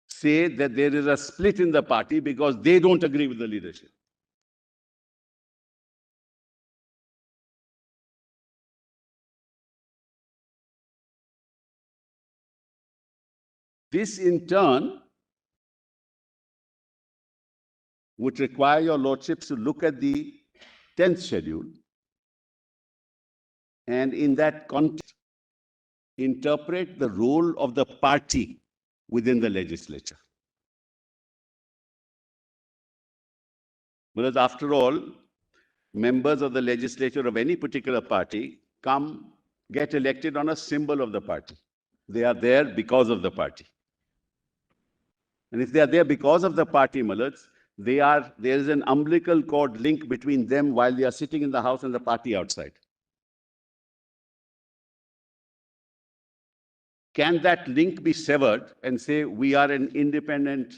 say that there is a split in the party because they don't agree with the leadership. This in turn would require your lordships to look at the 10th schedule and in that context interpret the role of the party within the legislature. Because after all, members of the legislature of any particular party get elected on a symbol of the party. They are there because of the party. And if they are there because of the party, Malads, there is an umbilical cord link between them while they are sitting in the house and the party outside. Can that link be severed and say, we are an independent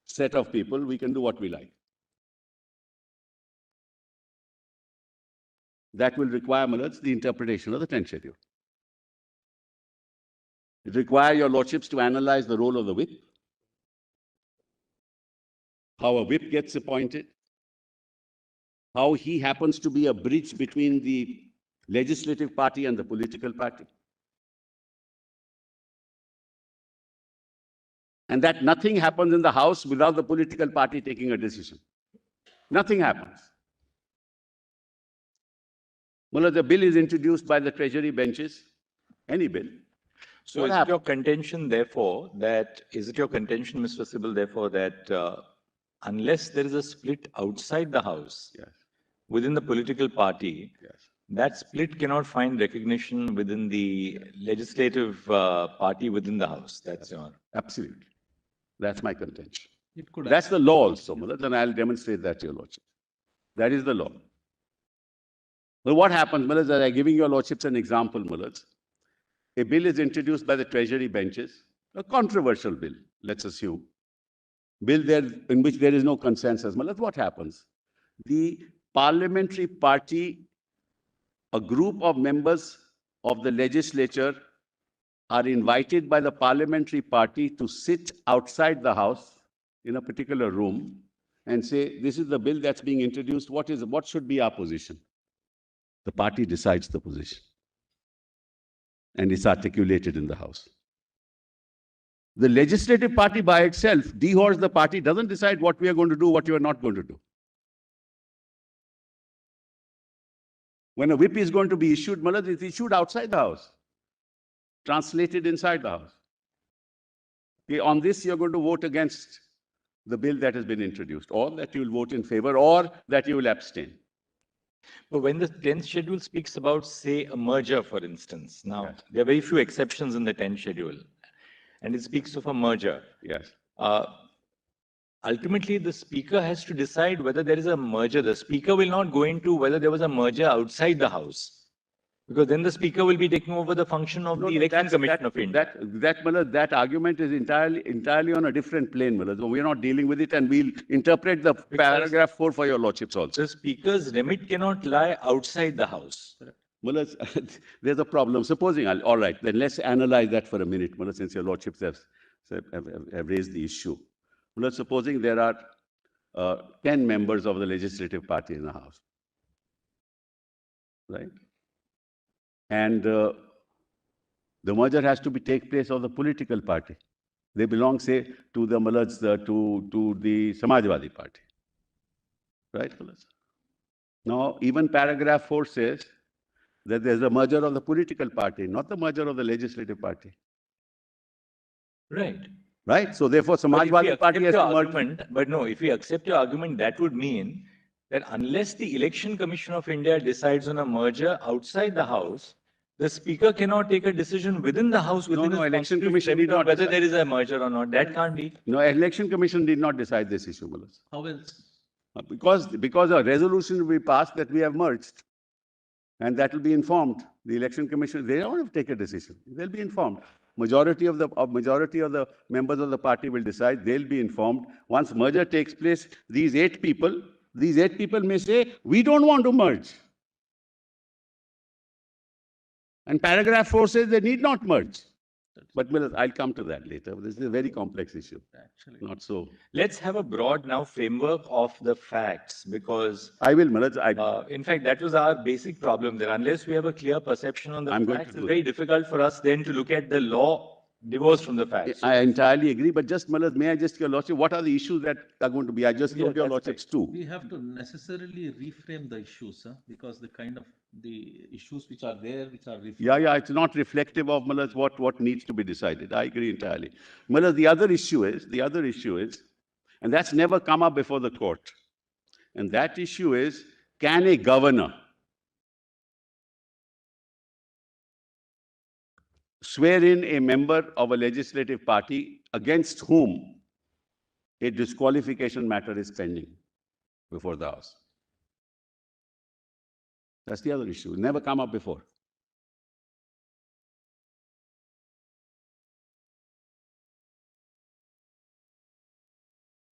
set of people, we can do what we like? That will require, Malads, the interpretation of the 10th schedule. It requires your lordships to analyze the role of the whip, how a whip gets appointed, how he happens to be a bridge between the legislative party and the political party. And that nothing happens in the House without the political party taking a decision. Nothing happens. Well, the bill is introduced by the Treasury benches, any bill. So is it your contention, therefore, Mr. Sibal, therefore, that unless there is a split outside the House, yes, within the political party, yes, that split cannot find recognition within the legislative party within the House? That's your... Absolutely. That's my contention. That's the law also, Mullah, and I'll demonstrate that to your lordship. That is the law. Well, what happens, Mullahs, I'm giving your lordships an example, Mullahs. A bill is introduced by the Treasury benches, a controversial bill, let's assume. Bill there in which there is no consensus. Mullahs, what happens? The parliamentary party, a group of members of the legislature are invited by the parliamentary party to sit outside the House in a particular room and say, this is the bill that's being introduced. What should be our position? The party decides the position. And it's articulated in the House. The legislative party by itself, dehors the party, doesn't decide what we are going to do, what you are not going to do. When a whip is going to be issued, Malad, it's issued outside the House, translated inside the House. Okay, on this, you're going to vote against the bill that has been introduced, or that you will vote in favor, or that you will abstain. But when the 10th schedule speaks about, say, a merger, for instance, now, yes, there are very few exceptions in the 10th schedule, and it speaks of a merger. Yes. Ultimately, the speaker has to decide whether there is a merger. The speaker will not go into whether there was a merger outside the House, because then the speaker will be taking over the function of the Election Commission of India. That argument is entirely on a different plane, Malad. So we're not dealing with it, and we'll interpret the paragraph 4 for your lordships also. The speaker's remit cannot lie outside the House. Malad, there's a problem. Supposing, all right, then let's analyze that for a minute, Malad, since your lordships have raised the issue. Malad, supposing there are 10 members of the legislative party in the House, right? And the merger has to take place of the political party. They belong, say, to the Malads, to the Samajwadi Party. Right, Malads? Now, even paragraph 4 says that there's a merger of the political party, not the merger of the legislative party. Right. Right? So, therefore, Samajwadi Party has to merge. But no, if we accept your argument, that would mean that unless the Election Commission of India decides on a merger outside the House, the Speaker cannot take a decision within the House, within the Election Commission did not whether there is a merger or not. That can't be. No, Election Commission did not decide this issue, Malas. How else? Because a resolution will be passed that we have merged, and that will be informed. The Election Commission, they don't have to take a decision. They'll be informed. Majority of the members of the party will decide. They'll be informed. Once merger takes place, these eight people may say, we don't want to merge. And paragraph 4 says they need not merge. But I'll come to that later. This is a very complex issue. Actually, Not so. Let's have a broad now framework of the facts, because I will, Manoj. in fact, that was our basic problem there. Unless we have a clear perception on the I'm going facts, to it's do very difficult for us then to look at the law divorced from the facts. I entirely agree. But just, Manoj, may I just, Your Lordship, what are the issues that are going to be? I just told Your that's Lordships two. we have to necessarily reframe the issues, because the kind of the issues which are there, which are Yeah, it's not reflective of what needs to be decided. I agree entirely. The other issue is, and that's never come up before the court. And that issue is, can a governor swear in a member of a legislative party against whom a disqualification matter is pending before the House? That's the other issue. Never come up before.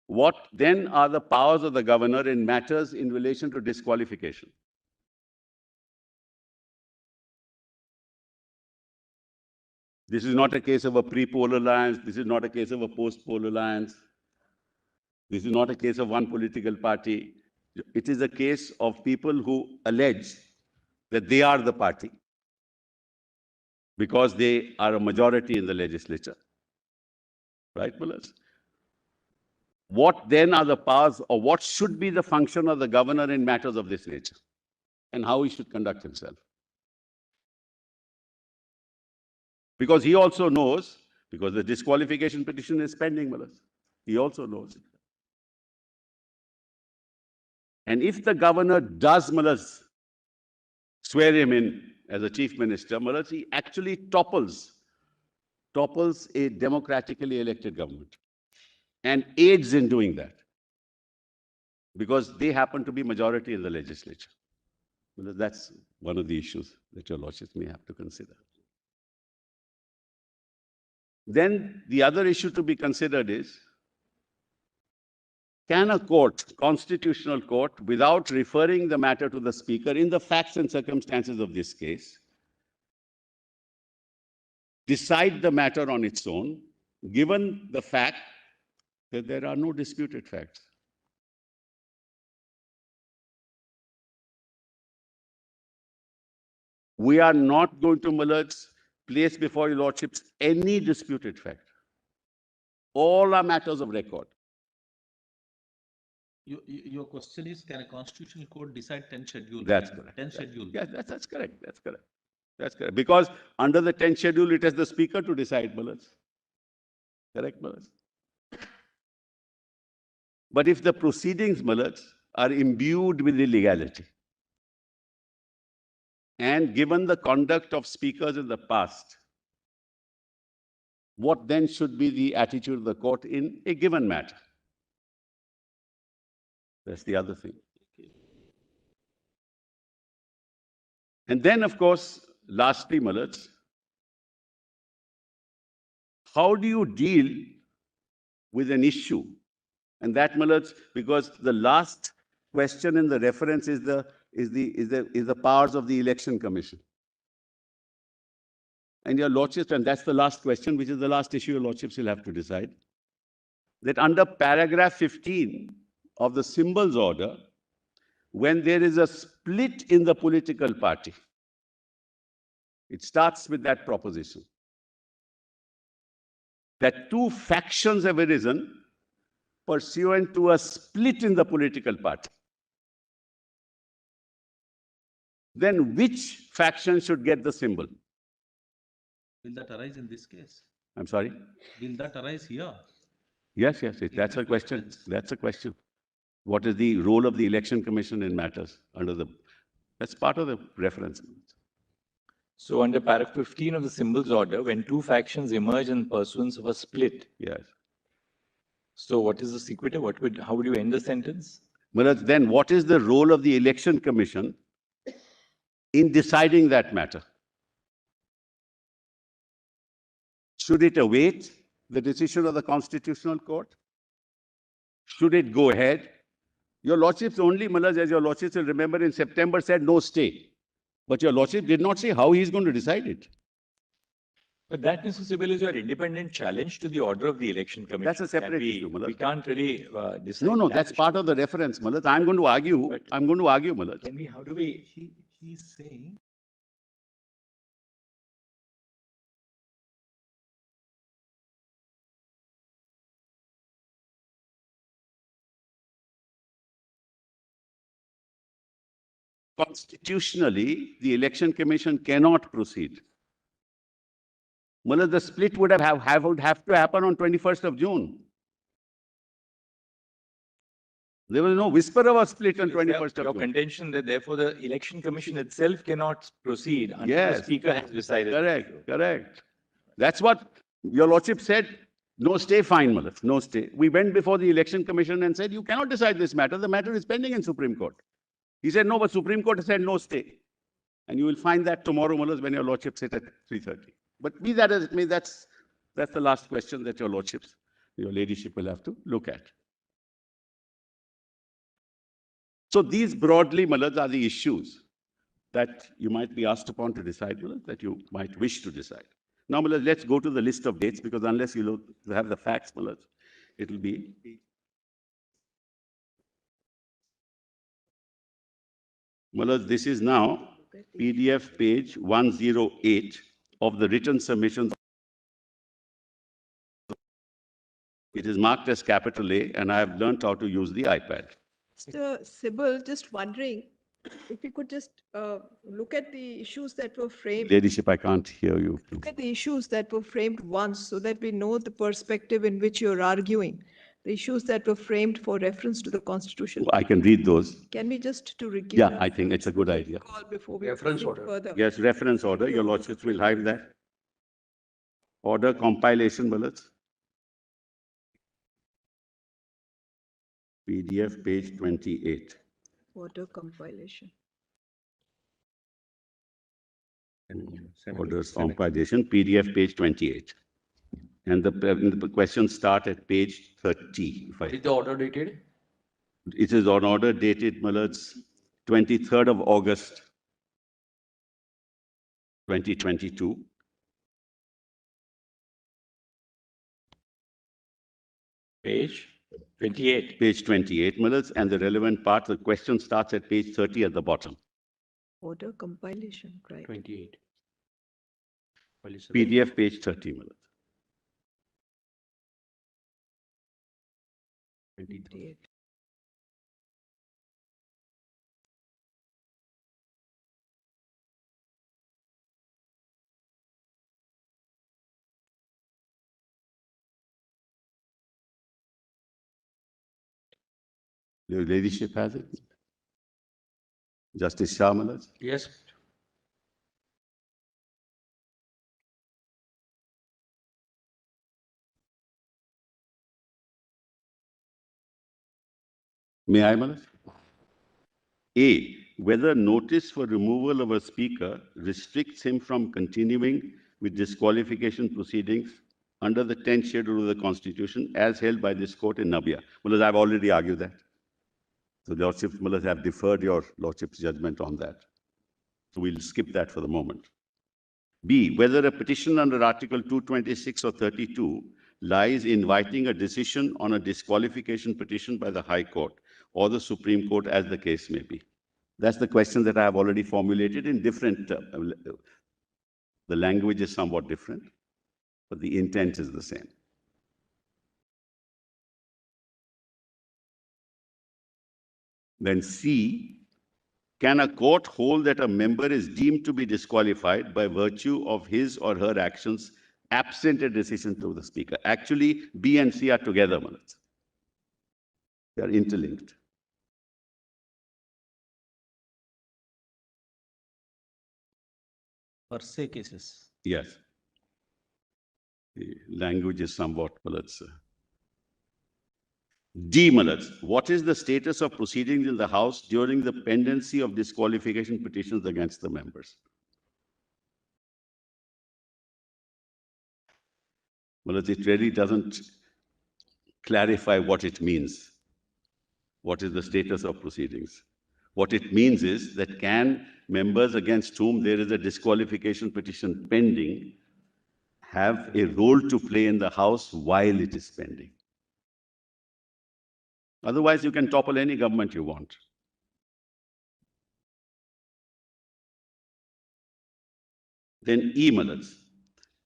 What then are the powers of the governor in matters in relation to disqualification? This is not a case of a pre-poll alliance. This is not a case of a post-poll alliance. This is not a case of one political party. It is a case of people who allege that they are the party because they are a majority in the legislature. Right, Mullahs? What then are the powers, or what should be the function of the governor in matters of this nature, and how he should conduct himself? Because he also knows, because the disqualification petition is pending, Mullahs. He also knows. And if the governor does, Mullahs, swear him in as a chief minister, Mullahs, he actually topples a democratically elected government and aids in doing that, because they happen to be majority in the legislature. That's one of the issues that Your Lordships may have to consider. Then the other issue to be considered is, can a court, constitutional court, without referring the matter to the speaker in the facts and circumstances of this case, decide the matter on its own, given the fact that there are no disputed facts? We are not going to, Mullahs, place before Your Lordships any disputed fact. All are matters of record. Your question is, can a constitutional court decide 10 schedule? That's correct. 10 schedule. Yeah, that's correct. That's correct. That's correct. Because under the 10th schedule, it is the speaker to decide, Mullahs. Correct, Mullahs? But if the proceedings, Mullahs, are imbued with illegality, and given the conduct of speakers in the past, what then should be the attitude of the court in a given matter? That's the other thing. And then, of course, lastly, Mullahs, how do you deal with an issue? And that, Mullahs, because the last question in the reference is the powers of the Election Commission. And Your Lordships, and that's the last question, which is the last issue Your Lordships will have to decide, that under paragraph 15 of the symbols order, when there is a split in the political party, it starts with that proposition that two factions have arisen pursuant to a split in the political party. Then which faction should get the symbol? Will that arise in this case? I'm sorry? Will that arise here? Yes, that's a question. That's a question. What is the role of the Election Commission in matters under the... That's part of the reference. So under paragraph 15 of the symbols order, when two factions emerge in pursuance of a split. Yes. So what is the sequitur? How would you end the sentence? Well, then what is the role of the Election Commission in deciding that matter? Should it await the decision of the Constitutional Court? Should it go ahead? Your Lordships only, Mullahs, as Your Lordships will remember, in September said no stay. But your lordship did not say how he is going to decide it. But that, Mr. Sibal, is your independent challenge to the order of the election commission. That's a separate issue, We Malad. can't really decide. No, that that's issue. part of the reference, Malad. I'm going to argue. But- I'm going to argue, Malad. Can we, how do we? He's saying Constitutionally, the election commission cannot proceed. Malad, the split would have to happen on 21st of June. There was no whisper of a split on 21st Your of June. contention that therefore the election commission itself cannot proceed until the Yes. speaker has decided. Correct, correct. That's what your lordship said. No stay, fine, Malad, no stay. We went before the election commission and said, you cannot decide this matter. The matter is pending in Supreme Court. He said, no, but Supreme Court said no stay. And you will find that tomorrow, Malad, when your lordship sit at 3:30. But be that as it may, that's the last question that your lordships, your ladyship will have to look at. So these broadly, Malad, are the issues that you might be asked upon to decide, Malad, that you might wish to decide. Now, Malad, let's go to the list of dates, because unless you have the facts, Malad, it will be. Malad, this is now PDF page 108 of the written submissions. It is marked as capital A, and I have learnt how to use the iPad. Mr. Sibal, just wondering if you could just look at the issues that were framed, Ladyship, I can't hear you. look at the issues that were framed once so that we know the perspective in which you're arguing, the issues that were framed for reference to the Constitution. I can read those. Can we just to review? Yeah, I think it's a good idea. Call before we Reference proceed order. further. Yes, reference order, your lordships will have that. Order compilation, Malad. PDF page 28. Order compilation. Orders compilation, PDF page 28. And the questions start at page 30. Is the order dated? It is on order dated, Malad's 23rd of August, 2022. Page 28. Page 28, Malad's, and the relevant part, the question starts at page 30 at the bottom. Order compilation, right? 28. PDF page 30, Malad. 28. Your ladyship has it? Justice Shah, Malad. Yes. May I, Malad? A, whether notice for removal of a speaker restricts him from continuing with disqualification proceedings under the 10th schedule of the Constitution as held by this court in Nabia. Malad, I've already argued that. So lordships, Malad, have deferred your lordship's judgment on that. So we'll skip that for the moment. B, whether a petition under Article 226 or 32 lies inviting a decision on a disqualification petition by the High Court or the Supreme Court, as the case may be. That's the question that I have already formulated in different, the language is somewhat different, but the intent is the same. Then C, can a court hold that a member is deemed to be disqualified by virtue of his or her actions absent a decision to the speaker? Actually, B and C are together, Malad. They are interlinked. per se cases. Yes. The language is somewhat, Malad. D, Malad, what is the status of proceedings in the House during the pendency of disqualification petitions against the members? Malad, it really doesn't clarify what it means. What is the status of proceedings? What it means is that can members against whom there is a disqualification petition pending have a role to play in the House while it is pending. Otherwise, you can topple any government you want. Then E-Malads.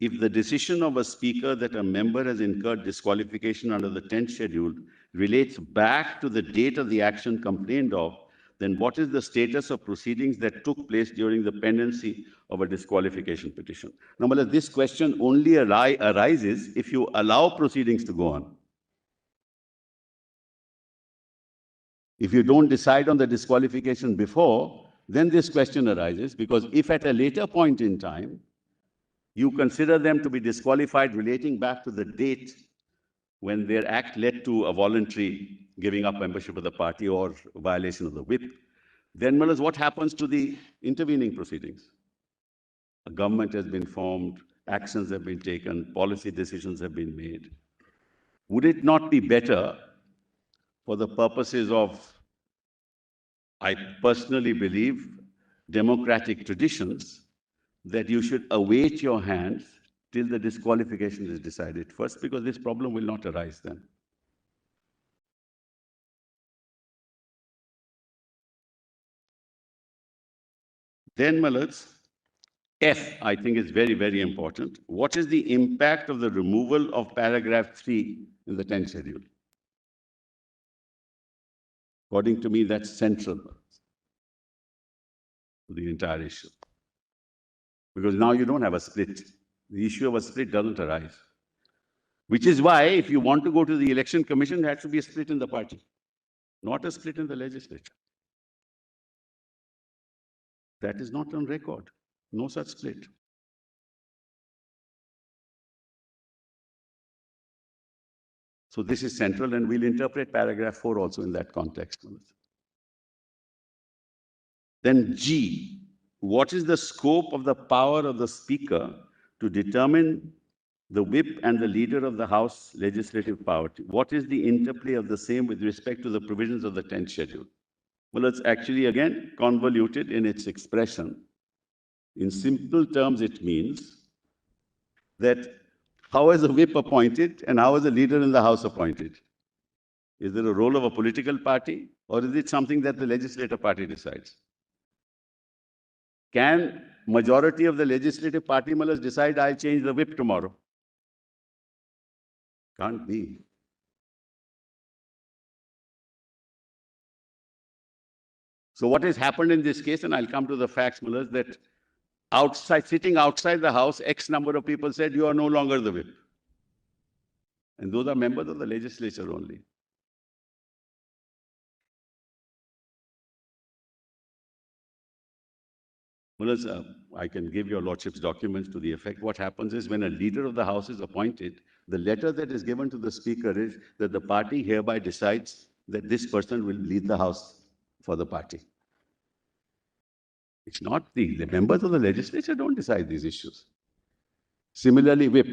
If the decision of a speaker that a member has incurred disqualification under the 10th schedule relates back to the date of the action complained of, then what is the status of proceedings that took place during the pendency of a disqualification petition? Now, this question only arises if you allow proceedings to go on. If you don't decide on the disqualification before, then this question arises, because if at a later point in time, you consider them to be disqualified relating back to the date when their act led to a voluntary giving up membership of the party or violation of the whip, then what happens to the intervening proceedings? A government has been formed, actions have been taken, policy decisions have been made. Would it not be better, for the purposes of, I personally believe, democratic traditions, that you should await your hands till the disqualification is decided first, because this problem will not arise then. Then, F, I think, is very, very important. What is the impact of the removal of paragraph 3 in the 10th schedule? According to me, that's central to the entire issue. Because now you don't have a split. The issue of a split doesn't arise. Which is why, if you want to go to the Election Commission, there has to be a split in the party, not a split in the legislature. That is not on record. No such split. So this is central, and we'll interpret paragraph 4 also in that context. Then G, what is the scope of the power of the Speaker to determine the whip and the leader of the House legislative power? What is the interplay of the same with respect to the provisions of the 10th schedule? Well, it's actually, again, convoluted in its expression. In simple terms, it means that how is a whip appointed and how is a leader in the House appointed? Is there a role of a political party, or is it something that the legislative party decides? Can majority of the legislative party members decide, I'll change the whip tomorrow? Can't be. So what has happened in this case, and I'll come to the facts, that sitting outside the House, X number of people said, you are no longer the whip. And those are members of the legislature only. I can give your lordship's documents to the effect. What happens is, when a leader of the House is appointed, the letter that is given to the Speaker is that the party hereby decides that this person will lead the House for the party. It's not the members of the legislature don't decide these issues. Similarly, whip.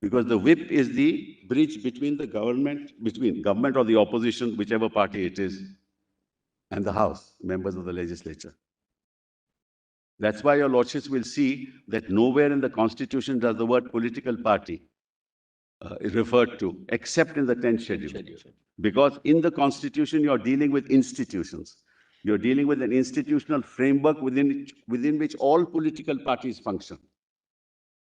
Because the whip is the bridge between the government, or the opposition, whichever party it is, and the House, members of the legislature. That's why your lordships will see that nowhere in the Constitution does the word political party is referred to, except in the 10th schedule. Because in the Constitution, you're dealing with institutions. You're dealing with an institutional framework within which all political parties function.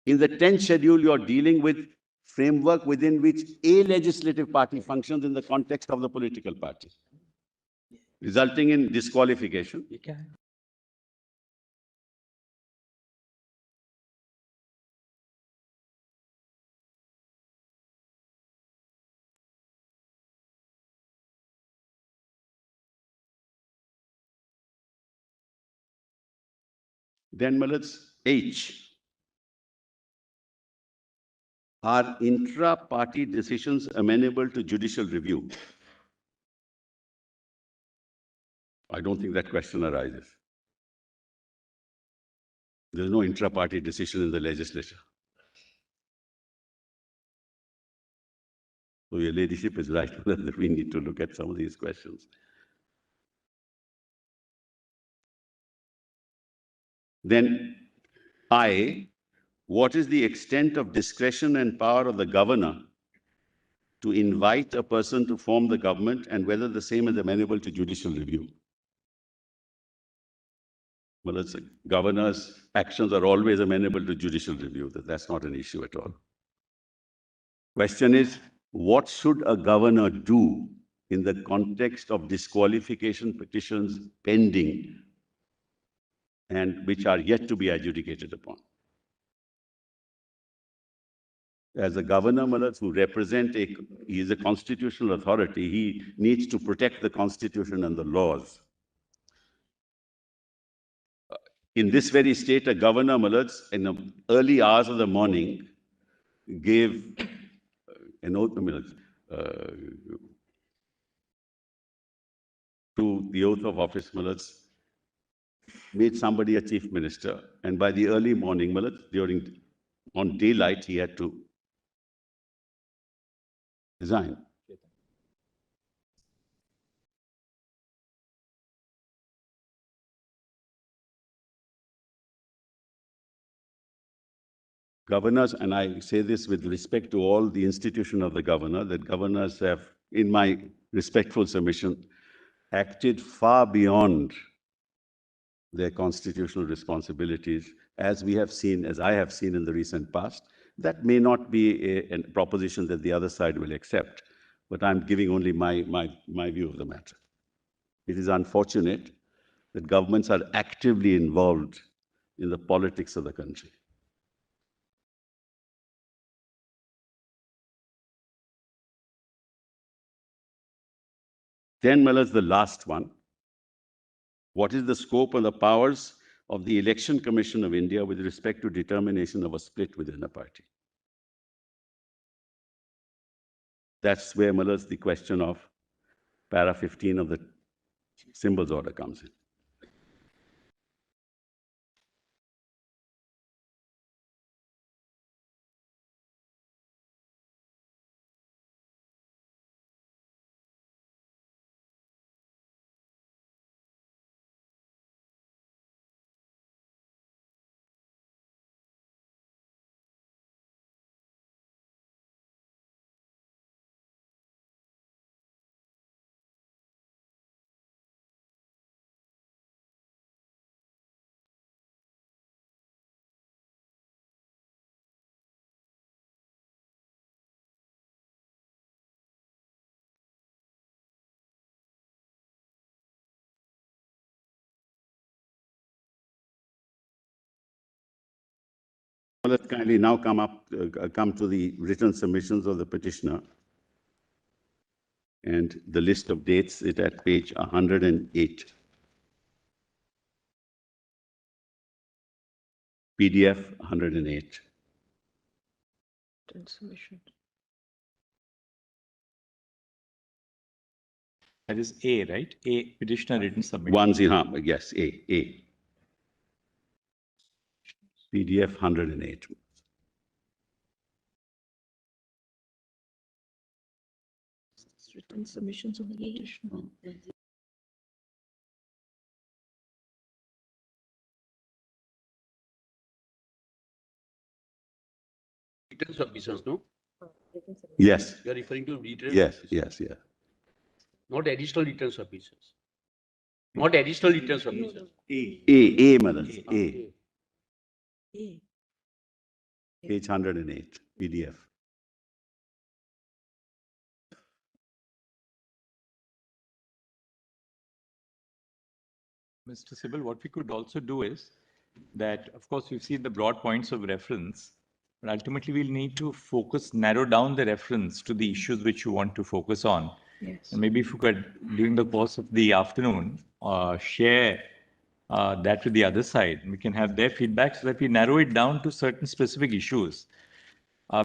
In the 10th schedule, you're dealing with framework within which a legislative party functions in the context of the political party, resulting in disqualification. Then, H. Are intra-party decisions amenable to judicial review? I don't think that question arises. There's no intra-party decision in the legislature. So your ladyship is right that we need to look at some of these questions. Then I, what is the extent of discretion and power of the governor to invite a person to form the government and whether the same is amenable to judicial review? Well, it's governor's actions are always amenable to judicial review. That's not an issue at all. Question is, what should a governor do in the context of disqualification petitions pending and which are yet to be adjudicated upon? As a governor, who represents he is a constitutional authority, he needs to protect the constitution and the laws. In this very state, a governor, in the early hours of the morning, gave an oath to the oath of office, made somebody a chief minister, and by the early morning, on daylight, he had to resign. Governors, and I say this with respect to all the institution of the governor, that governors have, in my respectful submission, acted far beyond their constitutional responsibilities, as we have seen, as I have seen in the recent past. That may not be a proposition that the other side will accept, but I'm giving only my view of the matter. It is unfortunate that governments are actively involved in the politics of the country. Then, the last one. What is the scope and the powers of the Election Commission of India with respect to determination of a split within a party? That's where, the question of para 15 of the symbols order comes in. Let's kindly now come to the written submissions of the petitioner. And the list of dates is at page 108. PDF 108. Submission. That is A, right? A, petitioner written submission. Yes, A. PDF 108. Written submissions of the petitioner. Written submissions, no? Yes. You are referring to written? Yes. Not additional written submissions. Not additional written submissions. A, madam. A. A. Page 108, PDF. Mr. Sibal, what we could also do is that, of course, we've seen the broad points of reference, but ultimately we'll need to narrow down the reference to the issues which you want to focus on. Yes. And maybe if you could, during the course of the afternoon, share that with the other side. We can have their feedback so that we narrow it down to certain specific issues.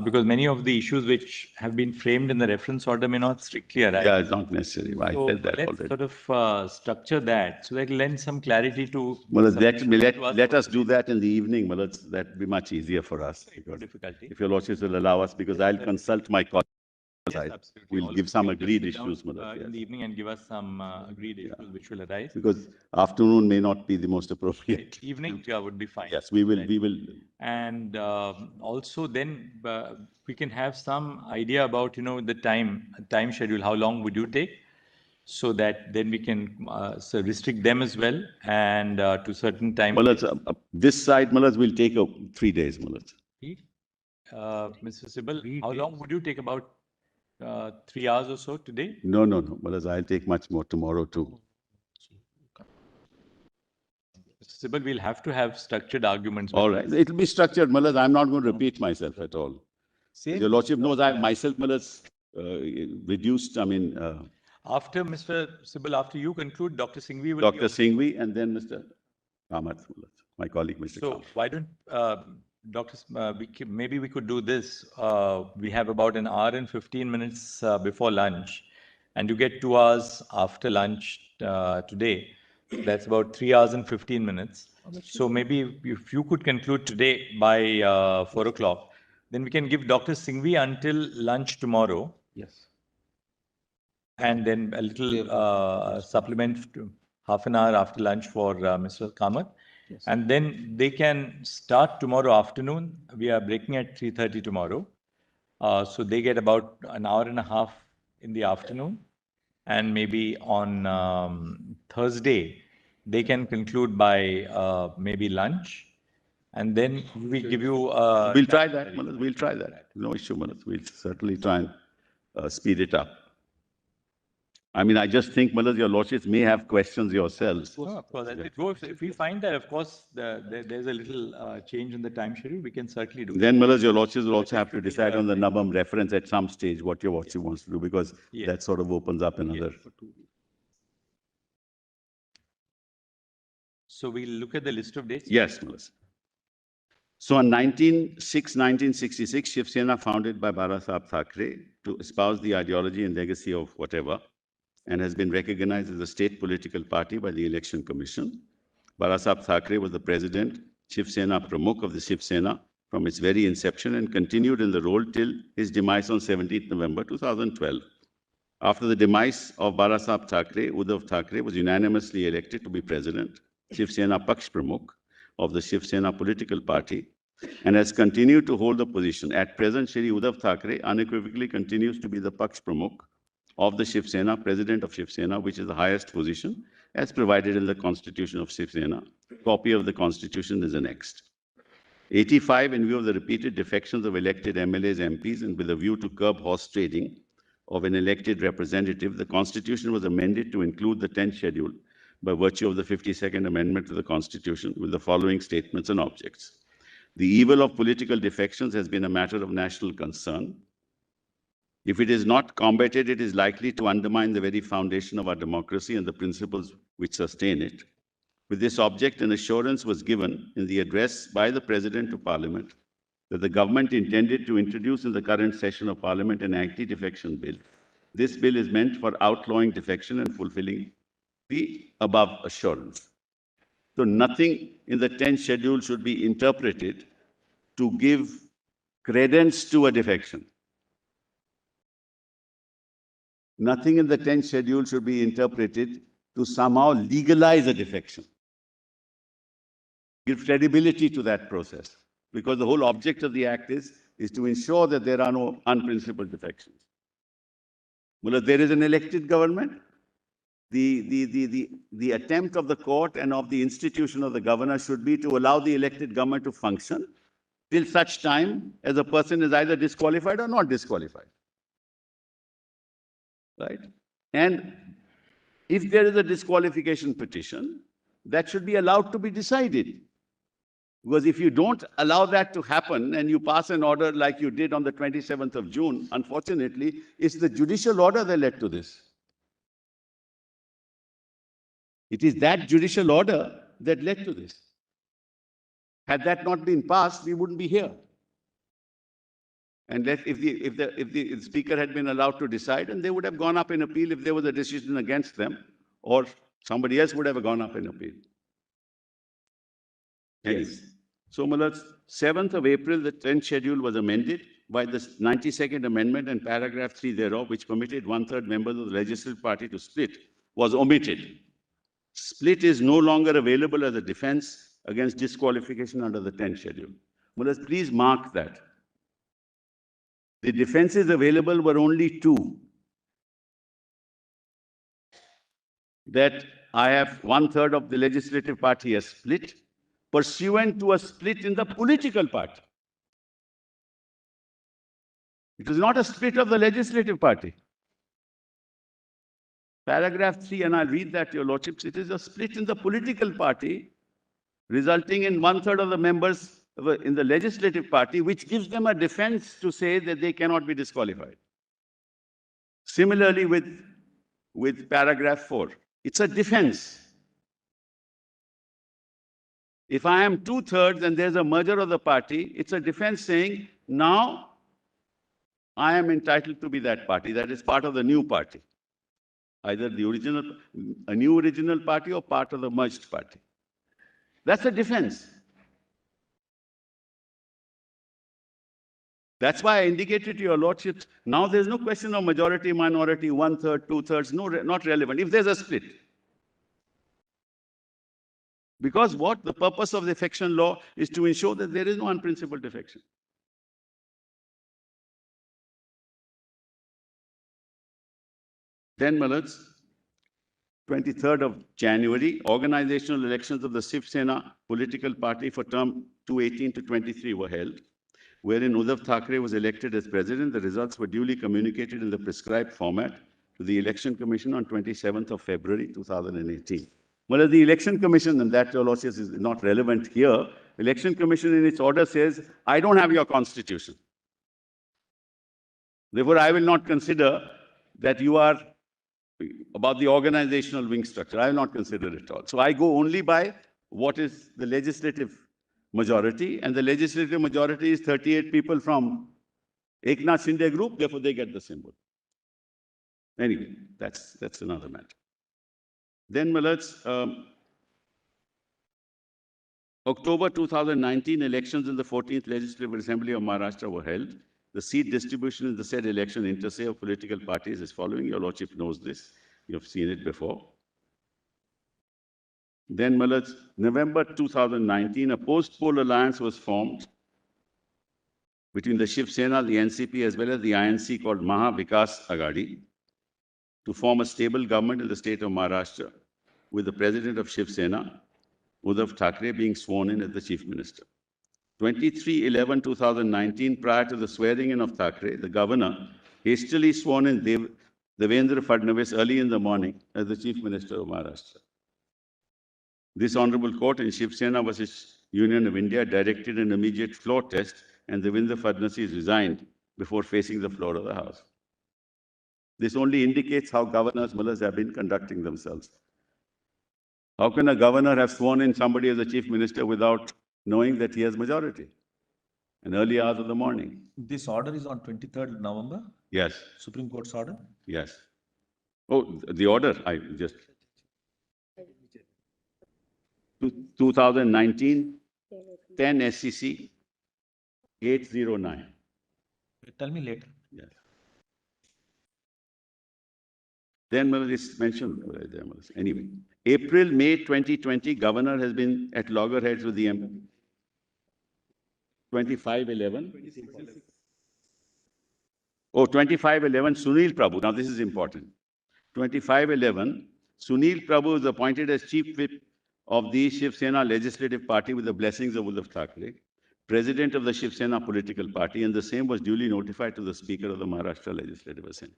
Because many of the issues which have been framed in the reference order may not strictly arise. Yeah, it's not necessary. I said that let's already. sort of structure that so that it lends some clarity to. Well, let us do that in the evening. Well, that would be much easier for us. No difficulty. If your lordships will allow us, because I'll consult my colleagues Right. absolutely. We'll All give of some you can agreed sit down, issues, Madam, in yes. the evening and give us some agreed issues which will arise. Because afternoon may not be the most appropriate. Evening, yeah, would be fine. Yes, we will, And also then we can have some idea about, the time schedule, how long would you take? So that then we can so restrict them as well and to certain time. Malas, this side, Malas, will take 3 days, Malas. Mr. Sibal, how long would you take? About 3 hours or so today? No, Malas, I'll take much more tomorrow too. Mr. Sibal, we'll have to have structured arguments. All right, it'll be structured, Malas. I'm not going to repeat myself at all. Your Lordship knows I myself, Malas, reduced, After Mr. Sibal, after you conclude, Dr. Singhvi will. Dr. Singhvi and then Mr. Kamath, my colleague, Mr. So Kamath. why don't, maybe we could do this. We have about an hour and 15 minutes before lunch, and you get 2 hours after lunch today. That's about 3 hours and 15 minutes. So maybe if you could conclude today by 4 o'clock, then we can give Dr. Singhvi until lunch tomorrow. Yes. And then a little supplement to half an hour after lunch for Mr. Kamath. Yes. And then they can start tomorrow afternoon. We are breaking at 3:30 tomorrow. So they get about an hour and a half in the afternoon. And maybe on Thursday, they can conclude by maybe lunch. And then we give you... We'll try that, Manas. We'll try that. No issue, Manas. We'll certainly try and speed it up. I just think, Manas, your Lordships may have questions yourselves. No, of course. If we find that, of course, there's a little change in the time schedule, we can certainly do that. Then, Manas, your Lordships will also have to decide on the Nabam reference at some stage, what your Lordship wants to do, because that sort of opens up another... So we'll look at the list of dates? Yes, Manas. So on 1966, Shiv Sena, founded by Bala Saheb Thackeray, to espouse the ideology and legacy of whatever, and has been recognized as a state political party by the Election Commission. Bala Saheb Thackeray was the president, Shiv Sena Pramukh of the Shiv Sena from its very inception and continued in the role till his demise on 17th November 2012. After the demise of Bala Saheb Thackeray, Uddhav Thackeray was unanimously elected to be president, Shiv Sena Paksh Pramukh of the Shiv Sena political party, and has continued to hold the position. At present, Shri Uddhav Thackeray unequivocally continues to be the Paksh Pramukh of the Shiv Sena, president of Shiv Sena, which is the highest position, as provided in the constitution of Shiv Sena. Copy of the constitution is annexed. 85, in view of the repeated defections of elected MLAs, MPs, and with a view to curb horse trading of an elected representative, the constitution was amended to include the 10th schedule by virtue of the 52nd Amendment to the Constitution with the following statements and objects. The evil of political defections has been a matter of national concern. If it is not combated, it is likely to undermine the very foundation of our democracy and the principles which sustain it. With this object, an assurance was given in the address by the President to Parliament that the government intended to introduce in the current session of Parliament an anti-defection bill. This bill is meant for outlawing defection and fulfilling the above assurance. So nothing in the 10th schedule should be interpreted to give credence to a defection. Nothing in the 10th schedule should be interpreted to somehow legalize a defection. Give credibility to that process, because the whole object of the act is to ensure that there are no unprincipled defections. Well, there is an elected government. The attempt of the court and of the institution of the governor should be to allow the elected government to function till such time as a person is either disqualified or not disqualified. Right? And if there is a disqualification petition, that should be allowed to be decided. Because if you don't allow that to happen and you pass an order like you did on the 27th of June, unfortunately, it's the judicial order that led to this. It is that judicial order that led to this. Had that not been passed, we wouldn't be here. And if the speaker had been allowed to decide, and they would have gone up in appeal if there was a decision against them, or somebody else would have gone up in appeal. Yes. So, 7th of April, the 10th schedule was amended by the 92nd Amendment and paragraph 3 thereof, which permitted one-third members of the legislative party to split, was omitted. Split is no longer available as a defense against disqualification under the 10th schedule. Mullahs, please mark that. The defenses available were only two. That I have one-third of the legislative party has split, pursuant to a split in the political party. It is not a split of the legislative party. Paragraph 3, and I'll read that, Your Lordships, it is a split in the political party, resulting in one-third of the members in the legislative party, which gives them a defense to say that they cannot be disqualified. Similarly with paragraph 4, it's a defense. If I am two-thirds and there's a merger of the party, it's a defense saying, now I am entitled to be that party. That is part of the new party. Either the original, a new original party or part of the merged party. That's a defense. That's why I indicated to your lordships, now there's no question of majority, minority, one-third, two-thirds, no, not relevant, if there's a split. Because what? The purpose of the defection law is to ensure that there is no unprincipled defection. Then, Malads, 23rd of January, organizational elections of the Sena political party for term 2018 to 23 were held, wherein Uddhav Thackeray was elected as president. The results were duly communicated in the prescribed format to the Election Commission on 27th of February 2018. Well, the Election Commission, and that, Your Lordships, is not relevant here. Election Commission in its order says, I don't have your constitution. Therefore, I will not consider that you are about the organizational wing structure. I will not consider it at all. So I go only by what is the legislative majority, and the legislative majority is 38 people from Eknath Shinde group, therefore they get the symbol. Anyway, that's another matter. Then, Malads, October 2019, elections in the 14th Legislative Assembly of Maharashtra were held. The seat distribution in the said election inter se of political parties is following. Your Lordship knows this. You have seen it before. Then, Malads, November 2019, a post-poll alliance was formed between the Shiv Sena, the NCP, as well as the INC called Maha Vikas Agadi to form a stable government in the state of Maharashtra, with the president of Shiv Sena, Uddhav Thackeray, being sworn in as the chief minister. 23/11/2019, prior to the swearing in of Thackeray, the governor hastily sworn in Devendra Fadnavis early in the morning as the chief minister of Maharashtra. This honorable court in Shiv Sena versus Union of India directed an immediate floor test, and Devendra Fadnavis resigned before facing the floor of the House. This only indicates how governors, mullahs, have been conducting themselves. How can a governor have sworn in somebody as a chief minister without knowing that he has majority in early hours of the morning? This order is on 23rd November, Yes, Supreme Court's order. yes. Oh, the order, I just... 2019, 10 SCC 809. Tell me later. Yes. Then it's mentioned. Anyway, April, May 2020, governor has been at loggerheads with the 2511. Oh, 2511, Sunil Prabhu. Now, this is important. 2511, Sunil Prabhu is appointed as chief whip of the Shiv Sena Legislative Party with the blessings of Uddhav Thackeray, president of the Shiv Sena political party, and the same was duly notified to the Speaker of the Maharashtra Legislative Assembly.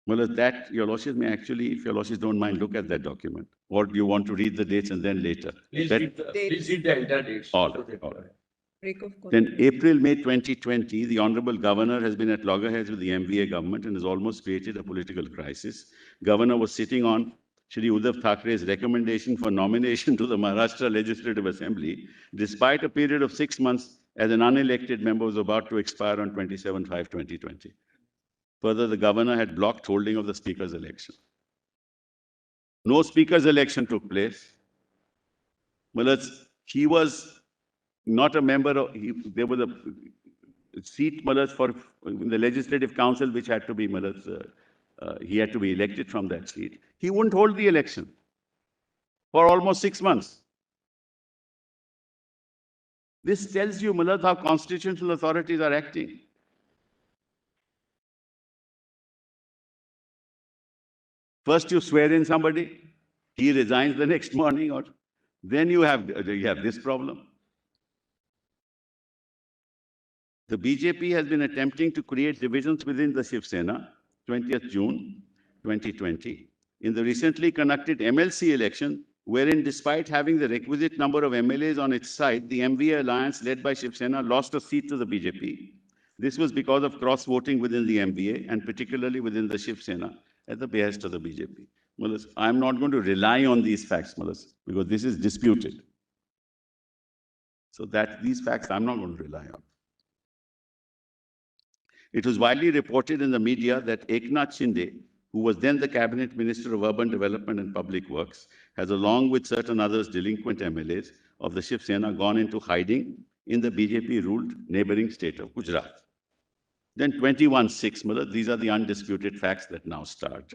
Well, that, Your Lordships, may actually, if Your Lordships don't mind, look at that document. Or do you want to read the dates and then later? Please read the entire dates. All right, all right. Break of Then April, May 2020, the Honorable Governor has been at loggerheads with the MVA government and has almost created a political crisis. Governor was sitting on Shri Uddhav Thackre's recommendation for nomination to the Maharashtra Legislative Assembly, despite a period of 6 months as an unelected member was about to expire on 27/5/2020. Further, the governor had blocked holding of the speaker's election. No speaker's election took place. Malas, he was not a member of, there was a seat, Malas, for in the Legislative Council, which had to be, Malas, he had to be elected from that seat. He wouldn't hold the election for almost 6 months. This tells you, Malas, how constitutional authorities are acting. First you swear in somebody, he resigns the next morning, or then you have this problem. The BJP has been attempting to create divisions within the Shiv Sena, 20th June 2020, in the recently conducted MLC election, wherein despite having the requisite number of MLAs on its side, the MVA alliance led by Shiv Sena lost a seat to the BJP. This was because of cross-voting within the MVA and particularly within the Shiv Sena at the behest of the BJP. Malas, I'm not going to rely on these facts, Malas, because this is disputed. So that these facts I'm not going to rely on. It was widely reported in the media that Eknath Shinde, who was then the Cabinet Minister of Urban Development and Public Works, has, along with certain others delinquent MLAs of the Shiv Sena, gone into hiding in the BJP-ruled neighboring state of Gujarat. Then 21/6, these are the undisputed facts that now start.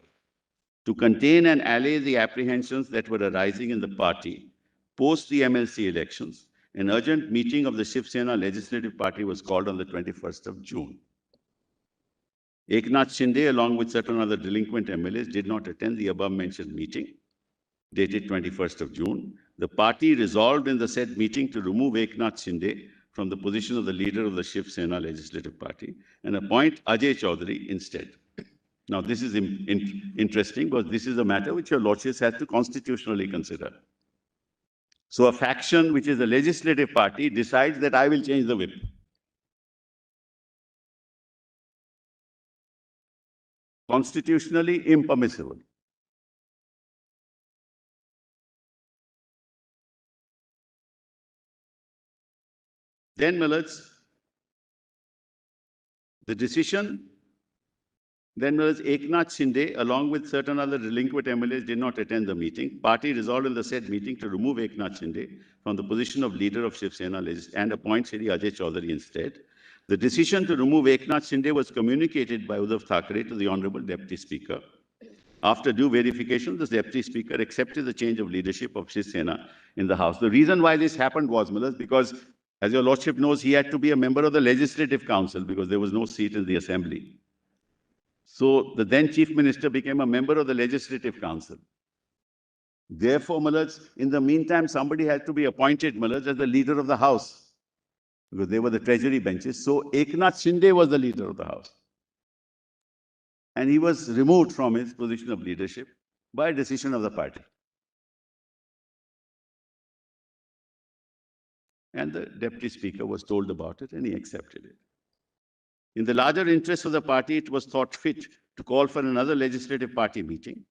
To contain and allay the apprehensions that were arising in the party post the MLC elections, an urgent meeting of the Shiv Sena Legislative Party was called on the 21st of June. Eknath Shinde, along with certain other delinquent MLAs, did not attend the above-mentioned meeting, dated 21st of June. The party resolved in the said meeting to remove Eknath Shinde from the position of the leader of the Shiv Sena Legislative Party and appoint Ajay Chaudhary instead. Now, this is interesting because this is a matter which your lordships have to constitutionally consider. So a faction, which is the legislative party, decides that I will change the whip. Constitutionally impermissible. Then, Millets, the decision, then Millets, Eknath Shinde, along with certain other delinquent MLAs, did not attend the meeting. Party resolved in the said meeting to remove Eknath Shinde from the position of leader of Shiv Sena and appoint Shri Ajay Chaudhary instead. The decision to remove Eknath Shinde was communicated by Uddhav Thackeray to the Honorable Deputy Speaker. After due verification, the Deputy Speaker accepted the change of leadership of Shiv Sena in the House. The reason why this happened was, Millers, because, as your Lordship knows, he had to be a member of the Legislative Council because there was no seat in the Assembly. So the then Chief Minister became a member of the Legislative Council. Therefore, Millers, in the meantime, somebody had to be appointed, Millers, as the leader of the House, because they were the Treasury benches. So Eknath Shinde was the leader of the House. And he was removed from his position of leadership by a decision of the party. And the Deputy Speaker was told about it and he accepted it. In the larger interest of the party, it was thought fit to call for another legislative party meeting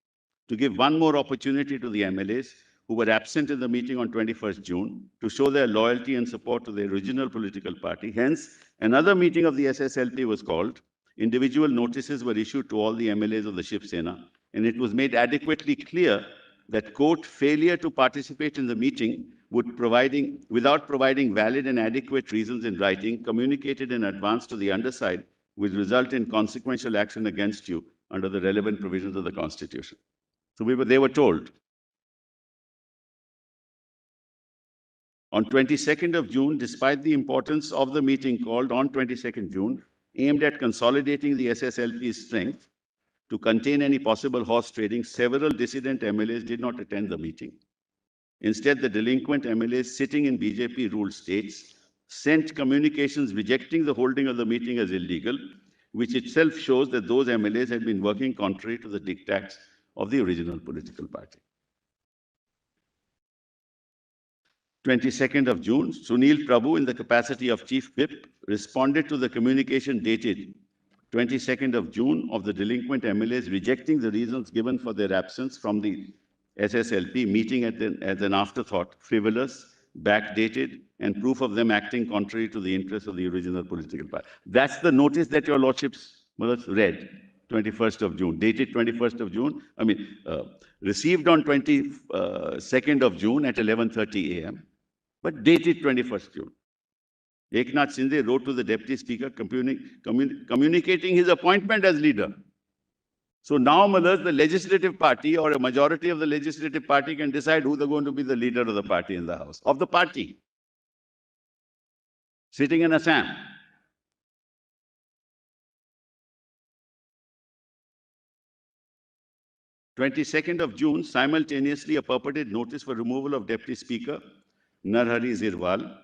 to give one more opportunity to the MLAs who were absent in the meeting on 21st June to show their loyalty and support to the original political party. Hence, another meeting of the SSLP was called. Individual notices were issued to all the MLAs of the Shiv Sena, and it was made adequately clear that, quote, failure to participate in the meeting without providing valid and adequate reasons in writing, communicated in advance to the underside, would result in consequential action against you under the relevant provisions of the Constitution. So they were told. On 22nd of June, despite the importance of the meeting called on 22nd June, aimed at consolidating the SSLP's strength to contain any possible horse trading, several dissident MLAs did not attend the meeting. Instead, the delinquent MLAs sitting in BJP-ruled states sent communications rejecting the holding of the meeting as illegal, which itself shows that those MLAs had been working contrary to the diktats of the original political party. 22nd of June, Sunil Prabhu, in the capacity of Chief Whip, responded to the communication dated 22nd of June of the delinquent MLAs rejecting the reasons given for their absence from the SSLP meeting as an afterthought, frivolous, backdated, and proof of them acting contrary to the interests of the original political party. That's the notice that your lordships read 21st of June, dated 21st of June, received on 22nd of June at 11:30 a.m., but dated 21st June. Eknath Shinde wrote to the Deputy Speaker communicating his appointment as leader. So now, the legislative party or a majority of the legislative party can decide who they're going to be the leader of the party in the House, of the party, sitting in Assam. On 22nd of June, simultaneously a purported notice for removal of Deputy Speaker Narhari Zirwal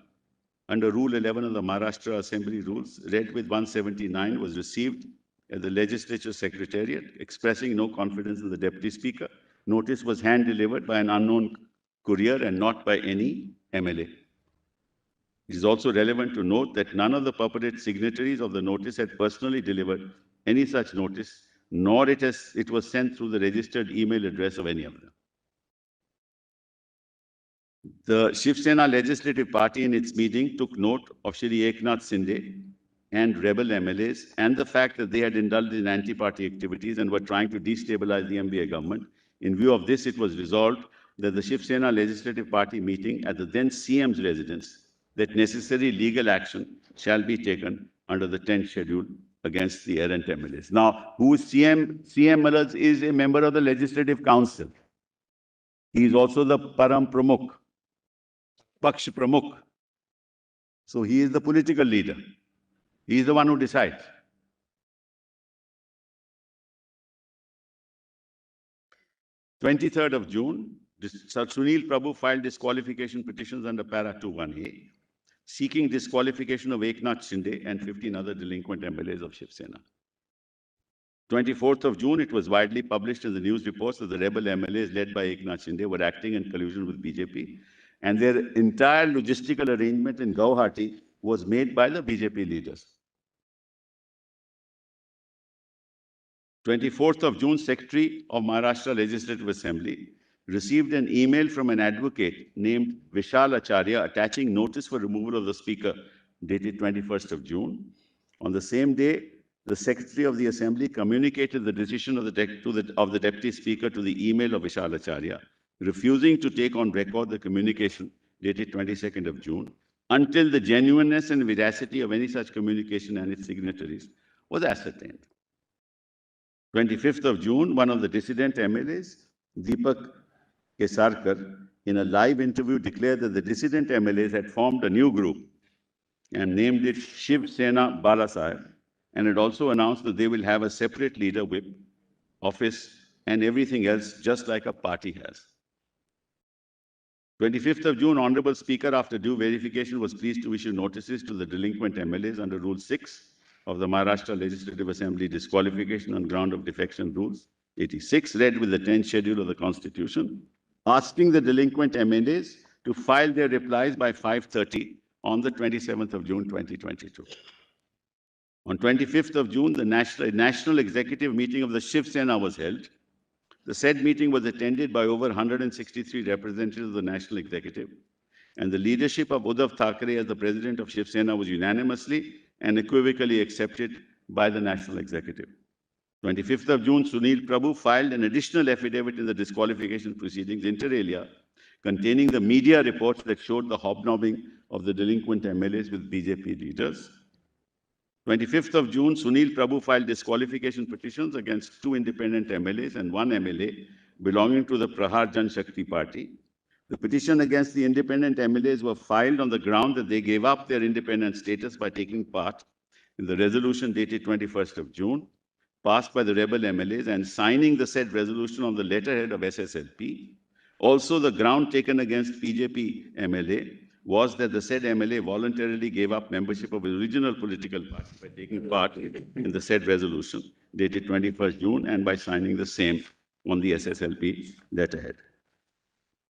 under Rule 11 of the Maharashtra Assembly Rules, read with 179, was received at the Legislature Secretariat, expressing no confidence in the Deputy Speaker. Notice was hand-delivered by an unknown courier and not by any MLA. It is also relevant to note that none of the purported signatories of the notice had personally delivered any such notice, nor it was sent through the registered email address of any of them. The Shiv Sena Legislative Party in its meeting took note of Shri Eknath Shinde and rebel MLAs and the fact that they had indulged in anti-party activities and were trying to destabilize the MBA government. In view of this, it was resolved that the Shiv Sena Legislative Party meeting at the then CM's residence, that necessary legal action shall be taken under the 10th schedule against the errant MLAs. Now, who is CM? CM Malaz is a member of the Legislative Council. He is also the Param Pramukh, Paksh Pramukh. So he is the political leader. He is the one who decides. On 23rd of June, Sir Sunil Prabhu filed disqualification petitions under Para 21A, seeking disqualification of Eknath Shinde and 15 other delinquent MLAs of Shiv Sena. 24th of June, it was widely published in the news reports that the rebel MLAs led by Eknath Shinde were acting in collusion with BJP, and their entire logistical arrangement in Guwahati was made by the BJP leaders. 24th of June, Secretary of Maharashtra Legislative Assembly received an email from an advocate named Vishal Acharya attaching notice for removal of the Speaker dated 21st of June. On the same day, the Secretary of the Assembly communicated the decision of the Deputy Speaker to the email of Vishal Acharya, refusing to take on record the communication dated 22nd of June until the genuineness and veracity of any such communication and its signatories was ascertained. 25th of June, one of the dissident MLAs, Deepak Kesarkar, in a live interview declared that the dissident MLAs had formed a new group and named it Shiv Sena Balasaheb, and had also announced that they will have a separate leader whip, office, and everything else, just like a party has. 25th of June, Honorable Speaker, after due verification, was pleased to issue notices to the delinquent MLAs under Rule 6 of the Maharashtra Legislative Assembly Disqualification on Ground of Defection Rules 86, read with the 10th schedule of the Constitution, asking the delinquent MLAs to file their replies by 5:30 on the 27th of June 2022. On 25th of June, the National Executive Meeting of the Shiv Sena was held. The said meeting was attended by over 163 representatives of the National Executive, and the leadership of Uddhav Thackeray as the President of Shiv Sena was unanimously and equivocally accepted by the National Executive. 25th of June, Sunil Prabhu filed an additional affidavit in the disqualification proceedings, inter alia, containing the media reports that showed the hobnobbing of the delinquent MLAs with BJP leaders. 25th of June, Sunil Prabhu filed disqualification petitions against 2 independent MLAs and 1 MLA belonging to the Prahar Jan Shakti Party. The petition against the independent MLAs were filed on the ground that they gave up their independent status by taking part in the resolution dated 21st of June, passed by the rebel MLAs, and signing the said resolution on the letterhead of SSLP. Also, the ground taken against BJP MLA was that the said MLA voluntarily gave up membership of the original political party by taking part in the said resolution dated 21st June and by signing the same on the SSLP letterhead.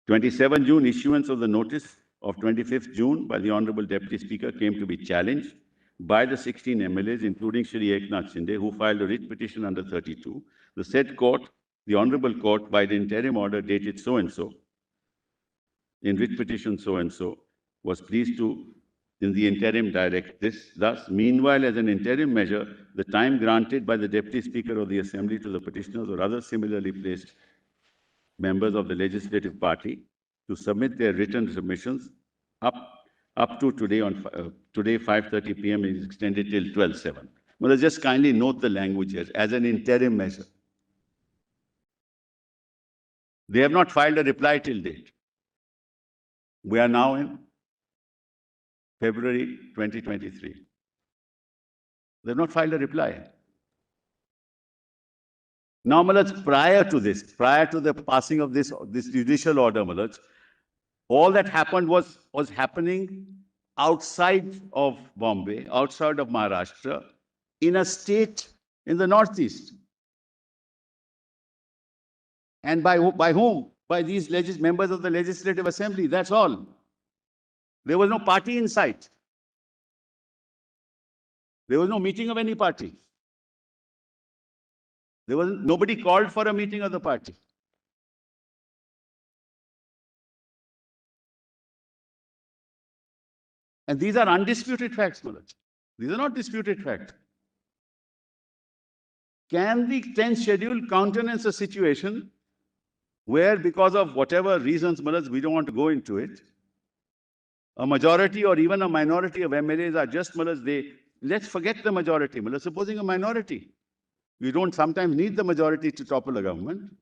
27 June, issuance of the notice of 25th June by the Honorable Deputy Speaker came to be challenged by the 16 MLAs, including Shri Eknath Shinde, who filed a writ petition under 32. The said court, the Honorable Court, by the interim order dated so-and-so, in writ petition so-and-so, was pleased to in the interim direct. Thus, meanwhile, as an interim measure, the time granted by the Deputy Speaker of the Assembly to the petitioners or other similarly placed members of the legislative party to submit their written submissions up to today today 5:30 p.m. is extended till 12/7. Well, just kindly note the language here as an interim measure. They have not filed a reply till date. We are now in February 2023. They have not filed a reply. Now, Malaj, prior to the passing of this judicial order, Malaj, all that happened was happening outside of Bombay, outside of Maharashtra, in a state in the northeast. And by whom? By these members of the Legislative Assembly, that's all. There was no party in sight. There was no meeting of any party. Nobody called for a meeting of the party. And these are undisputed facts, Malaj. These are not disputed facts. Can the 10th schedule countenance a situation where, because of whatever reasons, Malaj, we don't want to go into it, a majority or even a minority of MLAs are just, Malaj, let's forget the majority, Malaj, supposing a minority. You don't sometimes need the majority to topple a government.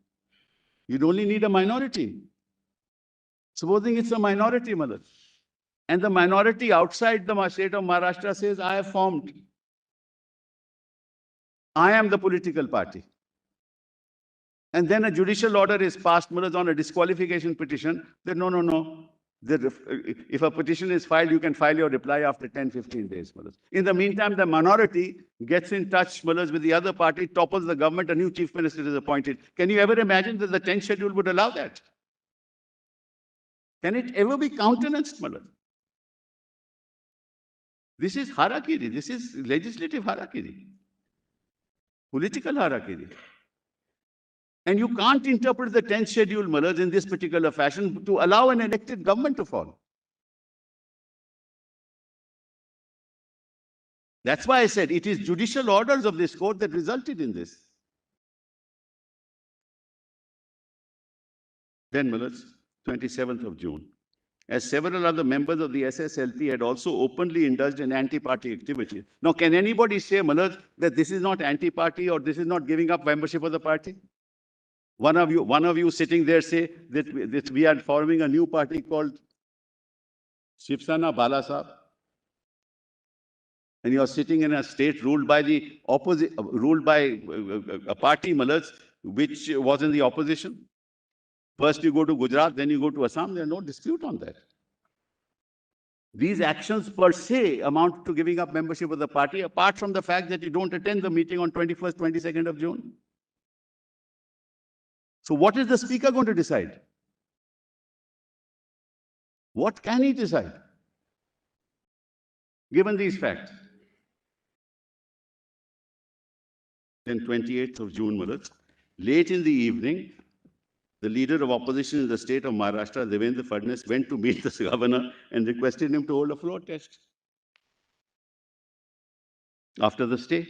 You'd only need a minority. Supposing it's a minority, Malaj, and the minority outside the state of Maharashtra says, I have formed. I am the political party. And then a judicial order is passed, Malaj, on a disqualification petition. Then no. If a petition is filed, you can file your reply after 10-15 days, Malaj. In the meantime, the minority gets in touch, Malaj, with the other party, topples the government, a new chief minister is appointed. Can you ever imagine that the 10th schedule would allow that? Can it ever be countenanced, Malaj? This is harakiri. This is legislative harakiri. Political harakiri. And you can't interpret the 10th schedule, Malaj, in this particular fashion to allow an elected government to fall. That's why I said it is judicial orders of this court that resulted in this. Then, Malaj, 27th of June. As several other members of the SSLP had also openly indulged in anti-party activity. Now, can anybody say, Malaj, that this is not anti-party or this is not giving up membership of the party? One of you sitting there say that we are forming a new party called Shiv Sena Bala Sahab. And you are sitting in a state ruled by the opposite, ruled by a party, Malaj, which was in the opposition. First you go to Gujarat, then you go to Assam. There is no dispute on that. These actions per se amount to giving up membership of the party, apart from the fact that you don't attend the meeting on 21st, 22nd of June. So what is the speaker going to decide? What can he decide, given these facts? Then 28th of June, Malaj, late in the evening, the leader of opposition in the state of Maharashtra, Devendra Fadnavis, went to meet the governor and requested him to hold a floor test after the stay.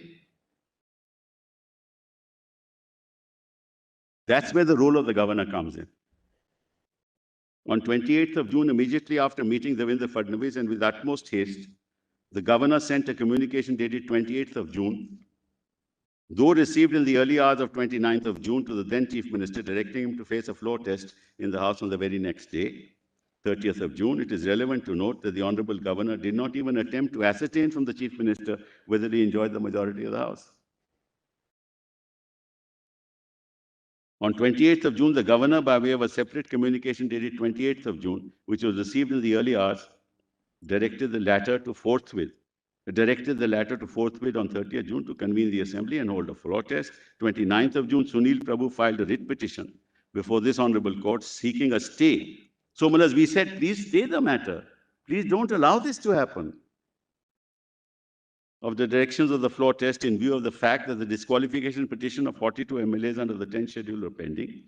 That's where the role of the governor comes in. On 28th of June, immediately after meeting Devendra Fadnavis and with utmost haste, the governor sent a communication dated 28th of June, though received in the early hours of 29th of June, to the then Chief Minister, directing him to face a floor test in the House on the very next day, 30th of June. It is relevant to note that the Honorable Governor did not even attempt to ascertain from the Chief Minister whether he enjoyed the majority of the House. On 28th of June, the Governor, by way of a separate communication dated 28th of June, which was received in the early hours, directed the latter to forthwith on 30th June to convene the Assembly and hold a floor test. 29th of June, Sunil Prabhu filed a writ petition before this Honorable Court seeking a stay. So, Malaj, we said, please stay the matter. Please don't allow this to happen. Of the directions of the floor test in view of the fact that the disqualification petition of 42 MLAs under the 10th schedule are pending.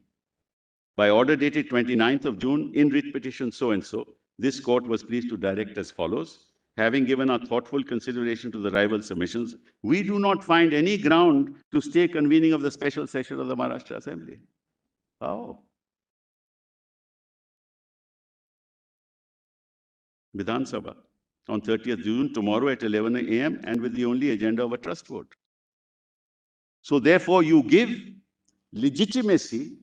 By order dated 29th of June, in writ petition so-and-so, this court was pleased to direct as follows. having given a thoughtful consideration to the rival submissions, we do not find any ground to stay convening of the special session of the Maharashtra Assembly. How? Vidhan Sabha on 30th June, tomorrow at 11 a.m. and with the only agenda of a trust vote. So therefore, you give legitimacy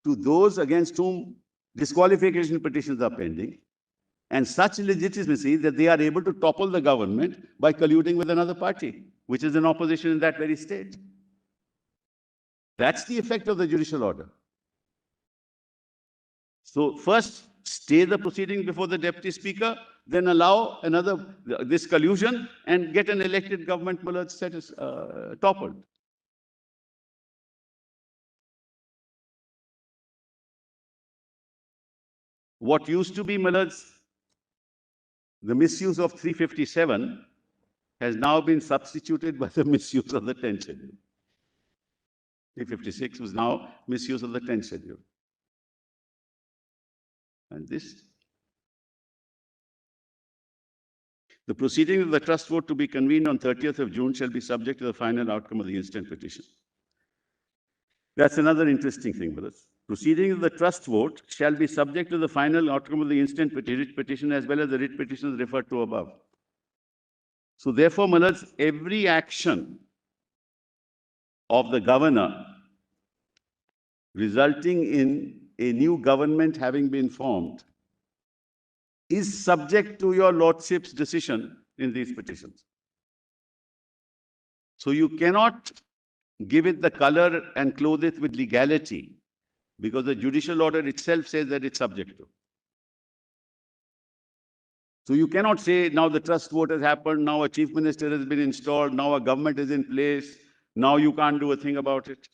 to those against whom disqualification petitions are pending, and such legitimacy that they are able to topple the government by colluding with another party, which is in opposition in that very state. That's the effect of the judicial order. So first, stay the proceeding before the deputy speaker, then allow this collusion and get an elected government toppled. What used to be the misuse of 357 has now been substituted by the misuse of the 10th schedule. 356 was now misuse of the 10th schedule. And the proceeding of the trust vote to be convened on 30th of June shall be subject to the final outcome of the instant petition. That's another interesting thing, brothers. Proceeding of the trust vote shall be subject to the final outcome of the instant petition as well as the writ petitions referred to above. So therefore, Malads, every action of the governor resulting in a new government having been formed is subject to your lordship's decision in these petitions. So you cannot give it the color and clothe it with legality, because the judicial order itself says that it's subject to. So you cannot say, now the trust vote has happened, now a chief minister has been installed, now a government is in place, now you can't do a thing about it.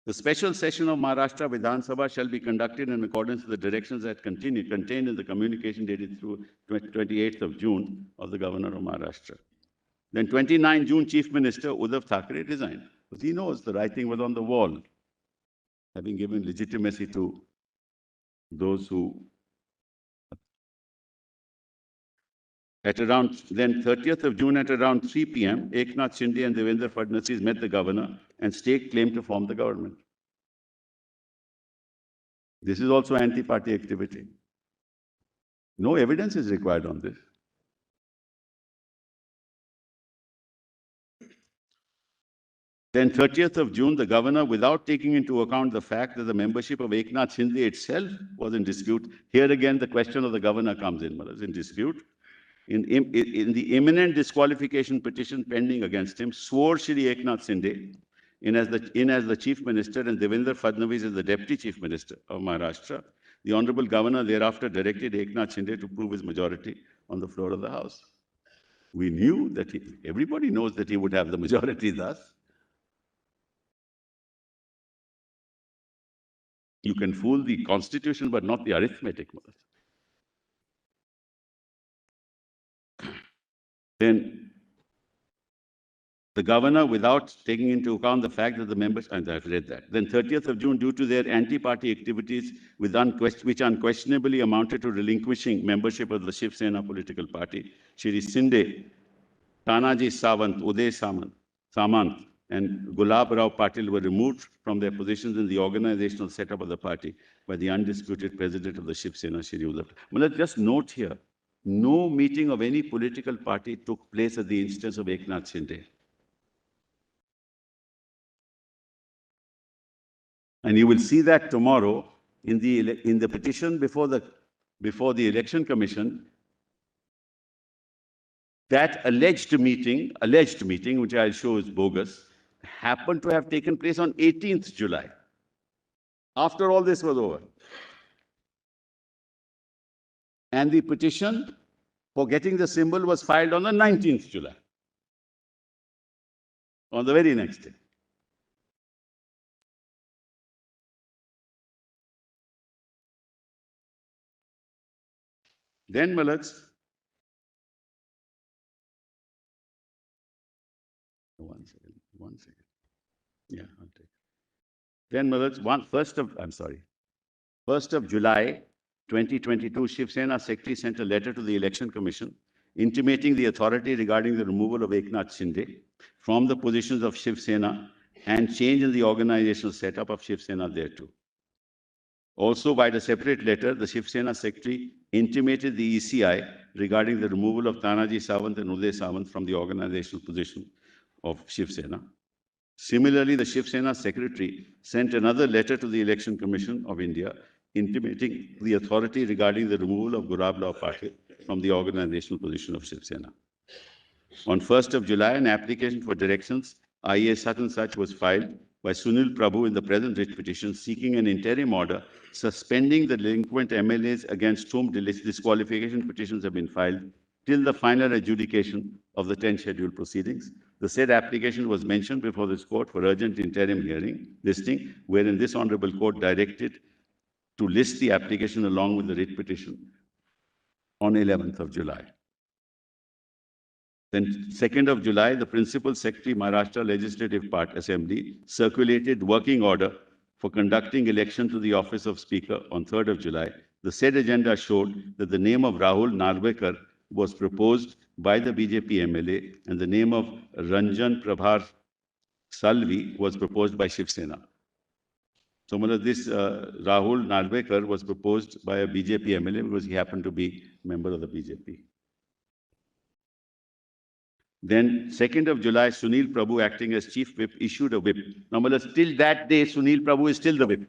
The special session of Maharashtra Vidhan Sabha shall be conducted in accordance with the directions that contained in the communication dated through 28th of June of the Governor of Maharashtra. Then 29 June, Chief Minister Uddhav Thackeray resigned, because he knows the writing was on the wall, having given legitimacy to those who... Then 30th of June at around 3 p.m., Eknath Shinde and Devendra Fadnavis met the governor and staked claim to form the government. This is also anti-party activity. No evidence is required on this. Then 30th of June, the governor, without taking into account the fact that the membership of Eknath Shinde itself was in dispute, here again the question of the governor comes in dispute. In the imminent disqualification petition pending against him, swore Shri Eknath Shinde in as the Chief Minister and Devendra Fadnavis as the Deputy Chief Minister of Maharashtra. The Honorable Governor thereafter directed Eknath Shinde to prove his majority on the floor of the House. We knew that everybody knows that he would have the majority thus. You can fool the constitution, but not the arithmetic. Then the governor, without taking into account the fact that the members, and I've read that. Then 30th of June, due to their anti-party activities which unquestionably amounted to relinquishing membership of the Sena political party, Shri Shinde, Tanaji Sawant, Uday Samant, and Gulab Rao Patil were removed from their positions in the organizational setup of the party by the undisputed president of the Sena, Shri Uddhav. Well, just note here, no meeting of any political party took place at the instance of Eknath Shinde. And you will see that tomorrow in the petition before the Election Commission. That alleged meeting, which I'll show is bogus, happened to have taken place on 18th July, after all this was over. And the petition for getting the symbol was filed on the 19th July, on the very next day. Then, Malads, one second. Yeah, I'll take it. Then, Malads, 1st of July, 2022, Shiv Sena Secretary sent a letter to the Election Commission intimating the authority regarding the removal of Eknath Shinde from the positions of Shiv Sena and change in the organizational setup of Shiv Sena thereto. Also, by the separate letter, the Shiv Sena Secretary intimated the ECI regarding the removal of Tanaji Sawant and Uday Sawant from the organizational position of Shiv Sena. Similarly, the Shiv Sena Secretary sent another letter to the Election Commission of India intimating the authority regarding the removal of Gurab Lal Patil from the organizational position of Shiv Sena. On 1st of July, an application for directions, IA such and such, was filed by Sunil Prabhu in the present writ petition seeking an interim order suspending the delinquent MLAs against whom disqualification petitions have been filed till the final adjudication of the 10 scheduled proceedings. The said application was mentioned before this court for urgent interim listing, wherein this honorable court directed to list the application along with the writ petition on 11th of July. Then 2nd of July, the Principal Secretary, Maharashtra Legislative Assembly, circulated working order for conducting election to the office of Speaker on 3rd of July. The said agenda showed that the name of Rahul Narvekar was proposed by the BJP MLA and the name of Ranjan Prabhar Salvi was proposed by Shiv Sena. So this Rahul Narvekar was proposed by a BJP MLA because he happened to be a member of the BJP. Then 2nd of July, Sunil Prabhu, acting as Chief Whip, issued a whip. Now, till that day, Sunil Prabhu is still the whip.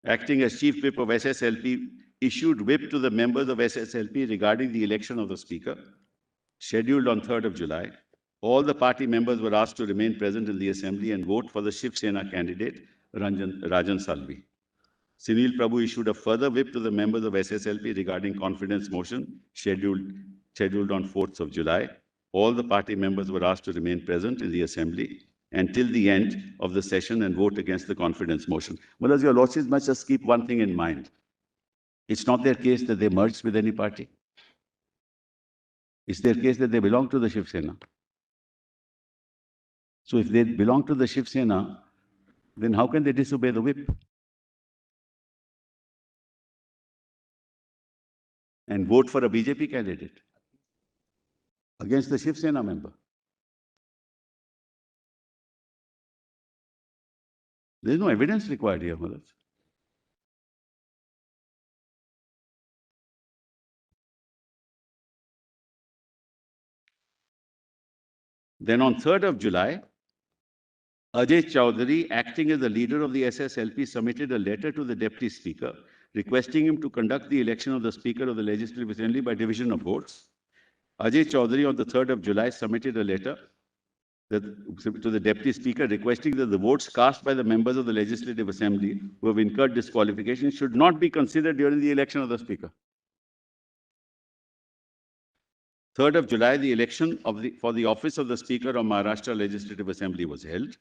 Acting as Chief Whip of SSLP, issued whip to the members of SSLP regarding the election of the Speaker, scheduled on 3rd of July. All the party members were asked to remain present in the Assembly and vote for the Shiv Sena candidate, Rajan Salvi. Sunil Prabhu issued a further whip to the members of SSLP regarding confidence motion, scheduled on 4th of July. All the party members were asked to remain present in the Assembly until the end of the session and vote against the confidence motion. Well, as your lordships must just keep one thing in mind. It's not their case that they merged with any party. It's their case that they belong to the Shiv Sena. So if they belong to the Shiv Sena, then how can they disobey the whip? And vote for a BJP candidate against the Shiv Sena member. There is no evidence required here, Maharaj. Then on 3rd of July, Ajay Chaudhary, acting as the leader of the SSLP, submitted a letter to the Deputy Speaker requesting him to conduct the election of the Speaker of the Legislative Assembly by division of votes. Ajay Chaudhary on the 3rd of July submitted a letter to the Deputy Speaker requesting that the votes cast by the members of the Legislative Assembly who have incurred disqualification should not be considered during the election of the Speaker. 3rd of July, the election for the office of the Speaker of Maharashtra Legislative Assembly was held.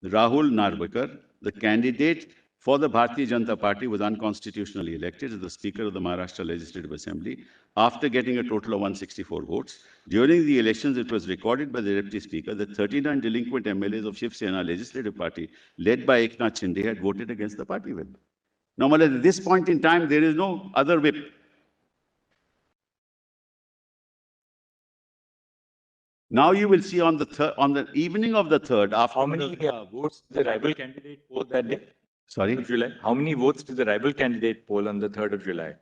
Rahul Narvekar, the candidate for the Bharatiya Janata Party, was unconstitutionally elected as the Speaker of the Maharashtra Legislative Assembly after getting a total of 164 votes. During the elections, it was recorded by the Deputy Speaker that 39 delinquent MLAs of Shiv Sena Legislative Party, led by Eknath Shinde, had voted against the party whip. Now, at this point in time, there is no other whip. Now you will see on the evening of the 3rd, after how many votes did the rival candidate poll that day? Sorry? July. How many votes did the rival candidate poll on the 3rd of July?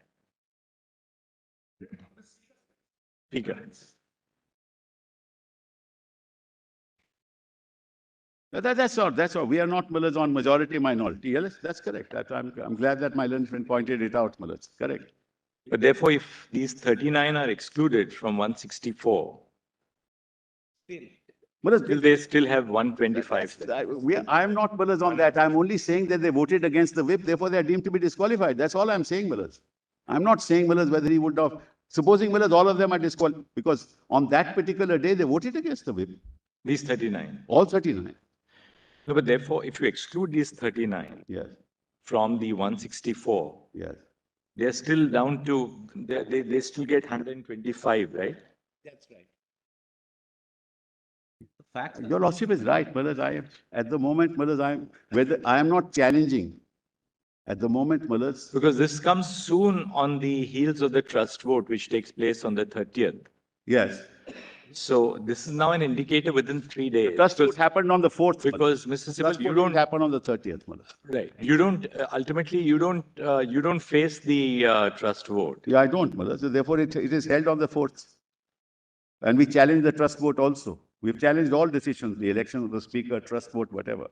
Speaker. That's all. We are not mullahs on majority minority. Yes, that's correct. I'm glad that my learned friend pointed it out, mullahs. Correct. But therefore, if these 39 are excluded from 164, still they still have 125. I am not mullahs on that. I'm only saying that they voted against the whip, therefore they are deemed to be disqualified. That's all I'm saying, mullahs. I'm not saying, mullahs, whether he would have. Supposing, mullahs, all of them are disqualified, because on that particular day they voted against the whip. These 39. All 39. No, but therefore, if you exclude these 39 Yes. from the 164, Yes. they're still down to, they still get 125, right? That's right. Facts. Your Lordship is right, Maharaj. I am, at the moment, Maharaj, I am not challenging. At the moment, Maharaj, Because this comes soon on the heels of the trust vote, which takes place on the 30th. yes. So this is now an indicator within 3 days. Trust vote happened on the 4th. Because Mr. Sibal, Trust you vote don't happen on the 30th, Maharaj. right. You don't ultimately you don't face the trust vote. Yeah, I don't, Maharaj. So therefore, it is held on the 4th. And we challenge the trust vote also. We've challenged all decisions, the election of the speaker, trust vote, whatever.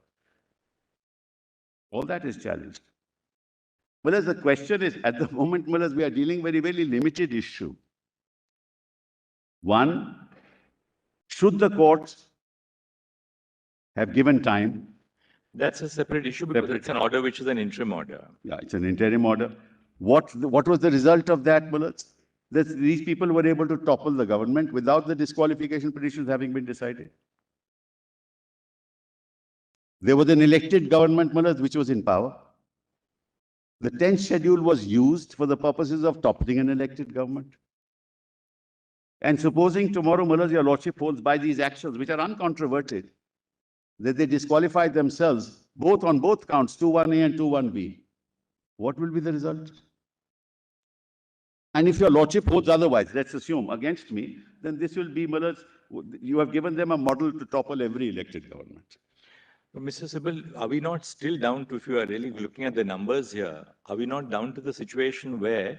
All that is challenged. Maharaj, the question is, at the moment, Maharaj, we are dealing very, very limited issue. One, should the courts have given time? That's a separate issue because Separate. it's an order which is an interim order. Yeah, it's an interim order. What was the result of that, Maharaj? These people were able to topple the government without the disqualification petitions having been decided. There was an elected government, Maharaj, which was in power. The 10th schedule was used for the purposes of toppling an elected government. And supposing tomorrow, Maharaj, your Lordship holds by these actions, which are uncontroverted, that they disqualify themselves both on both counts, 2(1)A and 2(1)B. What will be the result? And if your Lordship holds otherwise, let's assume against me, then this will be, Maharaj, you have given them a model to topple every elected government. But Mr. Sibal, are we not still down to, if you are really looking at the numbers here, are we not down to the situation where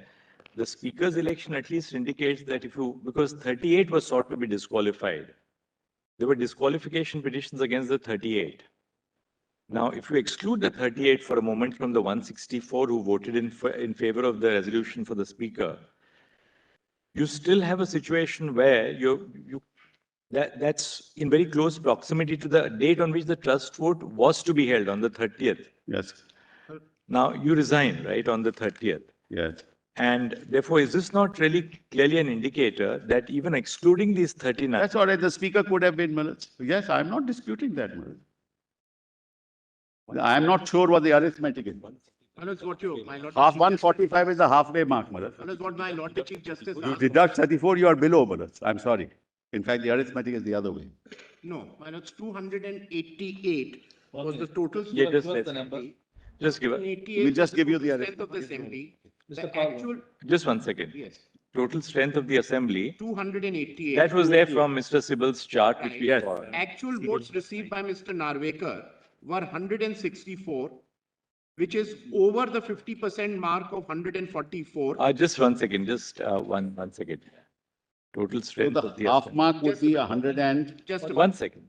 the speaker's election at least indicates that because 38 was sought to be disqualified, there were disqualification petitions against the 38. Now, if you exclude the 38 for a moment from the 164 who voted in favor of the resolution for the speaker, you still have a situation where that's in very close proximity to the date on which the trust vote was to be held on the 30th. Yes. Now, you resign, right, on the 30th. Yes. And therefore, is this not really clearly an indicator that even excluding these 39? That's all right. The speaker could have been, Maharaj. Yes, I'm not disputing that, Maharaj. I'm not sure what the arithmetic is. Manoj, what you, my Lord. Half 145 is the halfway mark, Maharaj. Manoj, what my Lord the Chief Justice You asked. deduct 34, you are below, Maharaj. I'm sorry. In fact, the arithmetic is the other way. No, my Lord, 288 was the total. Yeah, strength just of the the number. assembly. Just give it. 288 We'll just was the give you the total strength of the assembly. The actual, Just 1 second. yes, Total strength of the assembly. 288. That was there from Mr. Sibal's chart, which we Right. saw. Actual votes received by Mr. Narvekar were 164, which is over the 50% mark of 144. Just 1 second. Just one second. Total So strength the of the half assembly. mark would be 145. Just a 1 second.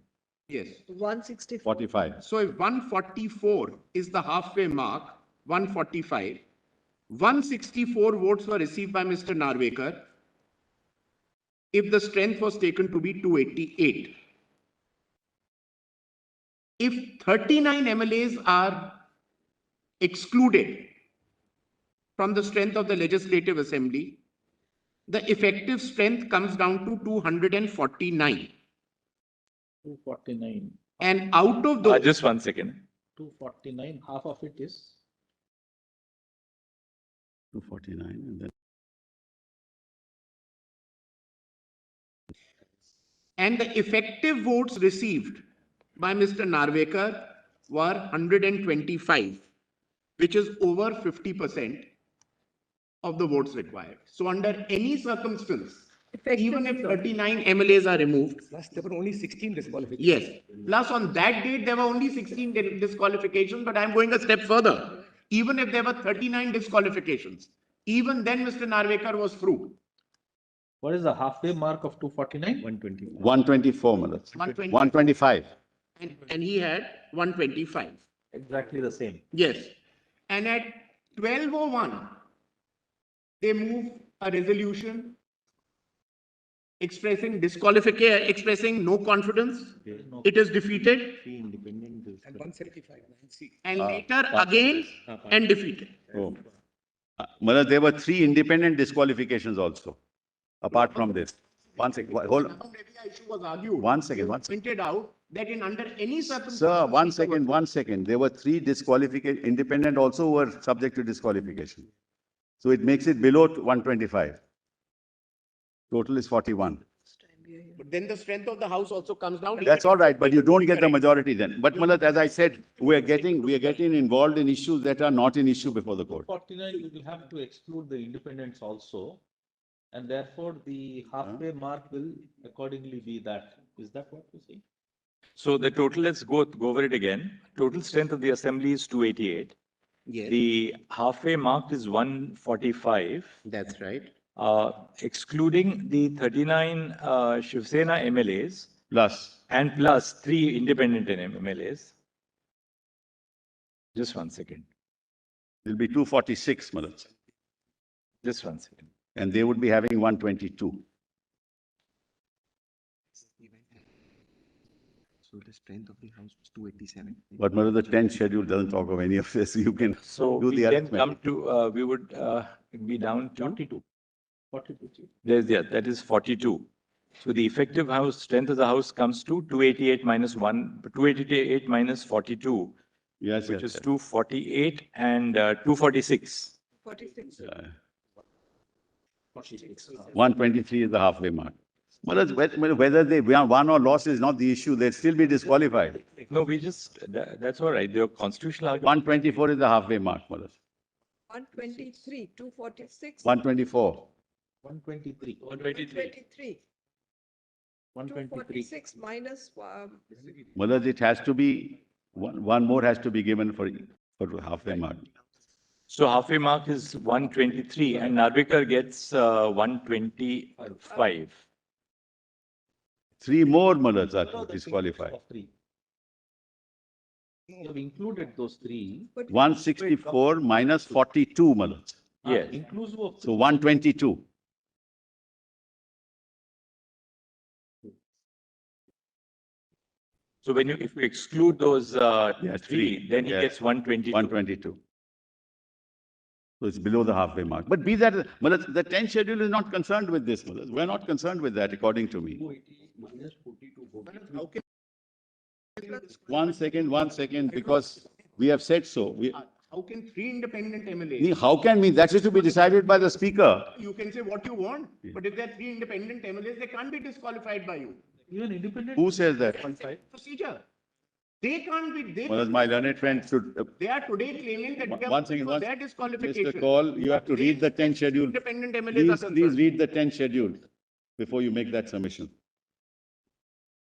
yes. 164. So if 144 is the halfway mark, 145, 164 votes were received by Mr. Narvekar if the strength was taken to be 288. If 39 MLAs are excluded from the strength of the Legislative Assembly, the effective strength comes down to 249. 249. And out of those, Just 1 second. 249, half of it is 249 and then. and the effective votes received by Mr. Narvekar were 125, which is over 50% of the votes required. So under any circumstance, even if 39 MLAs are removed. Plus, there were only 16 disqualifications. Yes. Plus on that date, there were only 16 disqualifications, but I'm going a step further. Even if there were 39 disqualifications, even then Mr. Narvekar was through. what is the halfway mark of 249? 124, Maharaj. 120. 125. And he had 125. Exactly the same. Yes. And at 12:01, they move a resolution expressing expressing no confidence. It is defeated And 175. and later again and defeated. Oh. Maharaj, there were 3 independent disqualifications also, apart from this. 1 second, hold on. Now, maybe the issue was argued. 1 second, It 1 was second. pointed out that in under any circumstance. Sir, 1 second, 1 second. There were 3 disqualification, independent also were subject to disqualification. So it makes it below 125. Total is 41. But then the strength of the house also comes down. That's all right, but you don't get the majority then. But Malad, as I said, we are getting involved in issues that are not an issue before the court. 49, we will have to exclude the independents also. And therefore, the halfway mark will accordingly be that. Is that what you say? So the total, let's go over it again. Total strength of the assembly is 288. Yes, The halfway mark is 145. that's right. Excluding the 39 Shiv Sena MLAs Plus, and plus 3 independent MLAs. Just 1 second. it'll be 246, Malad. Just 1 second. And they would be having 122. So the strength of the house was 287. But Malad, the 10th schedule doesn't talk of any of this. You can So do we the then come arithmetic. to, we would be down to 42. 42. There's, yeah, that is 42. So the effective house strength of the house comes to 288 minus 288 minus 42, Yes, which yes, is yes. 248 and 246. 46. 123 is the halfway mark. Malad, whether they won or lost is not the issue. They'll still be disqualified. No, we just, that's all right. The constitutional argument. 124 is the halfway mark, Malad. 123, 246. 124. 123. 123. 123. 246 minus, Malad, it has to be, one more has to be given for halfway mark. So halfway mark is 123 and Narvekar gets 125. 3 more Malads No, are the disqualified. of 3. You have included those 3. 164 minus 42 Malads. Yes. Inclusive of So 122. So when you, if you exclude those Yes, 3, then he yes. gets 122. 122. So it's below the halfway mark. But be that, Malad, the 10th schedule is not concerned with this, Malad. We're not concerned with that, according to me. How can 1 second, because we have said so. how can 3 independent MLAs? How can we? That is to be decided by the speaker. You can say what you want, but if there are 3 independent MLAs, they can't be disqualified by you. even independent. Who says that? Procedure. They can't be. Malad, my learned friend should, They are today claiming that they are One second, for their disqualification. Mr. Call, you have to read the 10th schedule. Independent MLAs are Please concerned. read the 10th schedule before you make that submission.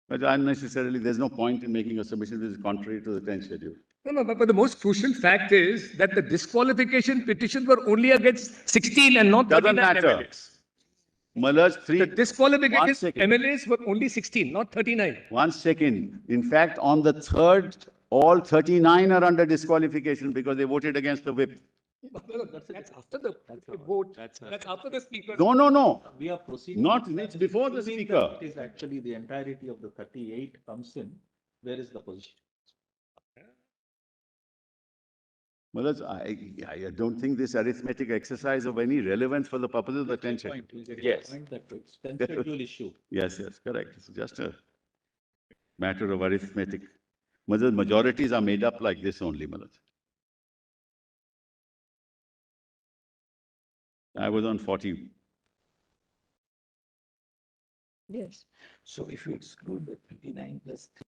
But unnecessarily, there's no point in making a submission which is contrary to the 10th schedule. No, but the most crucial fact is that the disqualification petitions were only against 16 and not Doesn't 39 matter. MLAs. Malaj, The 3, disqualification 1 second. MLAs were only 16, not 39. 1 second. In fact, on the 3rd, all 39 are under disqualification because they voted against the whip. That's after the vote. That's after the speaker. No. We are proceeding. Not, it's before the Assuming speaker. that It is actually the entirety of the 38 comes in. Where is the position? Malaj, I don't think this arithmetic exercise of any relevance for the purposes of the 10th schedule. Point. We'll get Yes. the point that it's 10th schedule issue. Yes, correct. It's just a matter of arithmetic. Malaj, majorities are made up like this only, Malaj. I was on 40. yes. So if you exclude the 29 plus 3.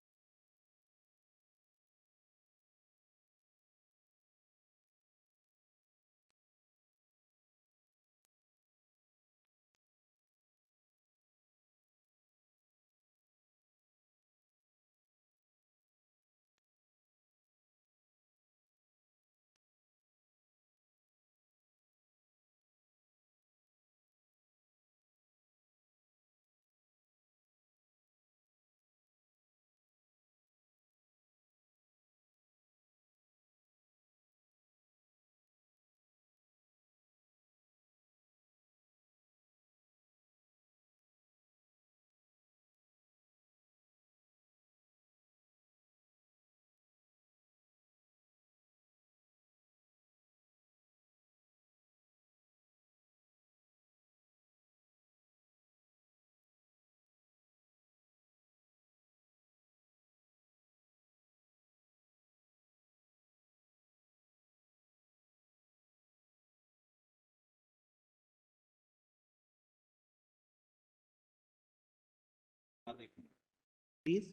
Please.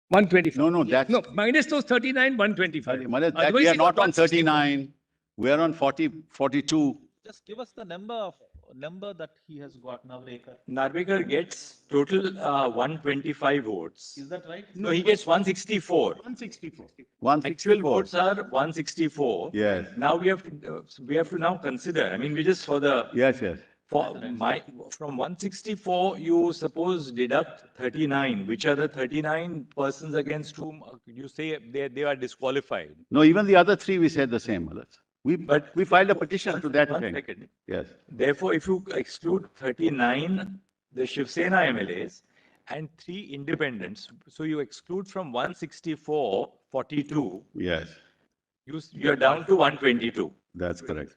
125. No, that's. No, minus those 39, 125. Sorry, Malad, that Otherwise, we are he got not on 164. 39. We are on 40, 42. Just give us the number that he has got, Narvekar. Narvekar gets total 125 votes. Is that right? No, he gets 164. 164. Actual 164. votes are 164. Yes. Now we have to now consider. I mean, we just for the Yes, yes. from 164 you suppose deduct 39. Which are the 39 persons against whom you say they are disqualified? No, even the other three we said the same, Malad. But We filed a petition to that one effect. second. Yes. Therefore, if you exclude 39, the Shiv Sena MLAs and 3 independents, so you exclude from 164, 42, Yes, you're down to 122. that's correct.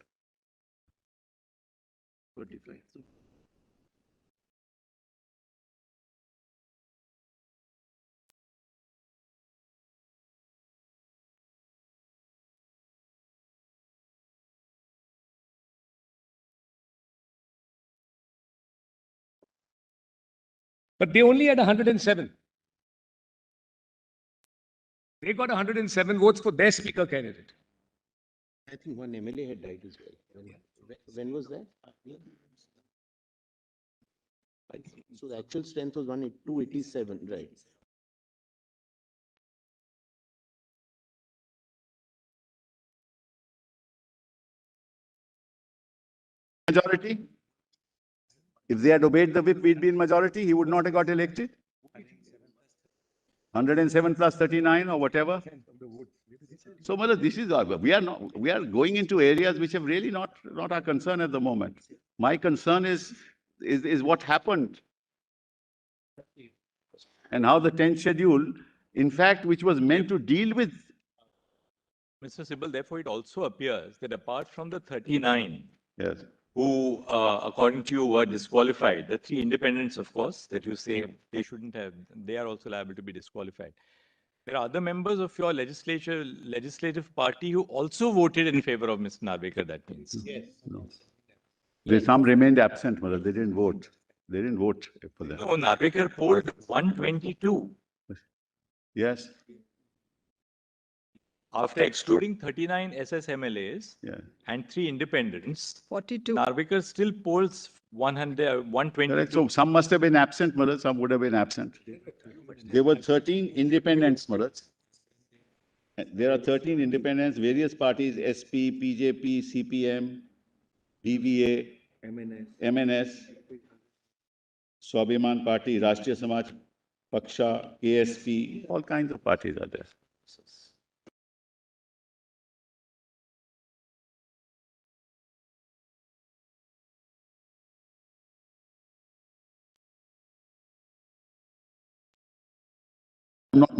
But they only had 107. They got 107 votes for their speaker candidate. I think one MLA had died as well. When was that? So the actual strength was 287, right? Majority? If they had obeyed the whip, we'd be in majority. He would not have got elected. 107 plus 39 or whatever. So, Malad, this is we are going into areas which have really not our concern at the moment. My concern is what happened and how the 10th schedule, in fact, which was meant to deal with. Mr. Sibal, therefore, it also appears that apart from the 39 Yes. who, according to you, were disqualified, the 3 independents, of course, that you say they shouldn't have, they are also liable to be disqualified. There are other members of your legislative party who also voted in favor of Mr. Narvekar, that means. Yes. No. Some remained absent, Malad. They didn't vote. They didn't vote for that. No, Narvekar polled 122. Yes. After excluding 39 SSMLAs Yeah. and 3 independents, 42. Narvekar still polls 120. Correct. So some must have been absent, Malad. Some would have been absent. There were 13 independents, Malad. There are 13 independents, various parties, SP, PJP, CPM, DVA, MNS, Swabhiman Party, Rashtriya Samaj Paksha, KSP, all kinds of parties are there. Not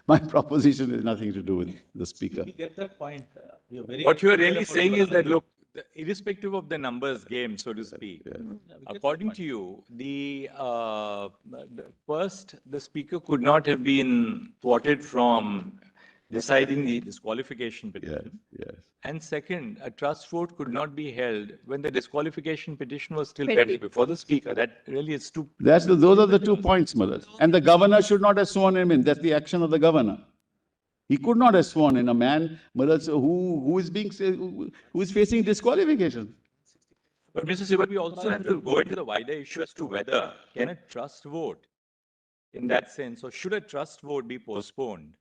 my proposition has nothing to do with the speaker. We get that point. You're very What you are clear really about saying the is that, look, irrespective of the numbers game, so to speak, Yeah. according to you, first, the speaker could not have been thwarted from deciding the disqualification Yes, petition. yes. And second, a trust vote could not be held when the disqualification petition was still Pending. pending before the speaker. That really is too. Those are the 2 points, Malad. And the governor should not have sworn him in. That's the action of the governor. He could not have sworn in a man, Malad, who is facing disqualification. But Mr. Sibal, we also have to go into the wider issue as to whether can a trust vote in that sense, or should a trust vote be postponed?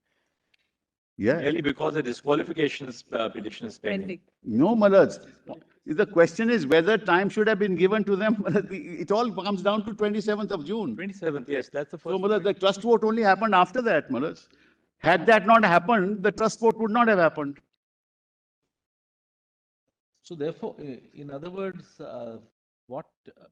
Yeah. Really, because the disqualification petition is pending. Pending. No, Malad. The question is whether time should have been given to them. It all comes down to 27th of June. 27th, yes, that's the first. So, Malad, the trust vote only happened after that, Malad. Had that not happened, the trust vote would not have happened. So therefore, in other words, what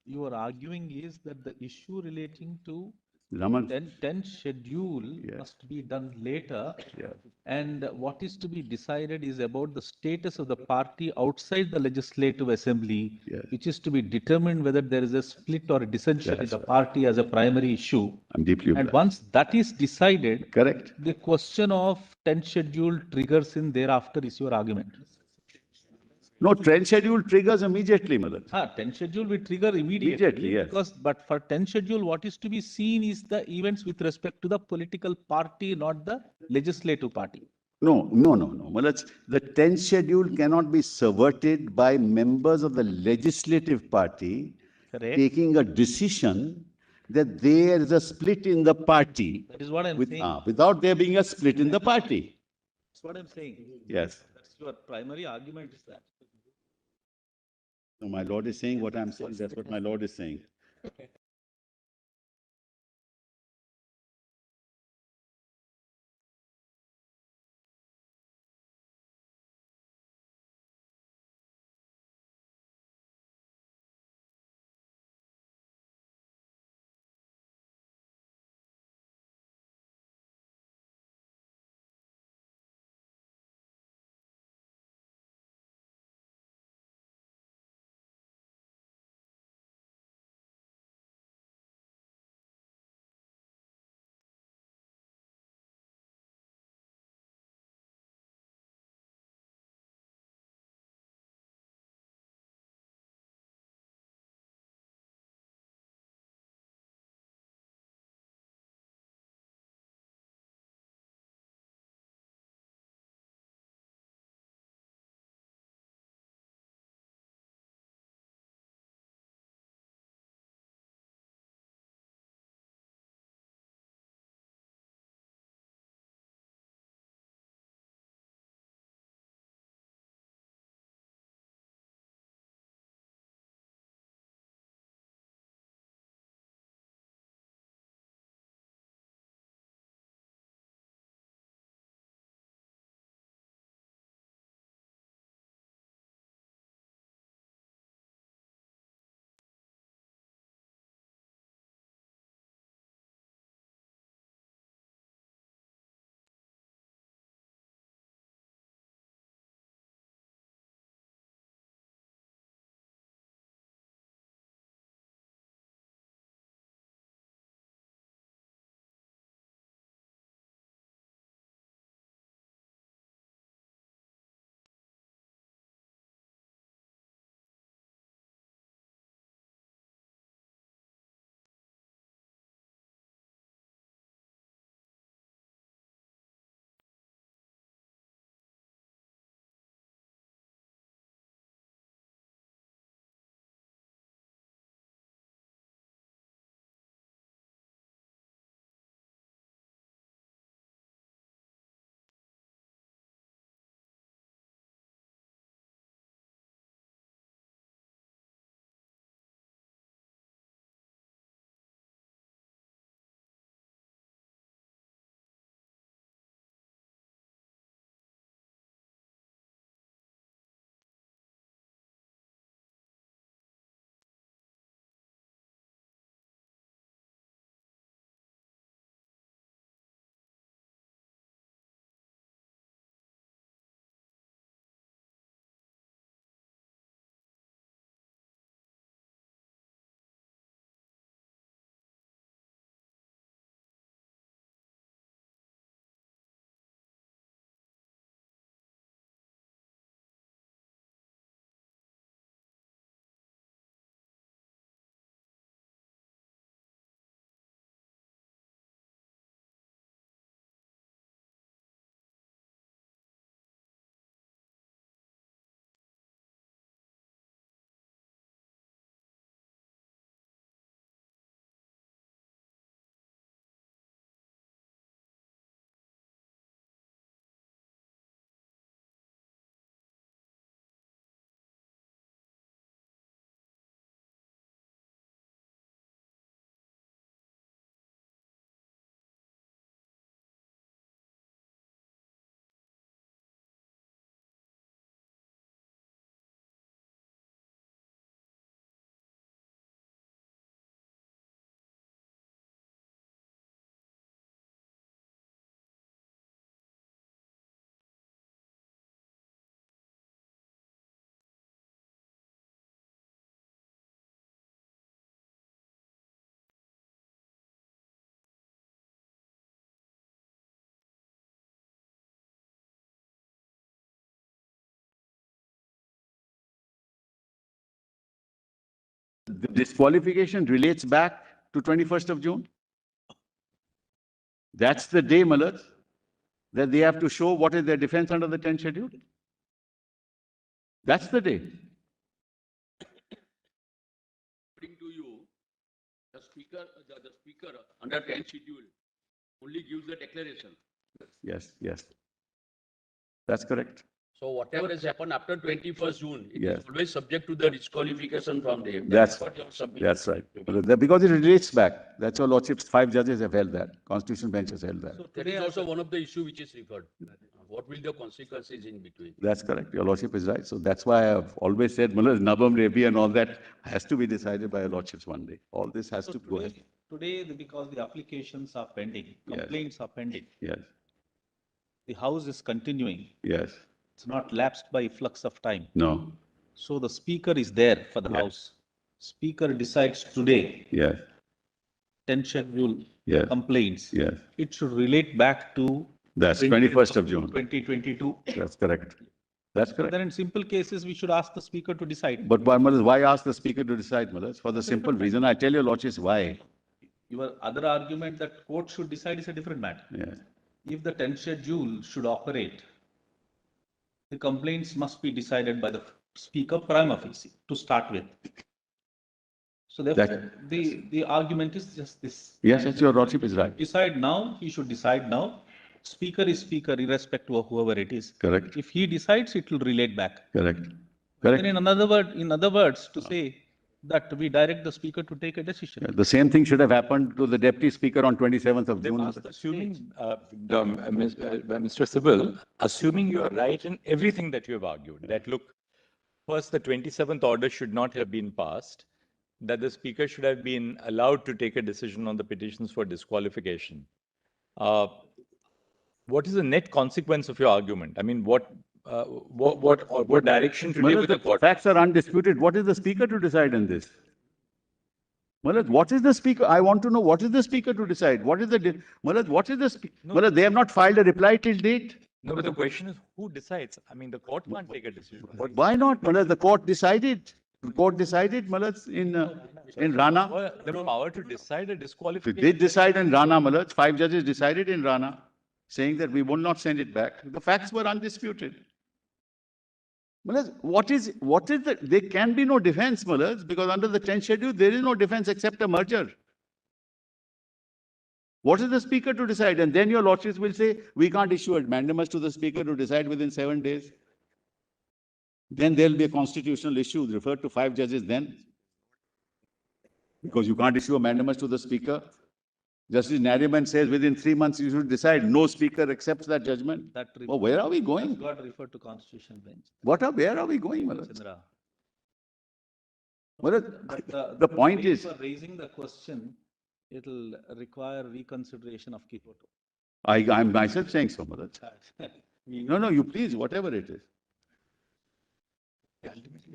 you are arguing is that the issue relating to Raman, 10 schedule Yes. must be done later. Yeah. And what is to be decided is about the status of the party outside the legislative assembly, Yes. which is to be determined whether there is a split or a dissension in That's the right. party as a primary issue. I'm deeply And obliged. once that is decided, Correct. the question of 10 schedule triggers in thereafter is your argument. No, trend schedule triggers immediately, Madan. 10 schedule will trigger Immediately, yes. because, but for 10 schedule, what is to be seen is the events with respect to the political party, not the legislative party. No. Well, the 10th schedule cannot be subverted by members of the legislative party Correct. taking a decision that there is a split in the party That is what I'm saying. without there being a split in the party. That's what I'm saying. Yes. That's your primary argument is that. No, my Lord is saying what I'm saying. That's what my Lord is saying. the disqualification relates back to 21st of June. That's the day, Malad, that they have to show what is their defense under the 10th schedule. That's the day. According to you, the speaker under 10th schedule only gives the declaration. Yes, yes. That's correct. So whatever has happened after 21st June, it Yes. is always subject to the disqualification from them. That's what you have submitted. That's right. Because it relates back. That's your lordships. 5 judges have held that. Constitutional bench has held that. So that is also one of the issue which is referred. What will the consequences in between? That's correct. Your lordship is right. So that's why I've always said, Mullah, Nabam Rebi and all that has to be decided by your lordships one day. All this has So to go ahead. today, because the applications are pending, Yes. complaints are pending, Yes, the House is continuing. yes. It's not lapsed by flux of time. No, So the speaker is there for the Yes. House. Speaker decides today, yes, 10 schedule yes, complaints. yes. It should relate back to That's 21st of June. 2022. That's correct. That's correct. Then in simple cases, we should ask the speaker to decide. But why ask the speaker to decide, Mullah? For the simple reason, I tell your lordships why. Your other argument that court should decide is a different matter. Yes, If the 10th schedule should operate, the complaints must be decided by the speaker prima facie to start with. So therefore, the argument is just this. yes, your lordship is right. Decide now, he should decide now. Speaker is speaker irrespective of whoever it is. Correct, If he decides, it will relate back. correct, Then correct. in other words, to say that we direct the speaker to take a decision. The same thing should have happened to the deputy speaker on 27th of June. Assuming, Mr. Sibyl, assuming you are right in everything that you have argued, that look, first, the 27th order should not have been passed, that the speaker should have been allowed to take a decision on the petitions for disqualification. What is the net consequence of your argument? I mean, what direction to take Mullah, with the the court? facts are undisputed. What is the speaker to decide in this? Mullah, what is the speaker? I want to know what is the speaker to decide? What is the, Mullah, what is the speaker? Mullah, they have not filed a reply till date. No, but the question is, who decides? I mean, the court can't take a decision. Why not? Mullah, the court decided. The court decided, Mullah, in Rana. Well, the power to decide a They disqualification. did decide in Rana, Mullah. 5 judges decided in Rana, saying that we will not send it back. The facts were undisputed. Mullah, there can be no defense, Mullah, because under the 10th schedule, there is no defense except a merger. What is the speaker to decide? And then your lordships will say, we can't issue a mandamus to the speaker to decide within 7 days. Then there'll be a constitutional issue referred to 5 judges then. Because you can't issue a mandamus to the speaker. Justice Nariman says within 3 months you should decide. No speaker accepts that judgment. That Well, where are we going? got referred to constitutional bench. Where are we going, Malad? Chandra. Malad, the point is, For raising the question, it'll require reconsideration of Kyoto. I'm myself saying so, Malad. No, you please, whatever it is.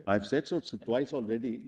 I've said so twice already.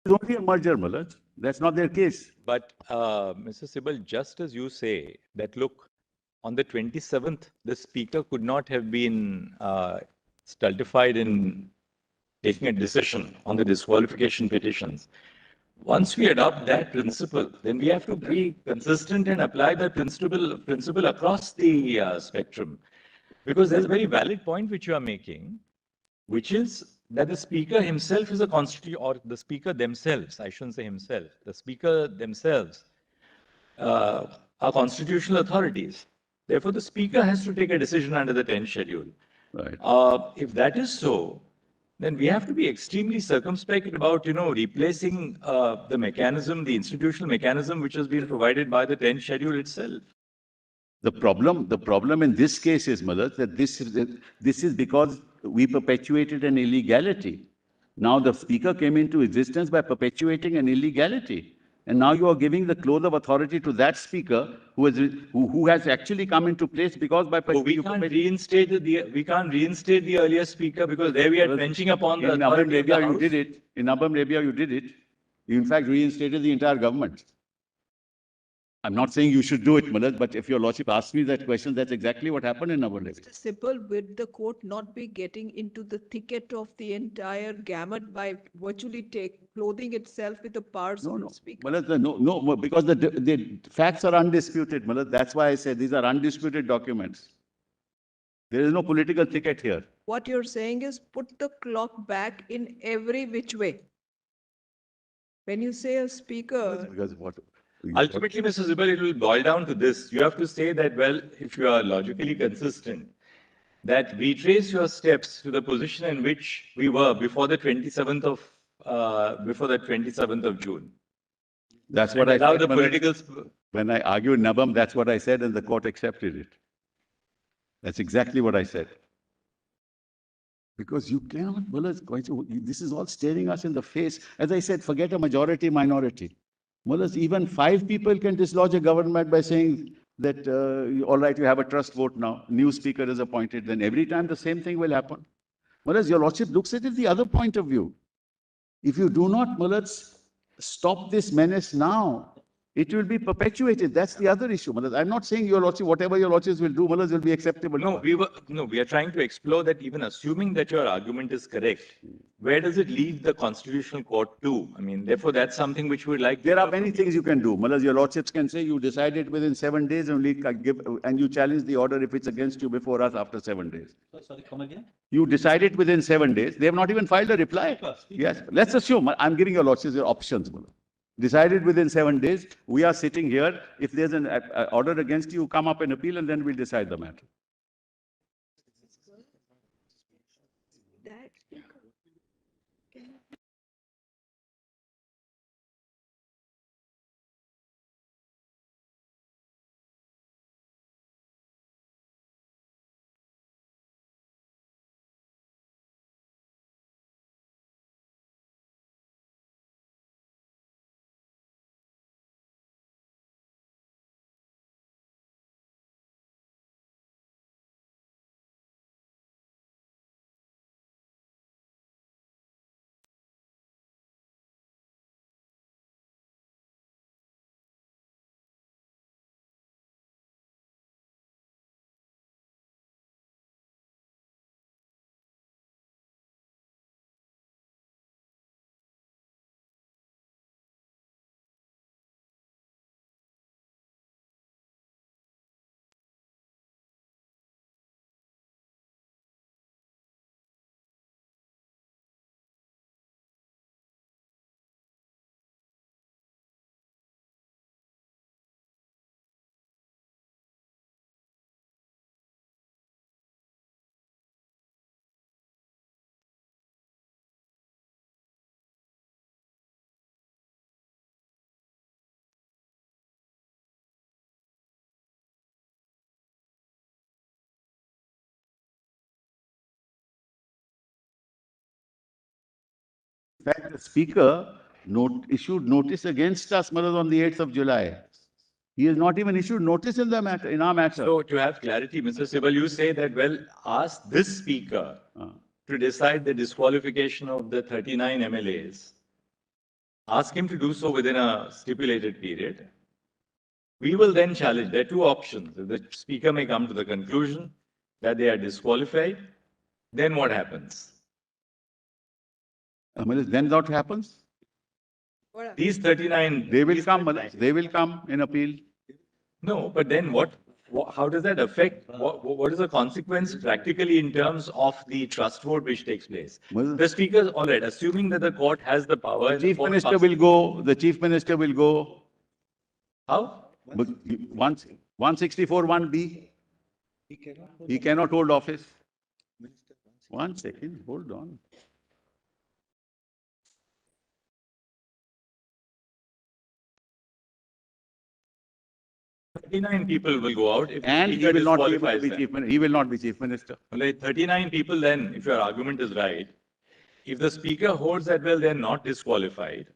It's only a merger, Malad. That's not their case. But, Mr. Sibyl, just as you say that, look, on the 27th, the speaker could not have been stultified in taking a decision on the disqualification petitions. Once we adopt that principle, then we have to be consistent and apply that principle across the spectrum. Because there's a very valid point which you are making, which is that the speaker himself is a constituent, or the speaker themselves, I shouldn't say himself, the speaker themselves are constitutional authorities. Therefore, the Speaker has to take a decision under the 10th schedule. Right. If that is so, then we have to be extremely circumspect about, replacing the mechanism, the institutional mechanism which has been provided by the 10th schedule itself. The problem in this case is, Malad, that this is because we perpetuated an illegality. Now the Speaker came into existence by perpetuating an illegality. And now you are giving the close of authority to that Speaker who has actually come into place because by But we can't reinstate the earlier Speaker because there we are trenching upon the in authority of the Arabia, you House. did it. In Arabia, you did it. You in fact reinstated the entire government. I'm not saying you should do it, Malad, but if your lordship asks me that question, that's exactly what happened in Arabia. Simple, would the court not be getting into the thicket of the entire gamut by virtually clothing itself with the powers No, of no. the Speaker? Malad, no, because the facts are undisputed, Malad. That's why I said these are undisputed documents. There is no political thicket here. What you're saying is put the clock back in every which way. When you say a Speaker, Because what? Ultimately, Mr. Zibal, it will boil down to this. You have to say that, well, if you are logically consistent, that retrace your steps to the position in which we were before the 27th of June. That's what I Allow said. the Malad. political. When I argued Nabam, that's what I said, and the court accepted it. That's exactly what I said. Because you cannot, Mullah, this is all staring us in the face. As I said, forget a majority, minority. Mullah, even 5 people can dislodge a government by saying that, all right, you have a trust vote now, new speaker is appointed, then every time the same thing will happen. Mullah, your lordship looks at it the other point of view. If you do not, Mullah, stop this menace now, it will be perpetuated. That's the other issue. I'm not saying your lordship, whatever your lordships will do, will be acceptable. No, we are trying to explore that even assuming that your argument is correct, where does it lead the constitutional court to? I mean, therefore, that's something which we would like. There are many things you can do. Your lordships can say you decide it within 7 days and you challenge the order if it's against you before us after 7 days. Sorry, come again? You decide it within 7 days. They have not even filed a reply. Speaker. Yes, let's assume, I'm giving your lordships your options. Decided within 7 days. We are sitting here. If there's an order against you, come up and appeal and then we'll decide the matter. that In fact, the speaker issued notice against us on the 8th of July. He has not even issued notice in our matter. So to have clarity, Mr. Sibal, you say that, well, ask this speaker to decide the disqualification of the 39 MLAs. Ask him to do so within a stipulated period. We will then challenge. There are 2 options. If the speaker may come to the conclusion that they are disqualified, then what happens? Then what happens? These 39. They will come, they will come in appeal. No, but then how does that affect, what is the consequence practically in terms of the trust vote which takes place? The speaker, all right, assuming that the court has the power. The chief minister will go, How? But 164(1)(b), he cannot hold office. 1 second, hold on. Thirty-nine people will go out if the And he speaker will not be able to disqualifies be them. chief minister. He will not be chief minister. Well, like 39 people then, if your argument is right, if the speaker holds that, well, they're not disqualified,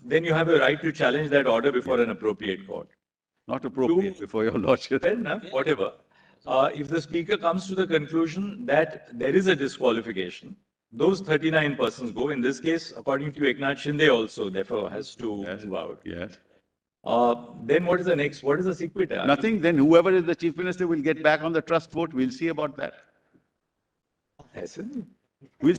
then you have a right to challenge that order before an appropriate court. Not appropriate before your lordship. Fair enough, whatever. If the speaker comes to the conclusion that there is a disqualification, those 39 persons go. In this case, according to Eknath Shinde also, therefore, has to move out. Yes. Then what is the next? What is the sequita? Nothing, then whoever is the chief minister will get back on the trust vote. We'll see about that. Yes, isn't it? We'll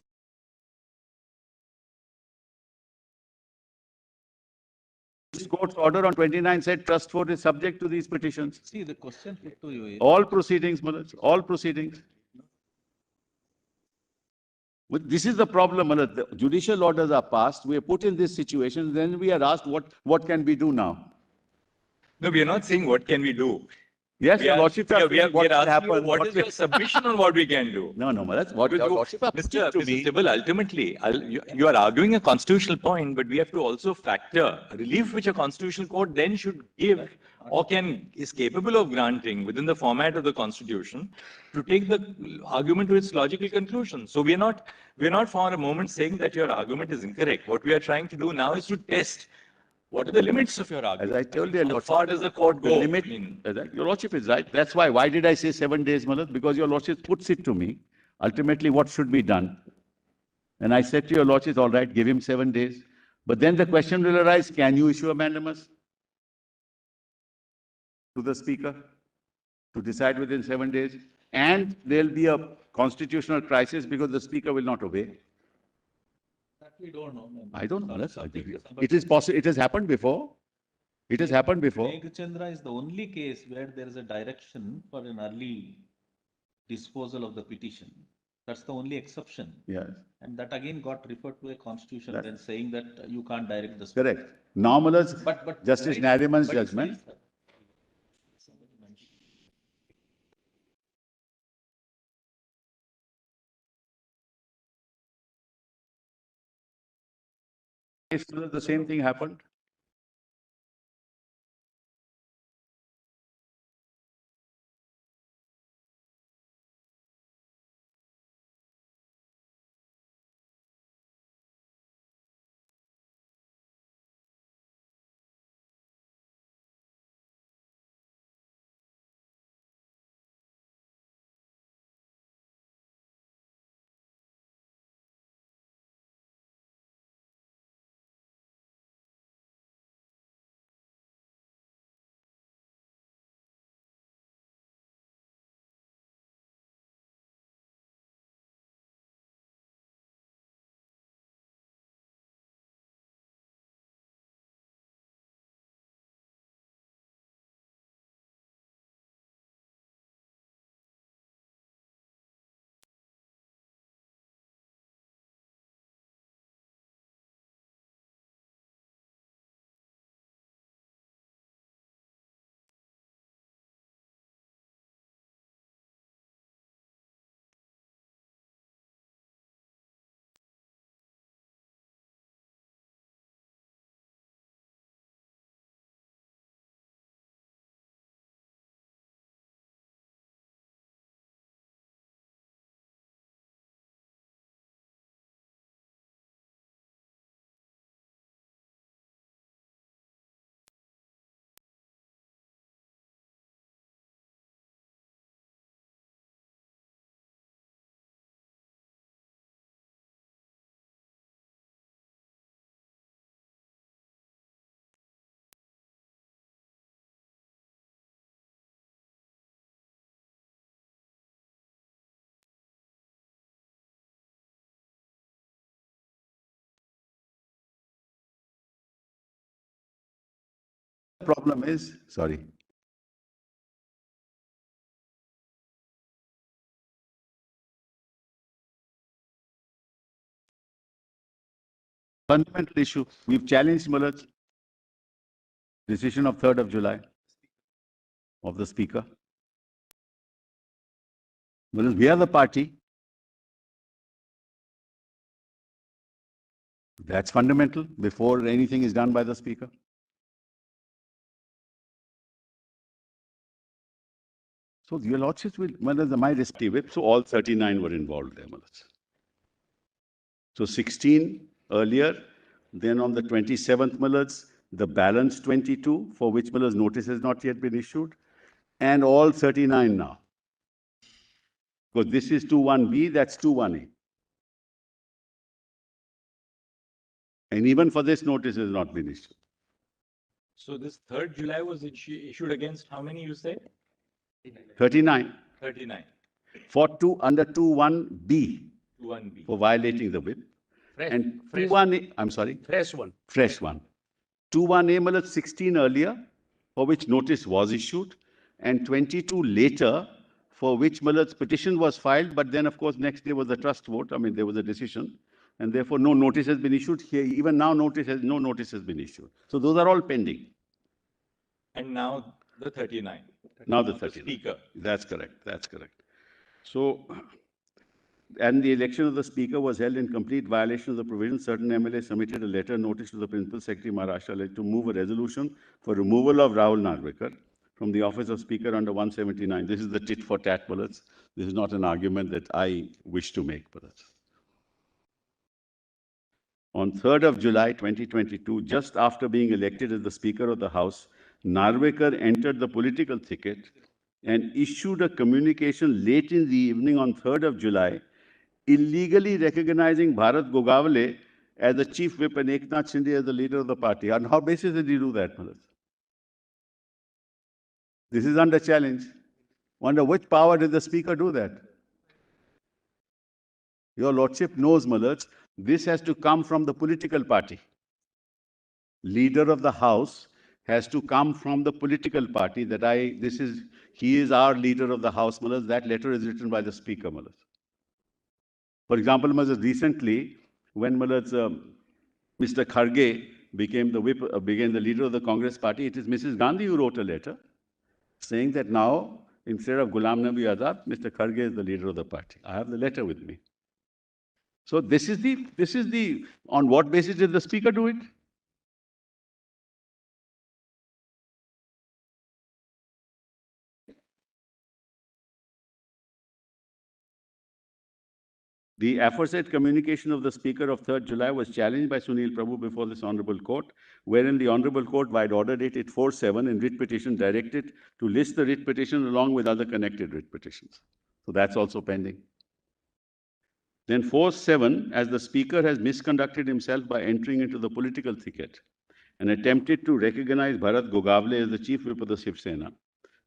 This court's order on 29 said trust vote is subject to these petitions. See, the question put to you is, All proceedings, Manoj, all proceedings. This is the problem, Manoj. The judicial orders are passed, we are put in this situation, then we are asked what can we do now? No, we are not saying what can we do. Yes, We your are, lordship, we are, we are what will asking you happen? what is your submission on what we can do? No, that's what your lordship have put Mr. it to Mr. me. Tibble, ultimately, you are arguing a constitutional point, but we have to also factor relief which a constitutional court then should give or is capable of granting within the format of the constitution to take the argument to its logical conclusion. So we are not for a moment saying that your argument is incorrect. What we are trying to do now is to test what are the limits of your argument. As I told you, How far does the court The go? limit, I mean, your lordship is right. That's why did I say 7 days, Manoj? Because your lordship puts it to me, ultimately what should be done. And I said to your lordship, all right, give him 7 days. But then the question will arise, can you issue a mandamus to the speaker to decide within 7 days? And there'll be a constitutional crisis because the speaker will not obey. that we don't know. I don't know. It is possible. It has happened before. It has happened before. Megachandra is the only case where there is a direction for an early disposal of the petition. That's the only exception. Yes, And that again got referred to a constitution then saying that you can't direct the. correct. Normal as But. Justice right, Nariman's but it's judgment. very- The same thing happened. Problem is, sorry. Fundamental issue. We've challenged Muller's decision of 3rd of July. of the Speaker. Well, we are the party. That's fundamental before anything is done by the Speaker. So your lordships will, my respective whip, so all 39 were involved there, Malaj. So 16 earlier, then on the 27th, Malaj, the balance 22, for which Malaj notice has not yet been issued, and all 39 now. Because this is 21B, that's 21A. And even for this, notice has not been issued. So this 3rd July was issued against how many you say? 39 39. for under 21B 21B. for violating the whip. And 21A, I'm sorry? Fresh one. Fresh one. 21A, Malaj 16 earlier, for which notice was issued, and 22 later, for which Malaj's petition was filed, but then, of course, next day was the trust vote. I mean, there was a decision, and therefore no notice has been issued. Here, even now, no notice has been issued. So those are all pending. And now the 39. Now the Of 39. Speaker. That's correct. That's correct. So, and the election of the Speaker was held in complete violation of the provisions. Certain MLAs submitted a letter notice to the Principal Secretary Maharashtra to move a resolution for removal of Rahul Narvekar from the office of Speaker under 179. This is the tit for tat, bullets. This is not an argument that I wish to make, bullets. On 3rd of July 2022, just after being elected as the Speaker of the House, Narvekar entered the political thicket and issued a communication late in the evening on 3rd of July, illegally recognizing Bharat Gogavale as the chief whip and Eknath Shinde as the leader of the party. On how basis did he do that, Malaj? This is under challenge. Under which power did the Speaker do that? Your Lordship knows, Malaj, this has to come from the political party. Leader of the House has to come from the political party that he is our leader of the House, Malaj. That letter is written by the Speaker, Malaj. For example, Malaj, recently, when Malaj, Mr. Kharge became the leader of the Congress party, it is Mrs. Gandhi who wrote a letter saying that now, instead of Ghulam Nabi Azad, Mr. Kharge is the leader of the party. I have the letter with me. So on what basis did the Speaker do it? The aforesaid communication of the Speaker of 3rd July was challenged by Sunil Prabhu before this Honorable Court, wherein the Honorable Court, by order dated 4/7 in writ petition, directed to list the writ petition along with other connected writ petitions. So that's also pending. Then 4/7, as the Speaker has misconducted himself by entering into the political thicket and attempted to recognize Bharat Gogavale as the chief whip of the Shiv Sena,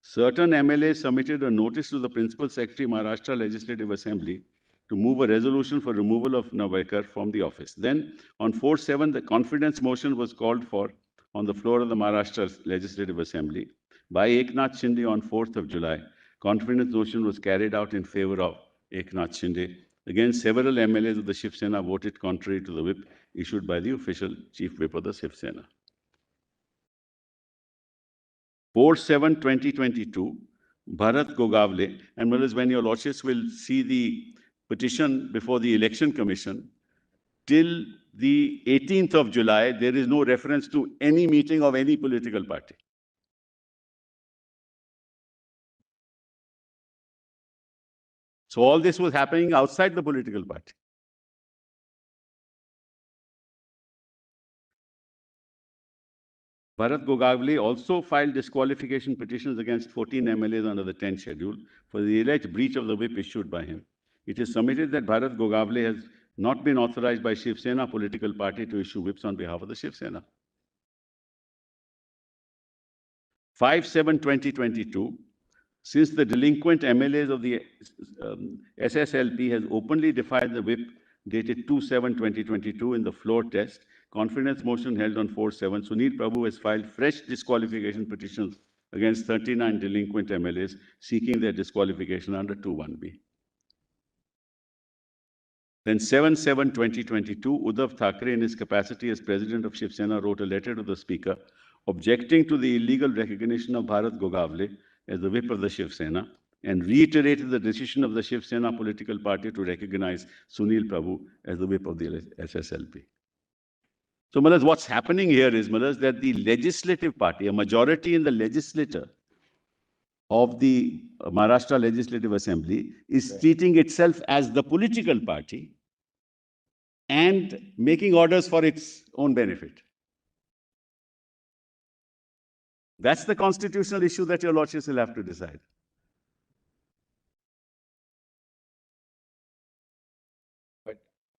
certain MLAs submitted a notice to the Principal Secretary Maharashtra Legislative Assembly to move a resolution for removal of Narvekar from the office. Then on 4/7, the confidence motion was called for on the floor of the Maharashtra Legislative Assembly by Eknath Shinde on 4th of July. Confidence motion was carried out in favor of Eknath Shinde. Again, several MLAs of the Shiv Sena voted contrary to the whip issued by the official chief whip of the Shiv Sena. 4/7/2022, Bharat Gogavale, and when your lordships will see the petition before the Election Commission, till the 18th of July, there is no reference to any meeting of any political party. So all this was happening outside the political party. Bharat Gogavale also filed disqualification petitions against 14 MLAs under the 10th schedule for the alleged breach of the whip issued by him. It is submitted that Bharat Gogavale has not been authorized by Shiv Sena political party to issue whips on behalf of the Shiv Sena. 5/7/2022, since the delinquent MLAs of the SSLP has openly defied the whip dated 2/7/2022 in the floor test, confidence motion held on 4/7, Sunil Prabhu has filed fresh disqualification petitions against 39 delinquent MLAs seeking their disqualification under 21B. Then 7/7/2022, Uddhav Thackeray, in his capacity as president of Shiv Sena, wrote a letter to the Speaker objecting to the illegal recognition of Bharat Gogavale as the whip of the Shiv Sena and reiterated the decision of the Shiv Sena political party to recognize Sunil Prabhu as the whip of the SSLP. So, Malas, what's happening here is, Malas, that the legislative party, a majority in the legislature of the Maharashtra Legislative Assembly, is treating itself as the political party and making orders for its own benefit. That's the constitutional issue that your lordships will have to decide. But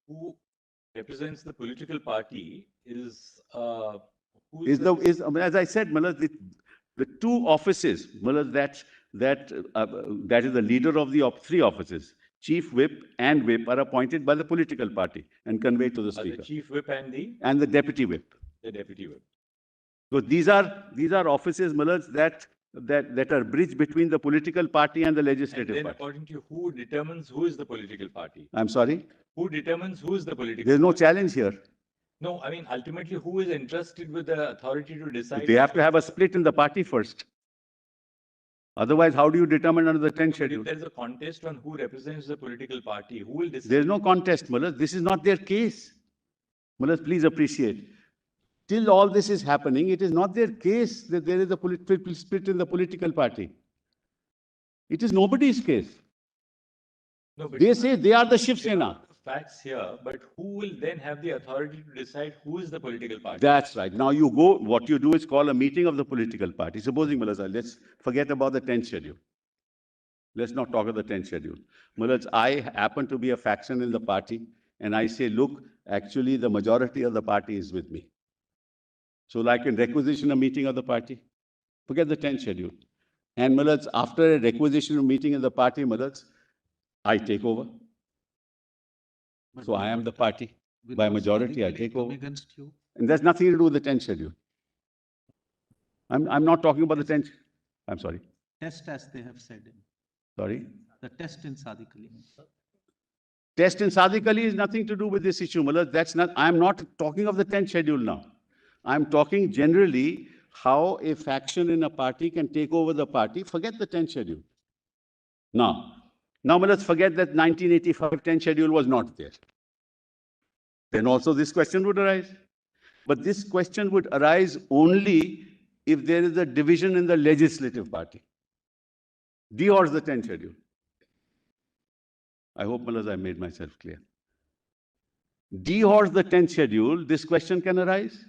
who represents the political party is As I said, Malas, the two offices, Malas, that is the leader of the three offices, chief whip and whip, are appointed by the political party and conveyed to the the speaker. chief whip and And the deputy whip. the deputy whip. So these are offices, Malas, that are bridge between the political party and the And legislative then party. according to you, who determines who is the political party? I'm sorry, Who determines who is the political there's no party? challenge here. No, I mean, ultimately, who is entrusted with the authority to decide? They have to have a split in the party first. Otherwise, how do you determine under the 10th But schedule? if there is a contest on who represents the political party, who will decide? There's no contest, Malas. This is not their case. Malas, please appreciate. Till all this is happening, it is not their case that there is a political split in the political party. It is nobody's case. No, but They say they are the Shiv there are Sena. facts here, but who will then have the authority to decide who is the political party? That's right. Now you go, what you do is call a meeting of the political party. Supposing, Malas, let's forget about the 10th schedule. Let's not talk of the 10th schedule. Malas, I happen to be a faction in the party, and I say, look, actually the majority of the party is with me. So I can requisition a meeting of the party. Forget the 10th schedule. And Malas, after a requisition meeting in the party, Malas, I take over. So I am the party. By majority, I take over. Against you. And that's nothing to do with the 10th schedule. I'm not talking about the 10th. I'm sorry. Test as they have said. Sorry. The test in Sadiq Ali. Test in Sadiq Ali is nothing to do with this issue, Malas. That's not, I'm not talking of the 10th schedule now. I'm talking generally how a faction in a party can take over the party. Forget the 10th schedule. Now let's forget that 1985 10th schedule was not there. Then also this question would arise. But this question would arise only if there is a division in the legislative party. Dehors the 10th schedule. I hope, Malas, I made myself clear. Dehors the 10th schedule, this question can arise.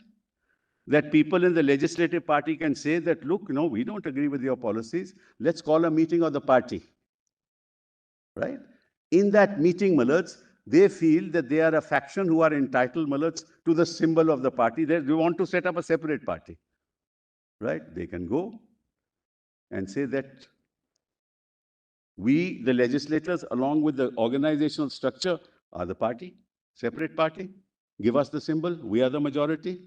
That people in the legislative party can say that, look, no, we don't agree with your policies. Let's call a meeting of the party. Right? In that meeting, Malas, they feel that they are a faction who are entitled, Malas, to the symbol of the party. They want to set up a separate party. Right? They can go and say that we, the legislators, along with the organizational structure, are the party, separate party. Give us the symbol. We are the majority.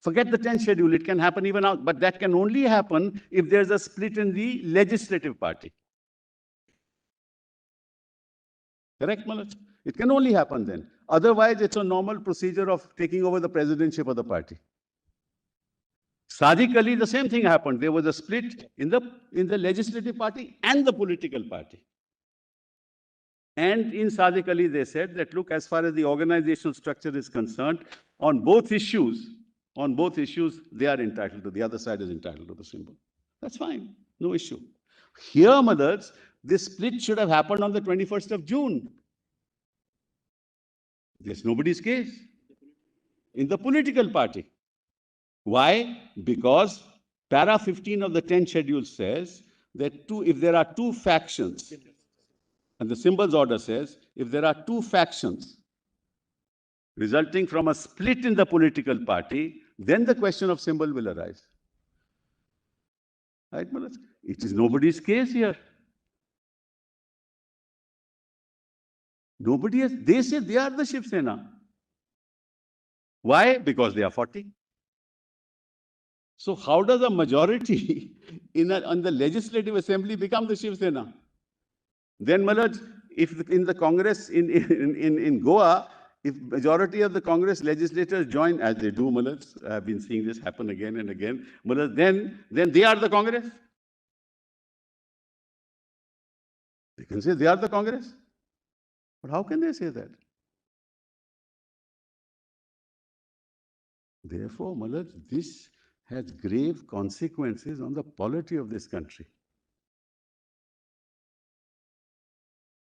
Forget the 10th schedule. It can happen even out, but that can only happen if there's a split in the legislative party. Correct, Malas? It can only happen then. Otherwise, it's a normal procedure of taking over the presidentship of the party. Sadiq Ali, the same thing happened. There was a split in the legislative party and the political party. And in Sadiq Ali, they said that, look, as far as the organizational structure is concerned, on both issues, they are entitled to, the other side is entitled to the symbol. That's fine, no issue. Here, Malas, this split should have happened on the 21st of June. There's nobody's case in the political party. Why? Because para 15 of the 10th schedule says that if there are two factions, and the symbols order says, if there are two factions resulting from a split in the political party, then the question of symbol will arise. Right, Malas? It is nobody's case here. Nobody has, they say they are the Shiv Sena. Why? Because they are 40. So how does a majority on the legislative assembly become the Shiv Sena? Then, Malas, if in the Congress in Goa, if majority of the Congress legislators join, as they do, Malas, I've been seeing this happen again and again, Malas, then they are the Congress. They can say they are the Congress. But how can they say that? Therefore, Malaj, this has grave consequences on the polity of this country.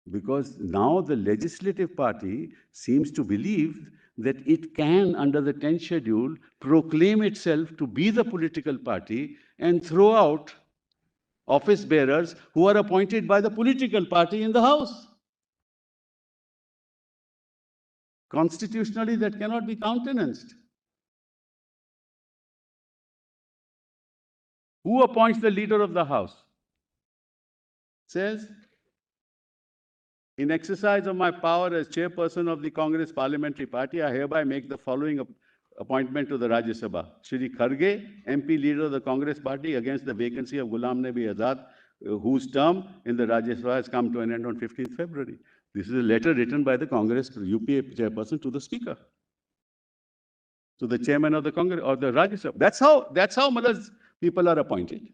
Because now the legislative party seems to believe that it can, under the 10th schedule, proclaim itself to be the political party and throw out office bearers who are appointed by the political party in the House. Constitutionally, that cannot be countenanced. Who appoints the leader of the House? Says, in exercise of my power as chairperson of the Congress Parliamentary Party, I hereby make the following appointment to the Rajya Sabha. Shri Kharge, MP leader of the Congress Party, against the vacancy of Ghulam Nabi Azad, whose term in the Rajya Sabha has come to an end on 15th February. This is a letter written by the Congress UPA chairperson to the Speaker, to the chairman of the Congress or the Rajya Sabha. That's how Malaz people are appointed.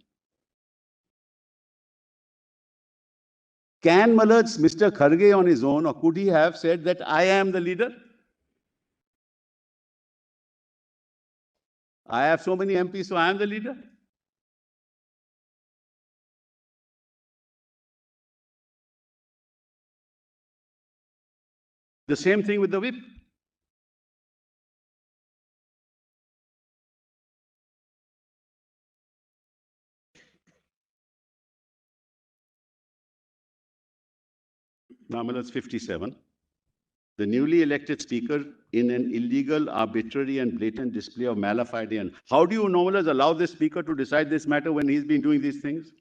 Can Malaj, Mr. Kharge on his own, or could he have said that I am the leader? I have so many MPs, so I am the leader? The same thing with the whip. Now, Malaj 57. The newly elected speaker in an illegal, arbitrary, and blatant display of malafide. And how do you, Malaj, allow this speaker to decide this matter when he's been doing these things?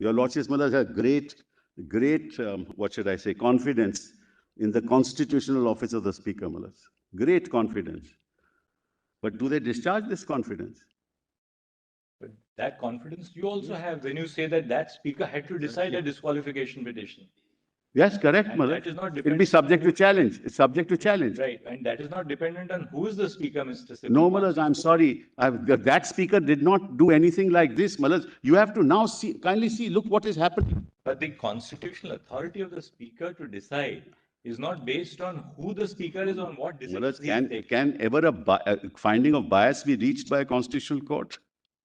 Your Lordship, Malaj, has great, what should I say, confidence in the constitutional office of the speaker, Malaj. Great confidence. But do they discharge this confidence? But that confidence you also have when you say that that speaker had to decide a disqualification petition. Yes, correct, And Mother. that is not It'll be dependent subject on to challenge. It's subject to challenge. Right, and that is not dependent on who is the speaker, Mr. Sivan. No, Malaj, I'm sorry. That speaker did not do anything like this, Malaj. You have to now see, kindly see, look what is happening. But the constitutional authority of the speaker to decide is not based on who the speaker is, on what decisions he is taking. Can ever a finding of bias be reached by a constitutional court?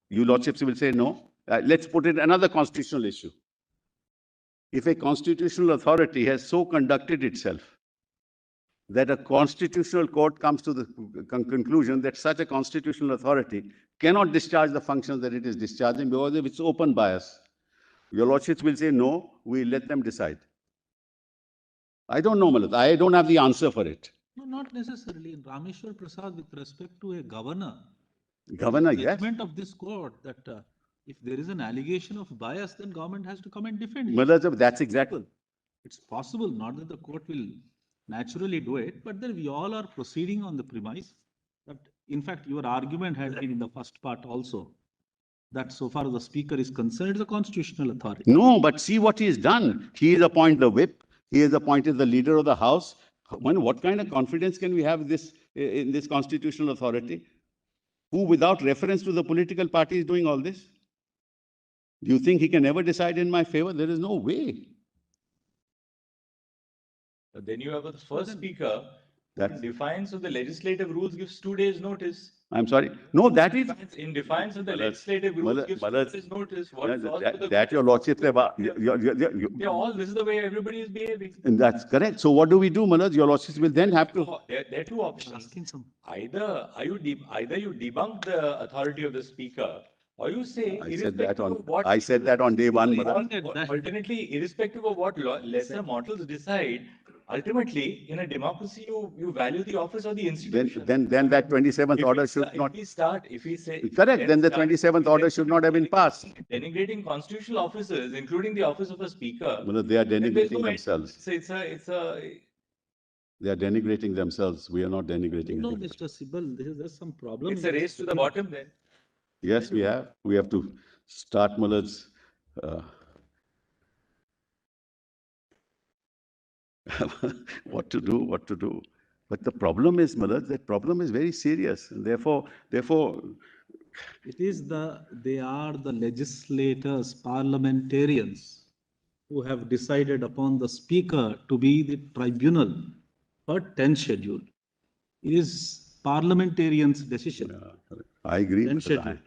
You lordships will say no. Let's put it another constitutional issue. If a constitutional authority has so conducted itself that a constitutional court comes to the conclusion that such a constitutional authority cannot discharge the functions that it is discharging because of its open bias, your lordships will say no, we let them decide. I don't know, Malad. I don't have the answer for it. No, not necessarily. In Rameshwar Prasad, with respect to a governor, Governor, yes. judgment of this court that if there is an allegation of bias, then government has to come and defend it. Malad, that's exactly. It's possible, not that the court will naturally do it, but then we all are proceeding on the premise that, in fact, your argument has been in the first part also, that so far as the speaker is concerned, it's a constitutional authority. No, but see what he has done. He has appointed the whip. He has appointed the leader of the house. What kind of confidence can we have in this constitutional authority? Who, without reference to the political party, is doing all this? Do you think he can ever decide in my favor? There is no way. But then you have the first speaker who in defiance of the legislative rules gives 2 days notice. I'm sorry. No, that is... In defiance of the legislative rules gives 2 days notice. That your lordship... Yeah, all this is the way everybody is behaving. And that's correct. So what do we do, Malaj? Your lordship will then have to... There are two options. Either you debunk the authority of the speaker, or you say, I said that on day one, Malaj. Alternately, irrespective of what lesser mortals decide, ultimately, in a democracy, you value the office or the institution. Then that 27th order should not... If we say... Correct, then the 27th order should not have been passed. Denigrating constitutional officers, including the office of a speaker. They are denigrating themselves. It's a... They are denigrating themselves. We are not denigrating No, anybody. Mr. Sibal, there's some problem. It's a race to the bottom then. Yes, we have. We have to start Malaj's... what to do. But the problem is, Malaj, that problem is very serious. And therefore, It is they are the legislators, parliamentarians. who have decided upon the speaker to be the tribunal for 10th schedule. It is parliamentarians' decision. Yeah, correct. I agree. Then But schedule.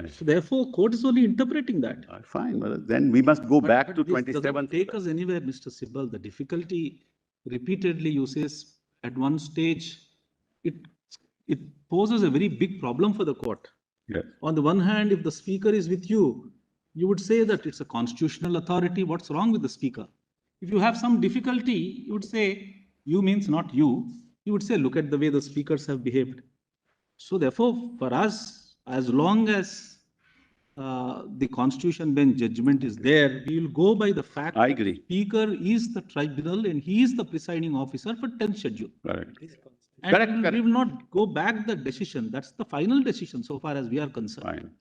So therefore, court is only interpreting that. fine, but then we must go back to This doesn't 27th. take us anywhere, Mr. Sibal. The difficulty, repeatedly you say, at one stage, it poses a very big problem for the court. Yes. On the one hand, if the speaker is with you, you would say that it's a constitutional authority. What's wrong with the speaker? If you have some difficulty, you would say, you means not you. You would say, look at the way the speakers have behaved. So therefore, for us, as long as the constitution bench judgment is there, we will go by the fact I that agree. the speaker is the tribunal and he is the presiding officer for 10th schedule. Correct. And Correct, we correct. will not go back the decision. That's the final decision so far as we are concerned. Fine.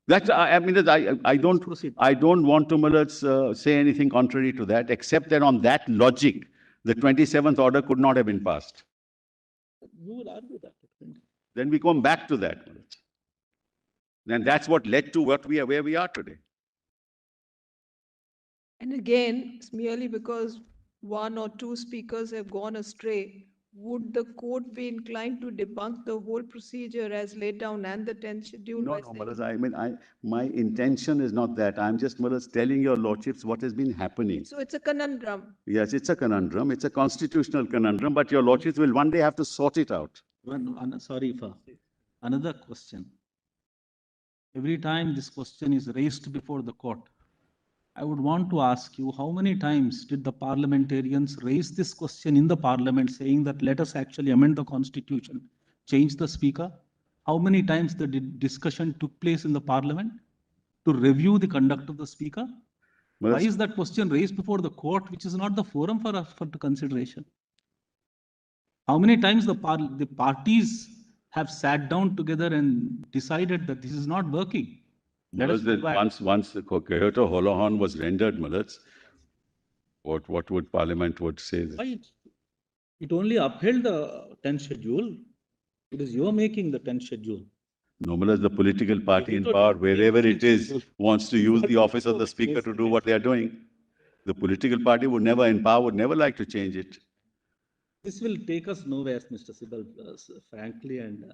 That's, I mean, I don't proceed. want to say anything contrary to that, except that on that logic, the 27th order could not have been passed. You will argue that. Then we come back to that. Then that's what led to where we are today. And again, it's merely because one or two speakers have gone astray. Would the court be inclined to debunk the whole procedure as laid down and the 10th schedule? No, by no, saying- Maharaj, I mean, my intention is not that. I'm just, Maharaj, telling your lordships what has been happening. So it's a conundrum. Yes, it's a conundrum. It's a constitutional conundrum, but your lordships will one day have to sort it out. Sorry, for another question. Every time this question is raised before the court, I would want to ask you, how many times did the parliamentarians raise this question in the parliament saying that let us actually amend the constitution, change the speaker? How many times the discussion took place in the parliament to review the conduct of the speaker? Why Maharaj, is that question raised before the court, which is not the forum for consideration? How many times the parties have sat down together and decided that this is not working? Let us go back. once the Kyoto Holohan was rendered, Maharaj, what would Parliament would say? Why it only upheld the 10th schedule. It is you making the 10th schedule. No, Maharaj, the political party in power, wherever it is, wants to use the office of the speaker to do what they are doing. The political party would never, in power, would never like to change it. This will take us nowhere, Mr. Sibal, frankly, and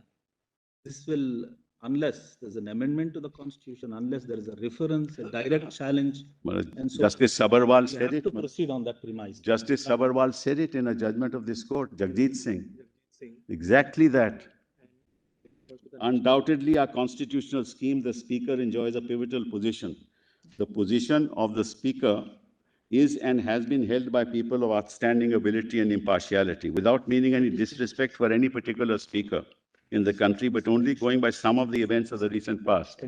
this will, unless there's an amendment to the constitution, unless there is a reference, a direct challenge. Maharaj, And so Justice Sabharwal we said have it. to Maharaj. proceed on that premise. Justice Sabharwal said it in a judgment of this court, Jagjit Singh. Exactly that. Undoubtedly, our constitutional scheme, the speaker enjoys a pivotal position. The position of the speaker is and has been held by people of outstanding ability and impartiality, without meaning any disrespect for any particular speaker in the country, but only going by some of the events of the recent past.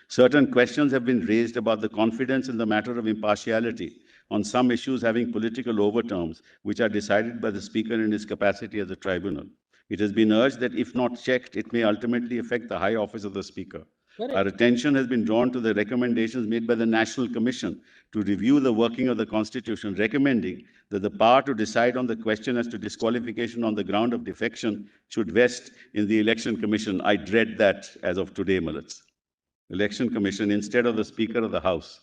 Certain questions have been raised about the confidence in the matter of impartiality on some issues having political overtones, which are decided by the Speaker in his capacity as a tribunal. It has been urged that if not checked, it may ultimately affect the high office of the Speaker. Our attention has been drawn to the recommendations made by the National Commission to review the working of the Constitution, recommending that the power to decide on the question as to disqualification on the ground of defection should vest in the Election Commission. I dread that as of today, Maharaj. Election Commission instead of the Speaker of the House.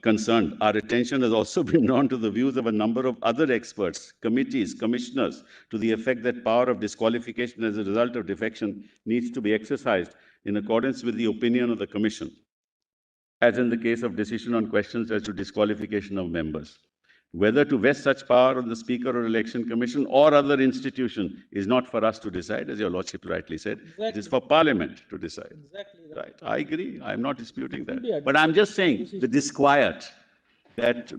Concerned. Our attention has also been drawn to the views of a number of other experts, committees, commissioners, to the effect that power of disqualification as a result of defection needs to be exercised in accordance with the opinion of the Commission, as in the case of decision on questions as to disqualification of members. Whether to vest such power on the Speaker or Election Commission or other institution is not for us to decide, as your Lordship rightly said. Exactly. It is for Parliament to decide. Exactly. Right. I agree. I'm not disputing that. But I'm just saying the disquiet that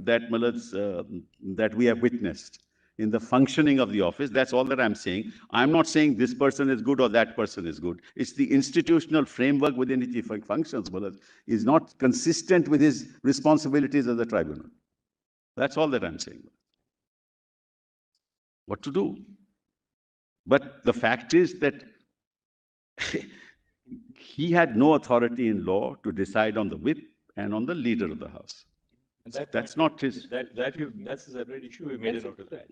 we have witnessed in the functioning of the office, that's all that I'm saying. I'm not saying this person is good or that person is good. It's the institutional framework within which he functions, Malad, is not consistent with his responsibilities as a tribunal. That's all that I'm saying. What to do? But the fact is that he had no authority in law to decide on the whip and on the leader of the House. That's not his. That's a separate issue. We made it out of that.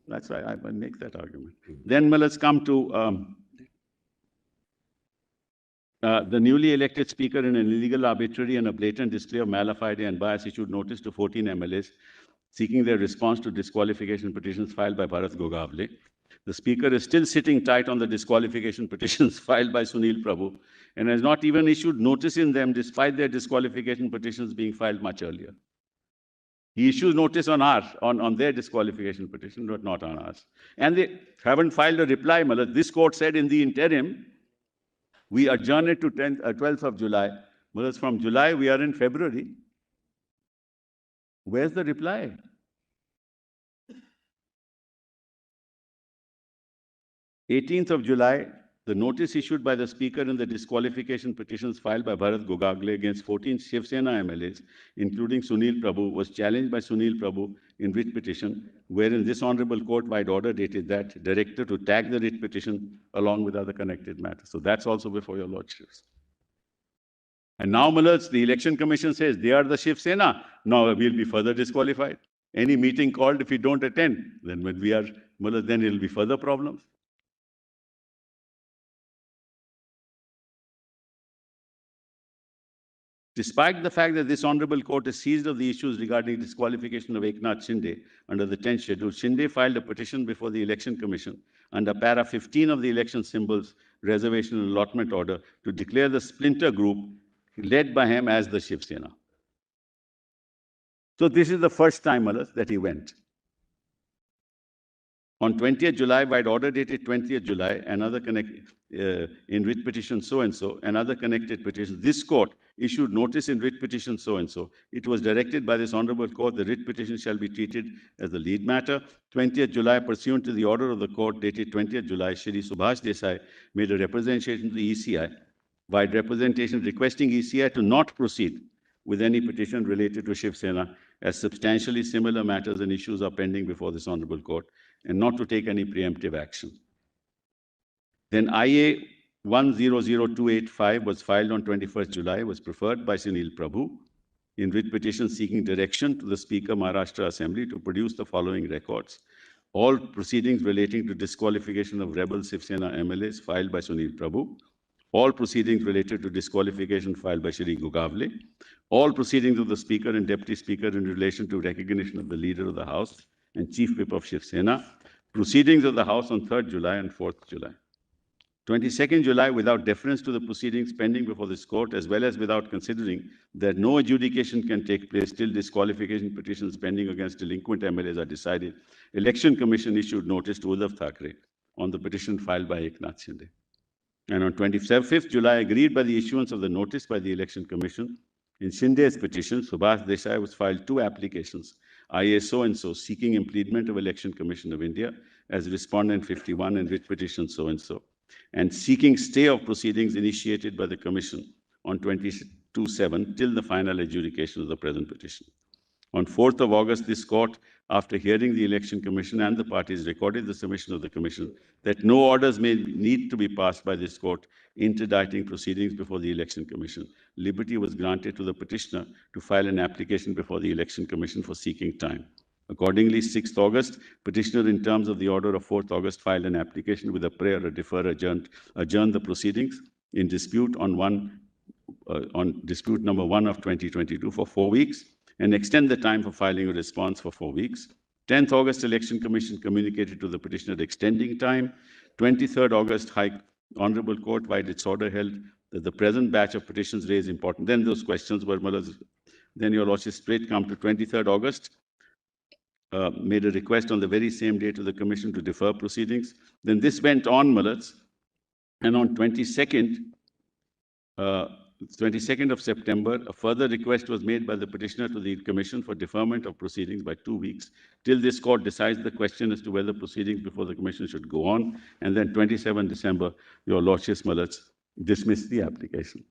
That's right. I will make that argument. Then let's come to The newly elected speaker in an illegal, arbitrary, and a blatant display of malafide and bias issued notice to 14 MLAs seeking their response to disqualification petitions filed by Bharat Gogavle. The speaker is still sitting tight on the disqualification petitions filed by Sunil Prabhu and has not even issued notice in them despite their disqualification petitions being filed much earlier. He issues notice on their disqualification petition, but not on ours. And they haven't filed a reply, Malad. This court said in the interim, we adjourn it to 12th of July. Malad, from July, we are in February. Where's the reply? "18th of July, the notice issued by the Speaker in the disqualification petitions filed by Bharat Gogagle against 14 Shiv Sena MLAs, including Sunil Prabhu, was challenged by Sunil Prabhu in writ petition, wherein this Honorable Court, by order dated that, directed to tag the writ petition along with other connected matters." So that's also before your Lordships. And now, Malad, the Election Commission says they are the Shiv Sena. Now we'll be further disqualified. Any meeting called, if we don't attend, then when we are, Malad, then it'll be further problems. Despite the fact that this Honorable Court is seized of the issues regarding disqualification of Eknath Shinde under the 10th schedule, Shinde filed a petition before the Election Commission under para 15 of the election symbols reservation and allotment order to declare the splinter group led by him as the Shiv Sena. So this is the first time, Malad, that he went. On 20th July, by order dated 20th July, another in writ petition so-and-so, another connected petition, this court issued notice in writ petition so-and-so. It was directed by this Honorable Court, the writ petition shall be treated as the lead matter. 20th July, pursuant to the order of the court dated 20th July, Shri Subhash Desai made a representation to the ECI, by representation requesting ECI to not proceed with any petition related to Shiv Sena, as substantially similar matters and issues are pending before this Honorable Court, and not to take any preemptive action. Then IA 100285 was filed on 21st July, was preferred by Sunil Prabhu in writ petition seeking direction to the Speaker, Maharashtra Assembly, to produce the following records. All proceedings relating to disqualification of rebel Shiv Sena MLAs filed by Sunil Prabhu. All proceedings related to disqualification filed by Shri Gogavle. All proceedings of the Speaker and Deputy Speaker in relation to recognition of the Leader of the House and Chief Whip of Shiv Sena. Proceedings of the House on 3rd July and 4th July. 22nd July, without deference to the proceedings pending before this court, as well as without considering that no adjudication can take place till disqualification petitions pending against delinquent MLAs are decided, Election Commission issued notice to Uddhav Thackeray on the petition filed by Eknath Shinde. And on 25th July, agreed by the issuance of the notice by the Election Commission, in Shinde's petition, Subhash Desai was filed 2 applications, IA so-and-so, seeking impleadment of Election Commission of India as respondent 51 and writ petition so-and-so, and seeking stay of proceedings initiated by the Commission on 22/7 till the final adjudication of the present petition. On 4th of August, this court, after hearing the Election Commission and the parties, recorded the submission of the Commission that no orders may need to be passed by this court interdicting proceedings before the Election Commission. Liberty was granted to the petitioner to file an application before the Election Commission for seeking time. Accordingly, 6th August, petitioner in terms of the order of 4th August filed an application with a prayer to defer adjourn the proceedings in dispute on dispute number 1 of 2022 for 4 weeks and extend the time for filing a response for 4 weeks. 10th August, Election Commission communicated to the petitioner extending time. 23rd August, Honorable Court, by its order, held that the present batch of petitions raised important. Then those questions were, then your Lordship straight come to 23rd August, made a request on the very same day to the Commission to defer proceedings. Then this went on, Malats, and on 22nd of September, a further request was made by the petitioner to the Commission for deferment of proceedings by 2 weeks, till this court decides the question as to whether proceedings before the Commission should go on. And then 27 December, your Lordship, Malats, dismissed the application.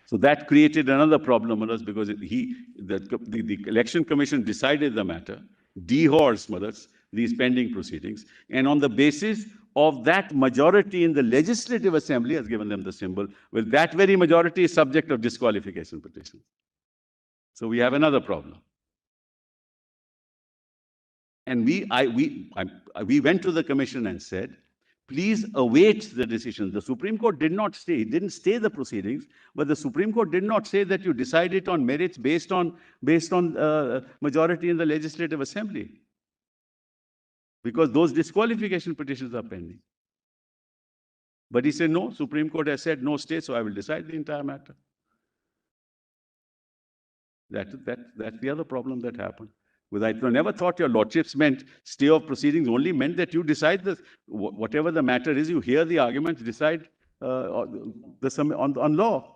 So that created another problem, Malats, because the Election Commission decided the matter, dehorsed, Malats, these pending proceedings, and on the basis of that majority in the Legislative Assembly has given them the symbol, well, that very majority is subject of disqualification petition. So we have another problem. And we went to the Commission and said, please await the decision. The Supreme Court did not stay, it didn't stay the proceedings, but the Supreme Court did not say that you decide it on merits based on majority in the Legislative Assembly, because those disqualification petitions are pending. But he said, no, Supreme Court has said no stay, so I will decide the entire matter. That's the other problem that happened. I never thought your lordships meant stay of proceedings only meant that you decide whatever the matter is, you hear the arguments, decide on law,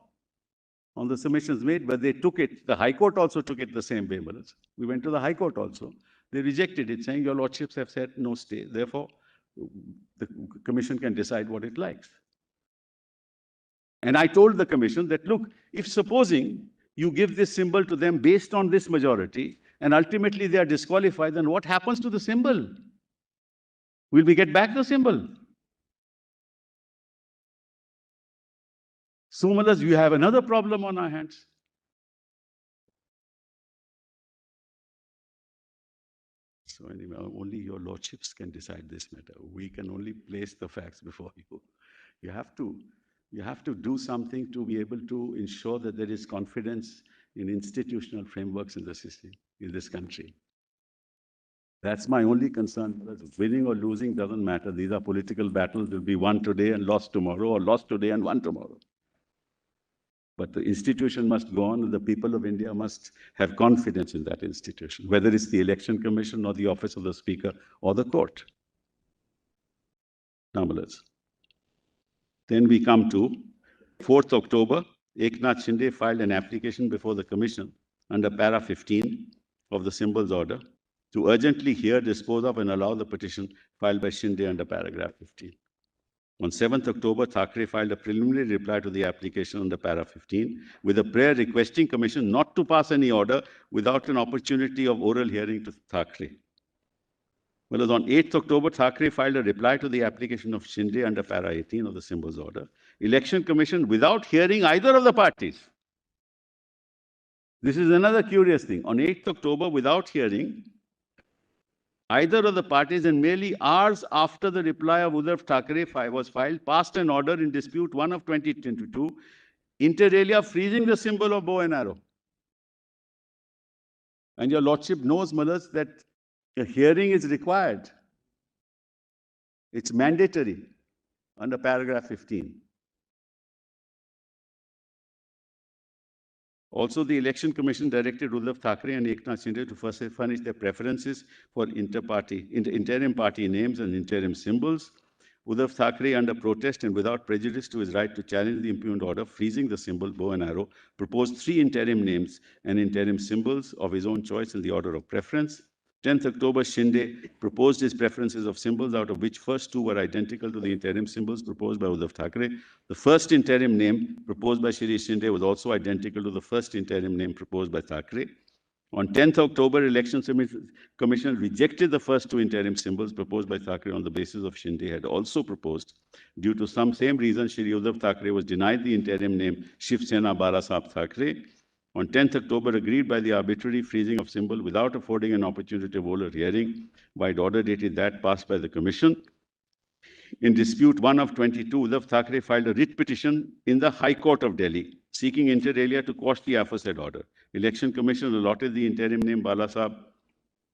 on the submissions made, but they took it. The High Court also took it the same way, Maharaj. We went to the High Court also. They rejected it, saying your lordships have said no stay. Therefore, the commission can decide what it likes. And I told the commission that, look, if supposing you give this symbol to them based on this majority, and ultimately they are disqualified, then what happens to the symbol? Will we get back the symbol? So, Maharaj, we have another problem on our hands. So anyway, only your lordships can decide this matter. We can only place the facts before you. You have to do something to be able to ensure that there is confidence in institutional frameworks in the system, in this country. That's my only concern. Winning or losing doesn't matter. These are political battles. Will be won today and lost tomorrow, or lost today and won tomorrow. But the institution must go on, and the people of India must have confidence in that institution, whether it's the Election Commission or the Office of the Speaker or the court. Now, then we come to 4th October, Eknath Shinde filed an application before the Commission under para 15 of the Symbols Order to urgently hear, dispose of, and allow the petition filed by Shinde under paragraph 15. On 7th October, Thackeray filed a preliminary reply to the application under para 15 with a prayer requesting Commission not to pass any order without an opportunity of oral hearing to Thackeray. Well, on 8th October, Thackeray filed a reply to the application of Shinde under para 18 of the Symbols Order. Election Commission, without hearing either of the parties. This is another curious thing. On 8th October, without hearing either of the parties, and merely hours after the reply of Uddhav Thackeray was filed, passed an order in dispute 1 of 2022, inter alia freezing the symbol of bow and arrow. And your lordship knows, Maharaj, that a hearing is required. It's mandatory under paragraph 15. Also, the Election Commission directed Uddhav Thackeray and Eknath Shinde to first furnish their preferences for interim party names and interim symbols. Uddhav Thackeray, under protest and without prejudice to his right to challenge the impugned order, freezing the symbol bow and arrow, proposed 3 interim names and interim symbols of his own choice in the order of preference. 10th October, Shinde proposed his preferences of symbols, out of which first 2 were identical to the interim symbols proposed by Uddhav Thackeray. The first interim name proposed by Shri Shinde was also identical to the first interim name proposed by Thackeray. On 10th October, Election Commission rejected the first 2 interim symbols proposed by Thackeray on the basis of Shinde had also proposed. Due to some same reason, Shri Uddhav Thackeray was denied the interim name Shiv Sena Balasaheb Thackeray. On 10th October, agreed by the arbitrary freezing of symbol without affording an opportunity of oral hearing, by order dated that passed by the Commission. In dispute 1 of 22, Uddhav Thackeray filed a writ petition in the High Court of Delhi, seeking inter alia to quash the aforesaid order. Election Commission allotted the interim name Balasaheb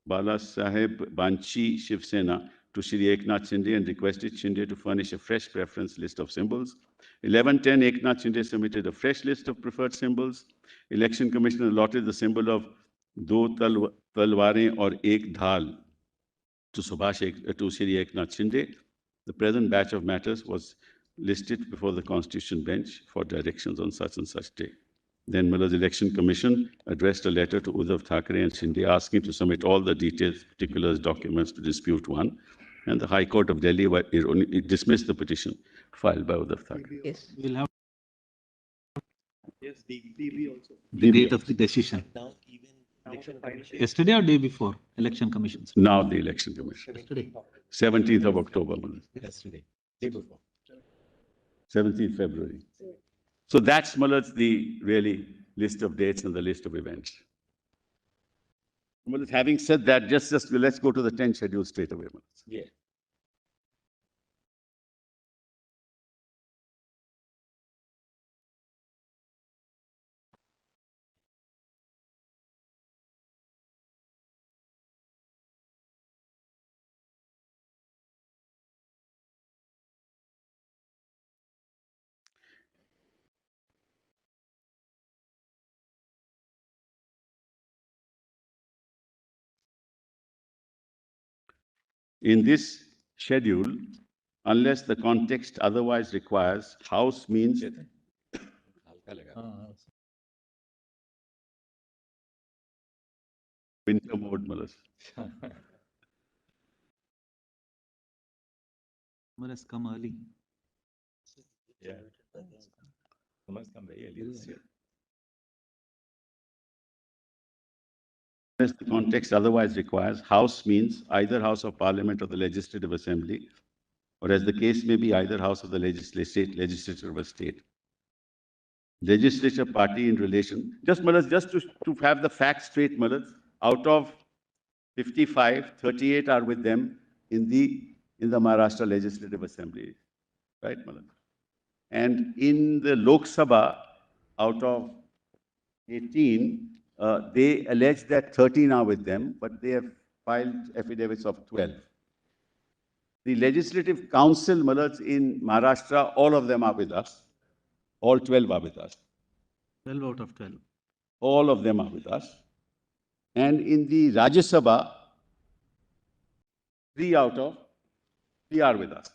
Banchi Shiv Sena to Shri Eknath Shinde and requested Shinde to furnish a fresh preference list of symbols. 11/10, Eknath Shinde submitted a fresh list of preferred symbols. Election Commission allotted the symbol of Do Talware or Ek Dhal to Shri Eknath Shinde. The present batch of matters was listed before the Constitution Bench for directions on such and such day. Then Miller's Election Commission addressed a letter to Uddhav Thackeray and Shinde asking to submit all the details, particulars, documents to dispute 1. And the High Court of Delhi it dismissed the petition filed by Uddhav Thackeray. Yes. We'll have Yes, DB also. the date of the decision. Now even election commission. Yesterday or day before election commission? Now the Election Commission. Yesterday. 17th of October. Yesterday. Day before. 17th February. So that's, Mullah, the really list of dates and the list of events. Mullah, having said that, just let's go to the 10th schedule straight away. Yeah. In this schedule, unless the context otherwise requires, House means winter mode, Malas. Summer has come early. Yeah. Summer's come very early this year. Unless the context otherwise requires, House means either House of Parliament or the Legislative Assembly, or as the case may be, either House of the Legislature of a state. Legislature party in relation, just Malas, just to have the facts straight, Malas, out of 55, 38 are with them in the Maharashtra Legislative Assembly, right, Malas? And in the Lok Sabha, out of 18, they allege that 13 are with them, but they have filed affidavits of 12. The Legislative Council, Malas, in Maharashtra, all of them are with us. All 12 are with us. 12 out of 12. All of them are with us. And in the Rajya Sabha, 3 out of 3 are with us.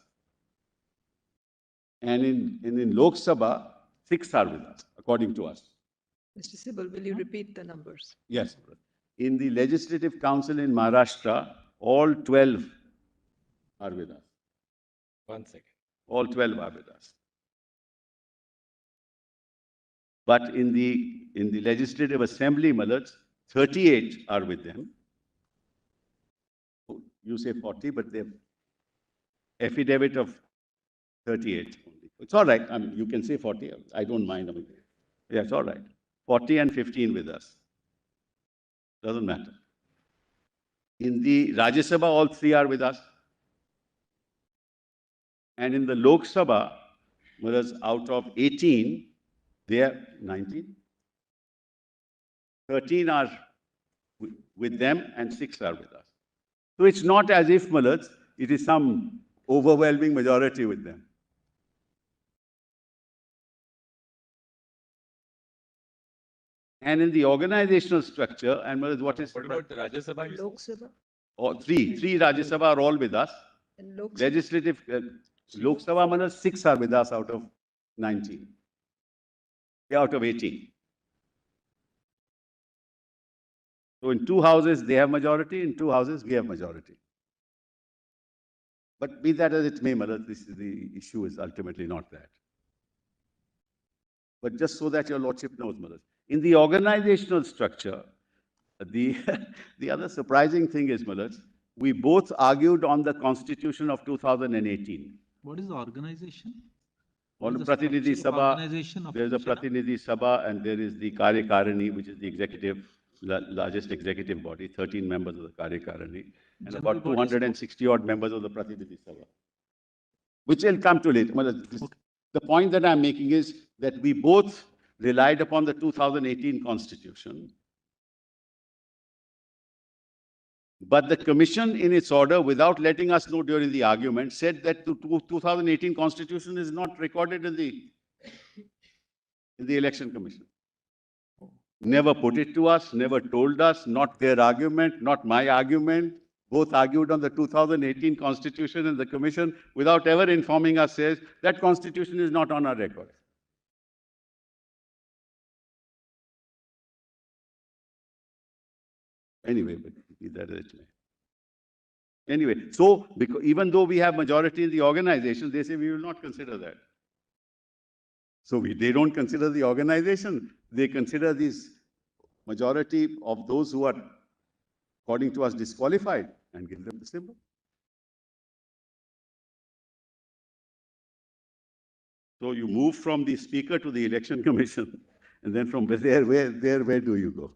And in Lok Sabha, 6 are with us, according to us. Mr. Sibal, will you repeat the numbers? Yes. In the Legislative Council in Maharashtra, all 12 are with us. 1 second. All 12 are with us. But in the Legislative Assembly, Malas, 38 are with them. You say 40, but they have affidavit of 38 only. It's all right. I mean, you can say 40. I don't mind. I mean, yeah, it's all right. 40 and 15 with us. Doesn't matter. In the Rajya Sabha, all 3 are with us. And in the Lok Sabha, whereas out of 18, they are 19. 13 are with them and 6 are with us. So it's not as if, Malas, it is some overwhelming majority with them. And in the organizational structure, and Malas, what about the Rajya Sabha? you Lok said? Sabha Oh, three Rajya Sabha are all with us. and Lok Sabha. Legislative, Lok Sabha, Malas, 6 are with us out of 19. Yeah, out of 18. So in 2 houses, they have majority. In 2 houses, we have majority. But be that as it may, Malas, the issue is ultimately not that. But just so that your lordship knows, Malas, in the organizational structure, the other surprising thing is, Malas, we both argued on the Constitution of 2018. What is the organization? On What is the the Prathinidhi structure of Sabha, organization of there is a Shena? Prathinidhi Sabha and there is the Karyakarani, which is the executive, largest executive body, 13 members of the Karyakarani, and General about bodies, 260 odd members of the Prathinidhi Sabha, which will come to later. The point that I'm making is that we both relied upon the 2018 Constitution. But the commission, in its order, without letting us know during the argument, said that the 2018 Constitution is not recorded in the Election Commission. Never put it to us, never told us, not their argument, not my argument. Both argued on the 2018 Constitution, and the commission, without ever informing us, says that Constitution is not on our record. Anyway, but be that as it may. Anyway, so even though we have majority in the organization, they say we will not consider that. So they don't consider the organization. They consider this majority of those who are, according to us, disqualified, and give them the symbol. So you move from the speaker to the election commission, and then from there, where do you go?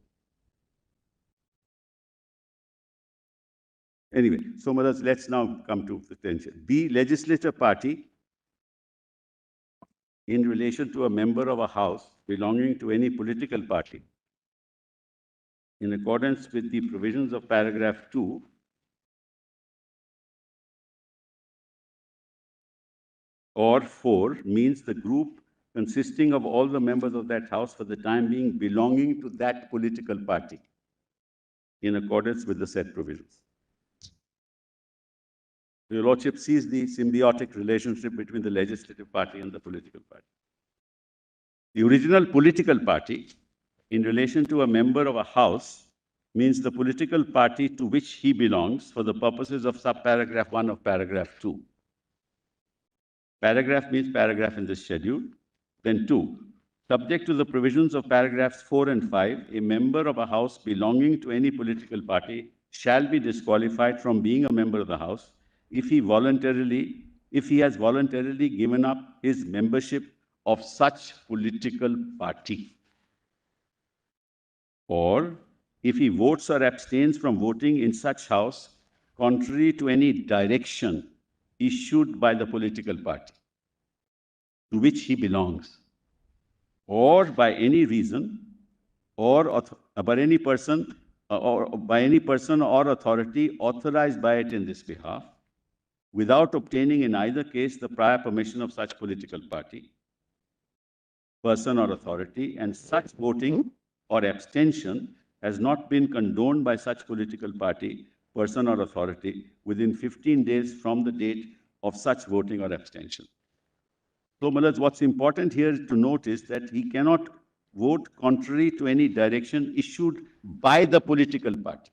Anyway, so Maharaj, let's now come to the tension. B, legislature party in relation to a member of a house belonging to any political party in accordance with the provisions of paragraph 2 or 4 means the group consisting of all the members of that house for the time being belonging to that political party in accordance with the said provisions. Your Lordship sees the symbiotic relationship between the legislative party and the political party. The original political party, in relation to a member of a house, means the political party to which he belongs for the purposes of subparagraph 1 of paragraph 2. Paragraph means paragraph in this schedule. Then 2. Subject to the provisions of paragraphs 4 and 5, a member of a house belonging to any political party shall be disqualified from being a member of the house if he has voluntarily given up his membership of such political party, or if he votes or abstains from voting in such house contrary to any direction issued by the political party to which he belongs, or by any reason, or by any person or authority authorized by it in this behalf, without obtaining in either case the prior permission of such political party, person or authority, and such voting or abstention has not been condoned by such political party, person or authority within 15 days from the date of such voting or abstention. So, Malaz, what's important here to note is that he cannot vote contrary to any direction issued by the political party.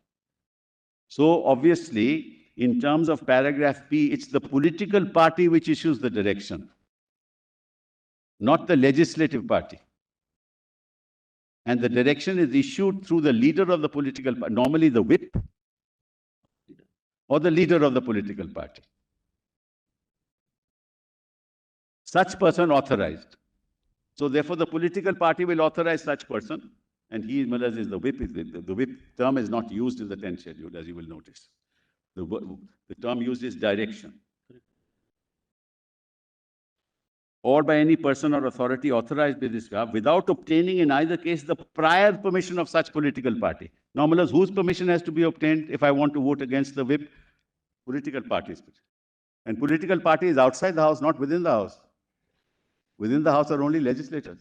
So, obviously, in terms of paragraph P, it's the political party which issues the direction, not the legislative party. And the direction is issued through the leader of the political party, normally the whip, or the leader of the political party. Such person authorized. So therefore, the political party will authorize such person, and he, Malaz, is the whip. The whip term is not used in the 10th schedule, as you will notice. The term used is direction. Or by any person or authority authorized by this behalf, without obtaining in either case the prior permission of such political party. Now, Malaz, whose permission has to be obtained if I want to vote against the whip? Political parties. And political party is outside the house, not within the house. Within the house are only legislators.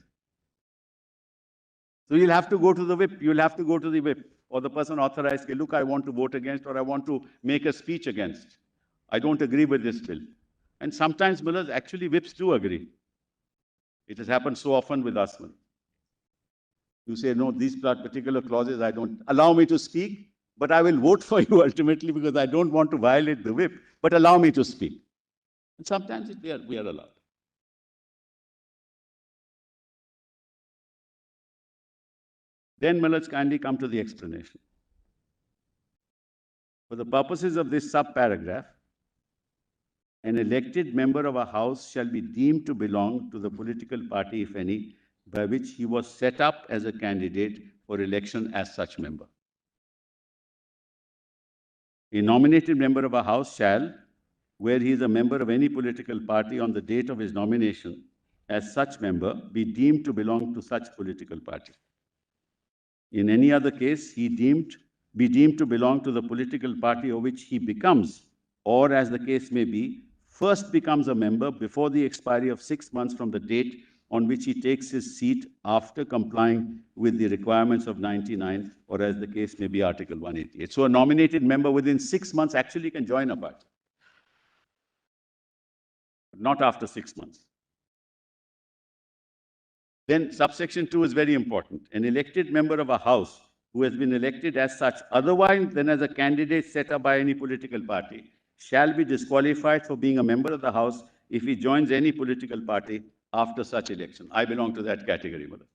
So you'll have to go to the whip, you'll have to go to the whip, or the person authorized, look, I want to vote against, or I want to make a speech against. I don't agree with this bill. And sometimes, Malaz, actually whips do agree. It has happened so often with us. You say, no, these particular clauses, I don't allow me to speak, but I will vote for you ultimately because I don't want to violate the whip, but allow me to speak. And sometimes we are allowed. Then, let's kindly come to the explanation. For the purposes of this subparagraph, an elected member of a house shall be deemed to belong to the political party, if any, by which he was set up as a candidate for election as such member. A nominated member of a house shall, where he is a member of any political party on the date of his nomination, as such member, be deemed to belong to such political party. In any other case, be deemed to belong to the political party of which he becomes, or as the case may be, first becomes a member before the expiry of 6 months from the date on which he takes his seat after complying with the requirements of 99, or as the case may be, Article 188. So a nominated member within 6 months actually can join a party, but not after 6 months. Then subsection 2 is very important. An elected member of a house who has been elected as such otherwise than as a candidate set up by any political party shall be disqualified for being a member of the house if he joins any political party after such election. I belong to that category, Malaz.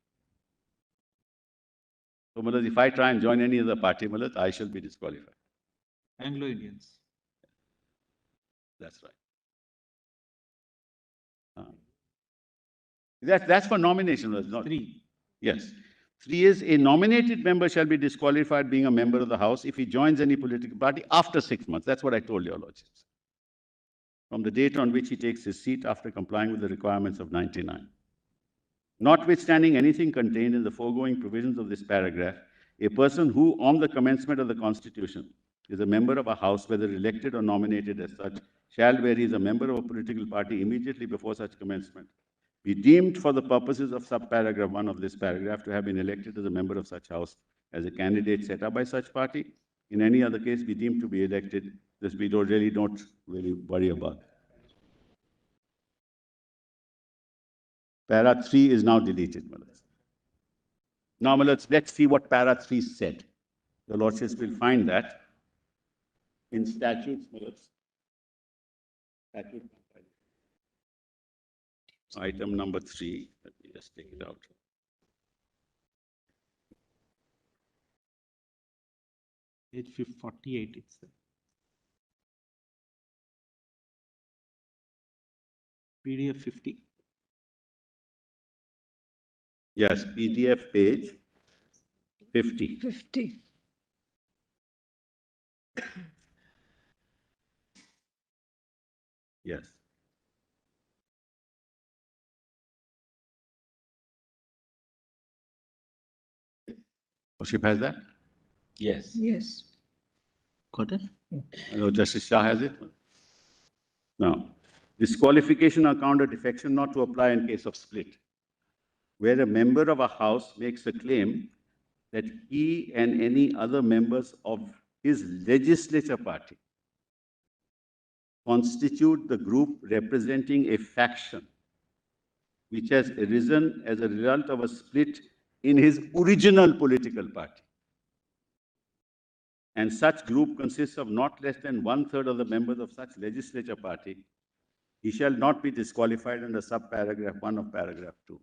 So, Malaz, if I try and join any other party, Malaz, I shall be disqualified. Anglo-Indians. That's right. That's for nomination, not 3. Yes. 3 is a nominated member shall be disqualified being a member of the house if he joins any political party after 6 months. That's what I told your lordships. From the date on which he takes his seat after complying with the requirements of 99. Notwithstanding anything contained in the foregoing provisions of this paragraph, a person who, on the commencement of the Constitution, is a member of a house, whether elected or nominated as such, shall, where he is a member of a political party immediately before such commencement, be deemed for the purposes of subparagraph 1 of this paragraph to have been elected as a member of such house as a candidate set up by such party, in any other case be deemed to be elected. This we don't really worry about. Para 3 is now deleted, Malad. Now, Malad, let's see what para 3 said. The Lordships will find that in statutes, Malad. Statute item number 3. Let me just take it out. Page 48, it's there. PDF 50. Yes, PDF page 50. 50. Yes. Lordship has that? Yes. Yes. Got it? Justice Shah has it? Now, disqualification on account of defection not to apply in case of split. Where a member of a house makes a claim that he and any other members of his legislature party constitute the group representing a faction which has arisen as a result of a split in his original political party. And such group consists of not less than 1/3 of the members of such legislature party, he shall not be disqualified under subparagraph 1 of paragraph 2.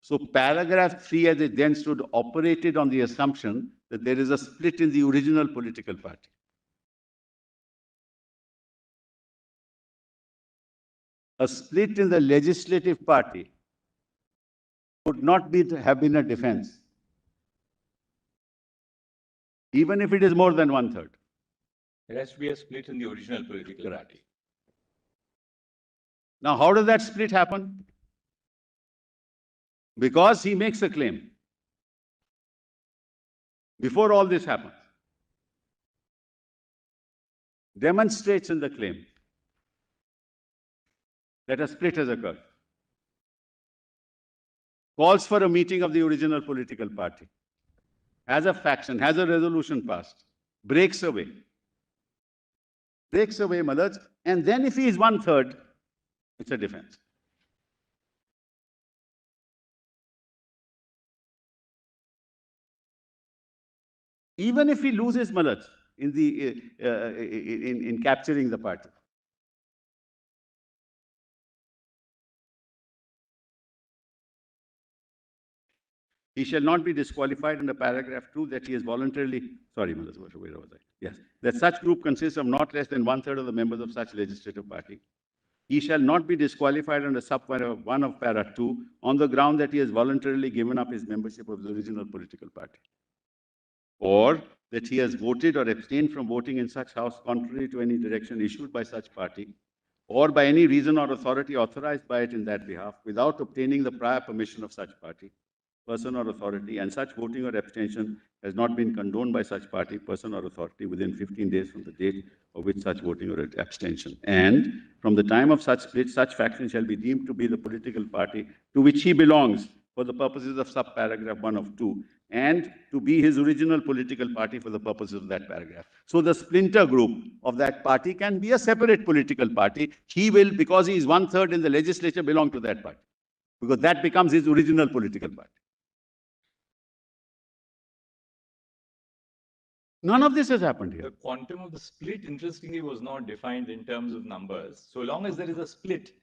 So paragraph 3 as it then stood operated on the assumption that there is a split in the original political party. A split in the legislative party would not have been a defense, even if it is more than 1/3. There has to be a split in the original political party. Now, how does that split happen? Because he makes a claim. Before all this happens, demonstrates in the claim that a split has occurred, calls for a meeting of the original political party, has a faction, has a resolution passed, breaks away, Malaj, and then if he is 1/3, it's a defense. Even if he loses, Malaj, in capturing the party, he shall not be disqualified under paragraph 2 that he is voluntarily, sorry, Malaj, where was I? Yes, that such group consists of not less than 1/3 of the members of such legislative party. He shall not be disqualified under subparagraph 1 of para 2 on the ground that he has voluntarily given up his membership of the original political party, or that he has voted or abstained from voting in such house contrary to any direction issued by such party, or by any reason or authority authorized by it in that behalf, without obtaining the prior permission of such party, person or authority, and such voting or abstention has not been condoned by such party, person or authority within 15 days from the date of which such voting or abstention. And from the time of such split, such faction shall be deemed to be the political party to which he belongs for the purposes of subparagraph 1 of 2, and to be his original political party for the purposes of that paragraph. So the splinter group of that party can be a separate political party. He will, because he is 1/3 in the legislature, belong to that party, because that becomes his original political party. None of this has happened here. The quantum of the split, interestingly, was not defined in terms of numbers. So long as there is a split,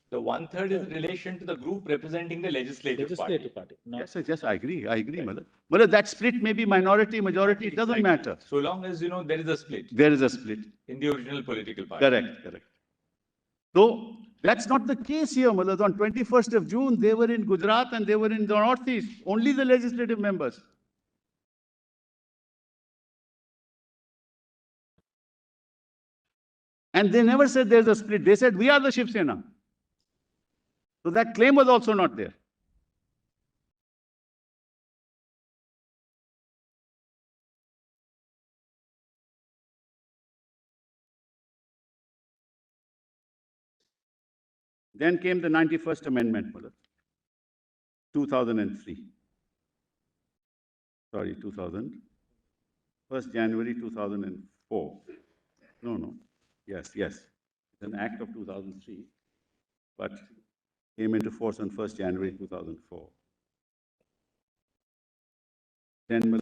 the 1/3 is in relation to the group representing the legislative party. Yes, I agree, Malad. Malad, that split may be minority, majority, it doesn't matter. So long as, there is a split. There is a split. In the original political party. Correct. So, that's not the case here, Malad. On 21st of June, they were in Gujarat and they were in the Northeast, only the legislative members. And they never said there's a split. They said, we are the Shiv Sena. So that claim was also not there. Then came the 91st Amendment, 2003. Sorry, 2000. 1st January 2004. No. Yes. It's an act of 2003, but came into force on 1st January 2004. 10 million.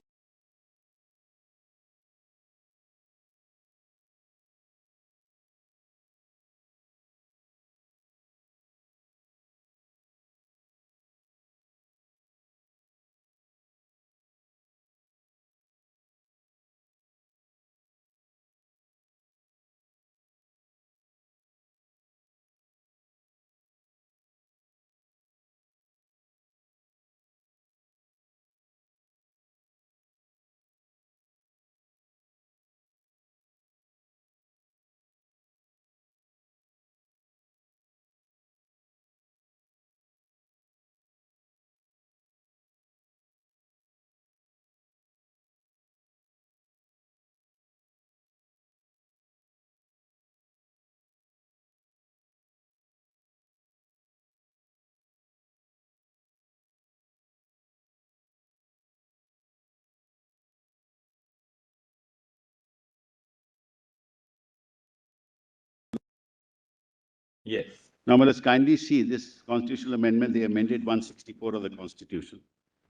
Yes. Now, let us kindly see this constitutional amendment. They amended 164 of the Constitution,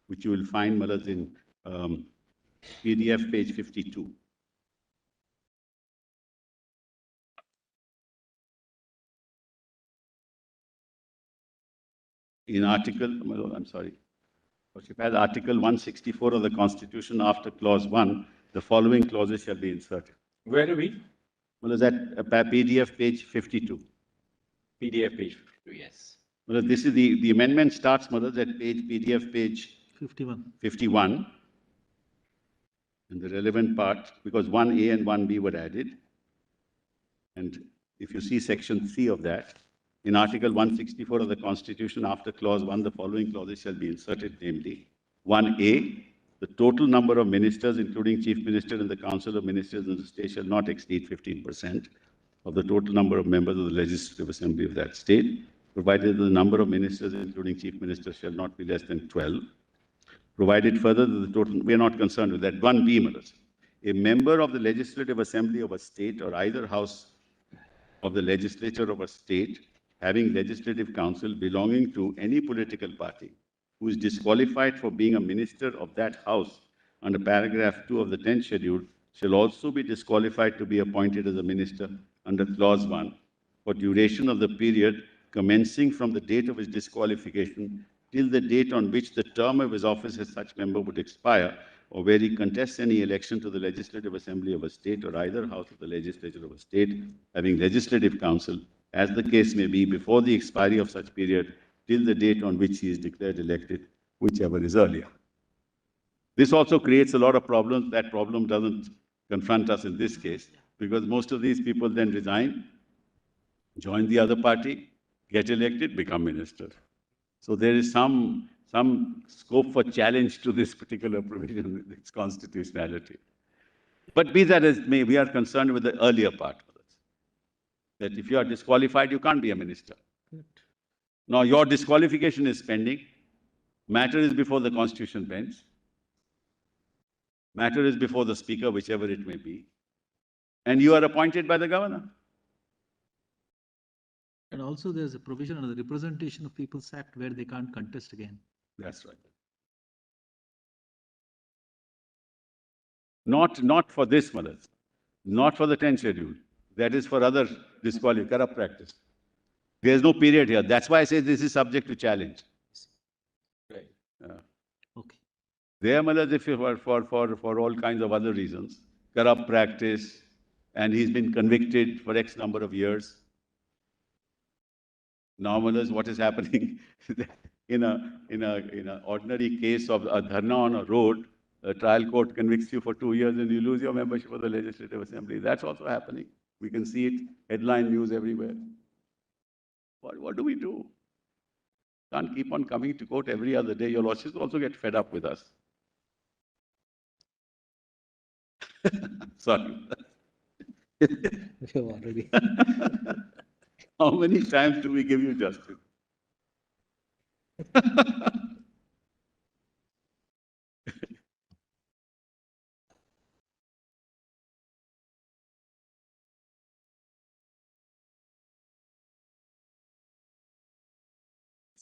which you will find, Malas, in PDF page 52. In article, I'm sorry, as Article 164 of the Constitution, after clause 1, the following clauses shall be inserted. Where are we? Well, is that PDF page 52? PDF page 52, yes. Well, this is the amendment starts, Madhus, at PDF page 51. And the relevant part, because 1A and 1B were added. And if you see section 3 of that, in Article 164 of the Constitution, after clause 1, the following clauses shall be inserted, namely 1A, the total number of ministers, including Chief Minister and the Council of Ministers in the state, shall not exceed 15% of the total number of members of the Legislative Assembly of that state, provided the number of ministers, including Chief Minister, shall not be less than 12. Provided further that the total, we are not concerned with that. 1B, Malas. A member of the Legislative Assembly of a state or either house of the legislature of a state having legislative council belonging to any political party who is disqualified for being a minister of that house under paragraph 2 of the 10th schedule shall also be disqualified to be appointed as a minister under clause 1 for duration of the period commencing from the date of his disqualification till the date on which the term of his office as such member would expire, or where he contests any election to the Legislative Assembly of a state or either house of the legislature of a state having legislative council, as the case may be, before the expiry of such period till the date on which he is declared elected, whichever is earlier. This also creates a lot of problems. That problem doesn't confront us in this case, because most of these people then resign, join the other party, get elected, become minister. So there is some scope for challenge to this particular provision, its constitutionality. But be that as may, we are concerned with the earlier part of this. That if you are disqualified, you can't be a minister. Now your disqualification is pending. Matter is before the Constitution bench. Matter is before the Speaker, whichever it may be. And you are appointed by the governor. And also there's a provision under the Representation of People's Act where they can't contest again. That's right. Not for this, Malas. Not for the 10th schedule. That is for other corrupt practice. There is no period here. That's why I say this is subject to challenge. Right. Okay. There, Malas, if you were for all kinds of other reasons, corrupt practice, and he's been convicted for X number of years. Now, Malas, what is happening in a ordinary case of a dharna on a road, a trial court convicts you for 2 years and you lose your membership of the Legislative Assembly. That's also happening. We can see it, headline news everywhere. What do we do? Can't keep on coming to court every other day. Your lordships also get fed up with us. Sorry. Already. How many times do we give you justice?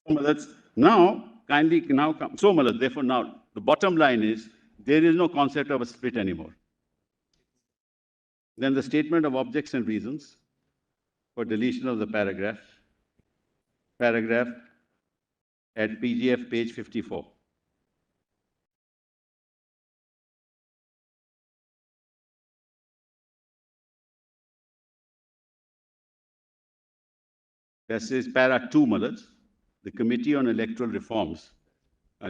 That's now kindly now come. So, Malad, therefore, now the bottom line is there is no concept of a split anymore. Then the statement of objects and reasons for deletion of the paragraph at PGF page 54. This is para 2, Malad. The Committee on Electoral Reforms.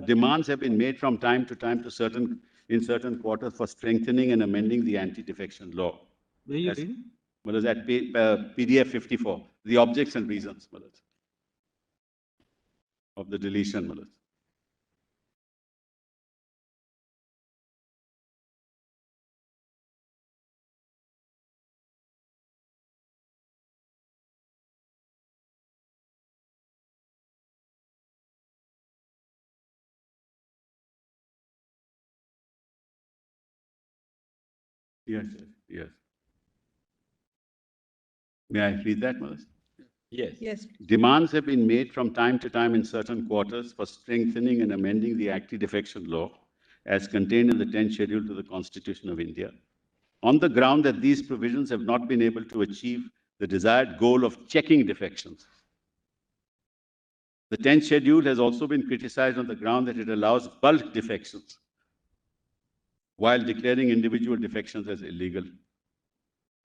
Demands have been made from time to time in certain quarters for strengthening and amending the anti-defection law. Where you reading? Malad, at PDF 54, the objects and reasons, Malad, of the deletion, Malad. Yes, yes. May I read that, Malad? Yes. Yes. Demands have been made from time to time in certain quarters for strengthening and amending the anti-defection law as contained in the 10th schedule to the Constitution of India, on the ground that these provisions have not been able to achieve the desired goal of checking defections. The 10th schedule has also been criticized on the ground that it allows bulk defections while declaring individual defections as illegal.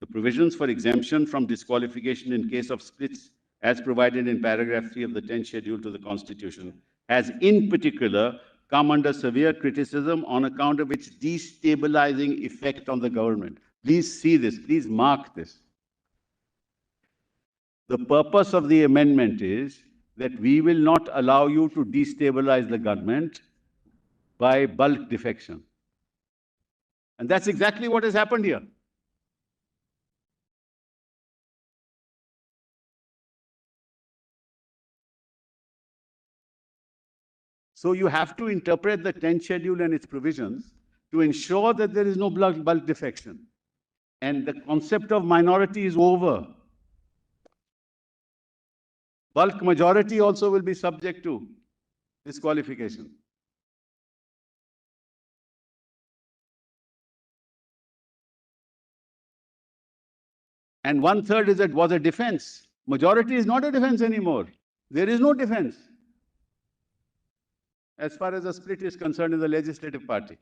The provisions for exemption from disqualification in case of splits, as provided in paragraph 3 of the 10th schedule to the Constitution, has in particular come under severe criticism on account of its destabilizing effect on the government. Please see this, please mark this. The purpose of the amendment is that we will not allow you to destabilize the government by bulk defection. And that's exactly what has happened here. So you have to interpret the 10th schedule and its provisions to ensure that there is no bulk defection. And the concept of minority is over. Bulk majority also will be subject to disqualification. And 1/3 was a defense. Majority is not a defense anymore. There is no defense as far as the split is concerned in the legislative party.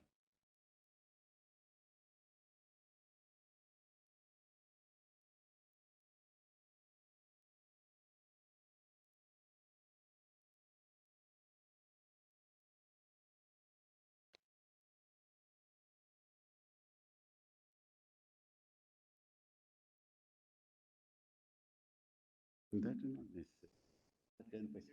That is not necessary.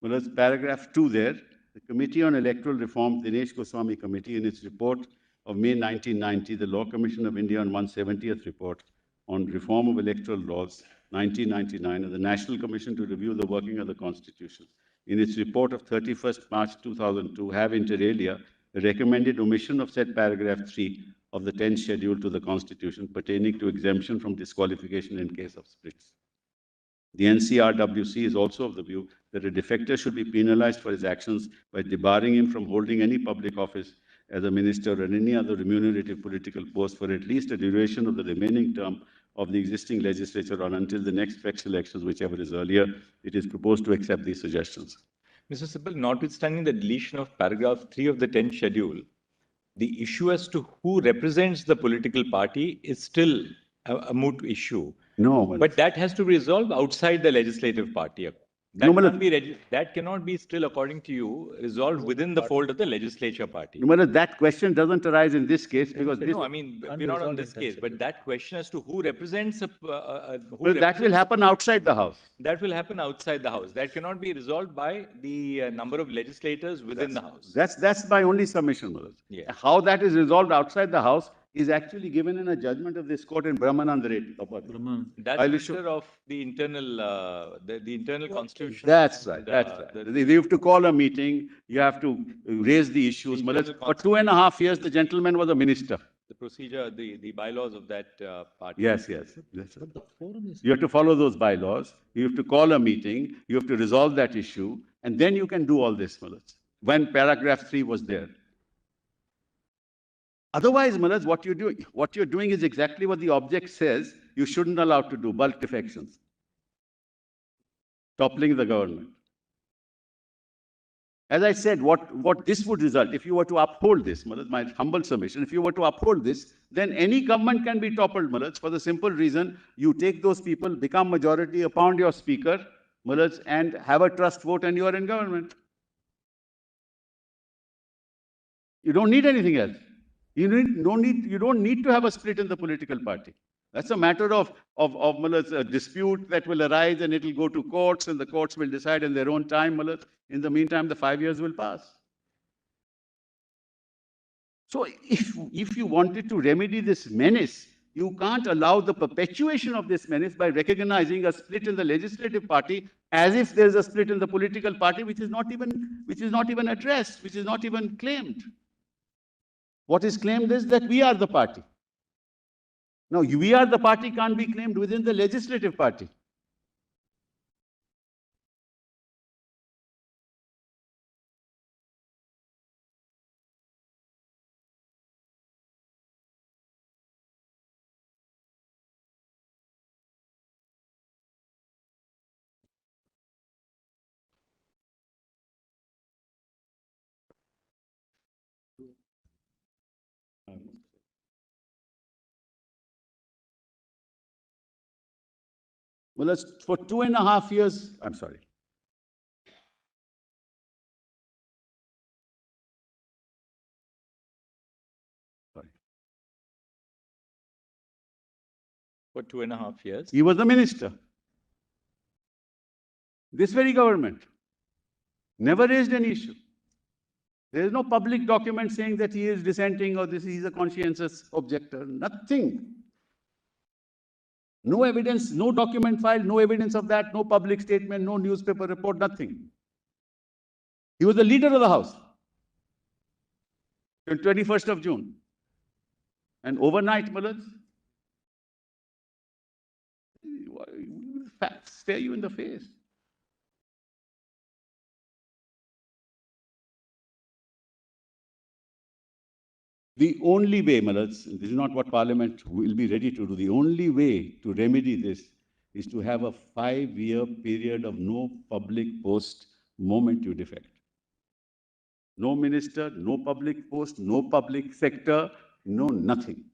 Well, as paragraph 2 there, the Committee on Electoral Reforms, Dinesh Goswami Committee, in its report of May 1990, the Law Commission of India on 170th report on reform of electoral laws, 1999, and the National Commission to review the working of the Constitution, in its report of 31st March 2002, have inter alia recommended omission of said paragraph 3 of the 10th schedule to the Constitution pertaining to exemption from disqualification in case of splits. The NCRWC is also of the view that a defector should be penalized for his actions by debarring him from holding any public office as a minister or any other remunerative political post for at least a duration of the remaining term of the existing legislature or until the next fresh elections, whichever is earlier. It is proposed to accept these suggestions. Mr. Sibal, notwithstanding the deletion of paragraph 3 of the 10th schedule, the issue as to who represents the political party is still a moot issue. No, but that has to be resolved outside the legislative party. That cannot be still, according to you, resolved within the fold of the legislature party. No, that question doesn't arise in this case because this. No, I mean, we're not on this case, but that question as to who represents that will happen outside the House. That will happen outside the House. That cannot be resolved by the number of legislators within the House. That's my only submission, Malad. Yeah. How that is resolved outside the House is actually given in a judgment of this court in Brahmanand Reddy. That's a matter of the internal, the internal constitution. That's right. You have to call a meeting. You have to raise the issues. For 2.5 years, the gentleman was a minister. the procedure, the bylaws of that party. Yes, yes. Yes, sir. But the forum is. You have to follow those bylaws. You have to call a meeting. You have to resolve that issue. And then you can do all this, Malaj. When paragraph 3 was there. Otherwise, Malaj, what you're doing is exactly what the object says you shouldn't allow to do, bulk defections. Toppling the government. As I said, what this would result, if you were to uphold this, Malaj, my humble submission, if you were to uphold this, then any government can be toppled, Malaj, for the simple reason you take those people, become majority, appoint your speaker, Malaj, and have a trust vote and you are in government. You don't need anything else. You don't need to have a split in the political party. That's a matter of Malaj, a dispute that will arise and it will go to courts and the courts will decide in their own time, Malaj. In the meantime, the 5 years will pass. So if you wanted to remedy this menace, you can't allow the perpetuation of this menace by recognizing a split in the legislative party as if there's a split in the political party which is not even addressed, which is not even claimed. What is claimed is that we are the party. Now, we are the party can't be claimed within the legislative party. Well, that's for 2.5 years. I'm sorry. For 2.5 years. He was the minister. This very government never raised any issue. There is no public document saying that he is dissenting or he is a conscientious objector. Nothing. No evidence, no document filed, no evidence of that, no public statement, no newspaper report, nothing. He was the leader of the House on 21st of June. And overnight, Malaj, facts stare you in the face. The only way, Malaj, this is not what Parliament will be ready to do, the only way to remedy this is to have a 5-year period of no public post moment you defect. No minister, no public post, no public sector, no nothing.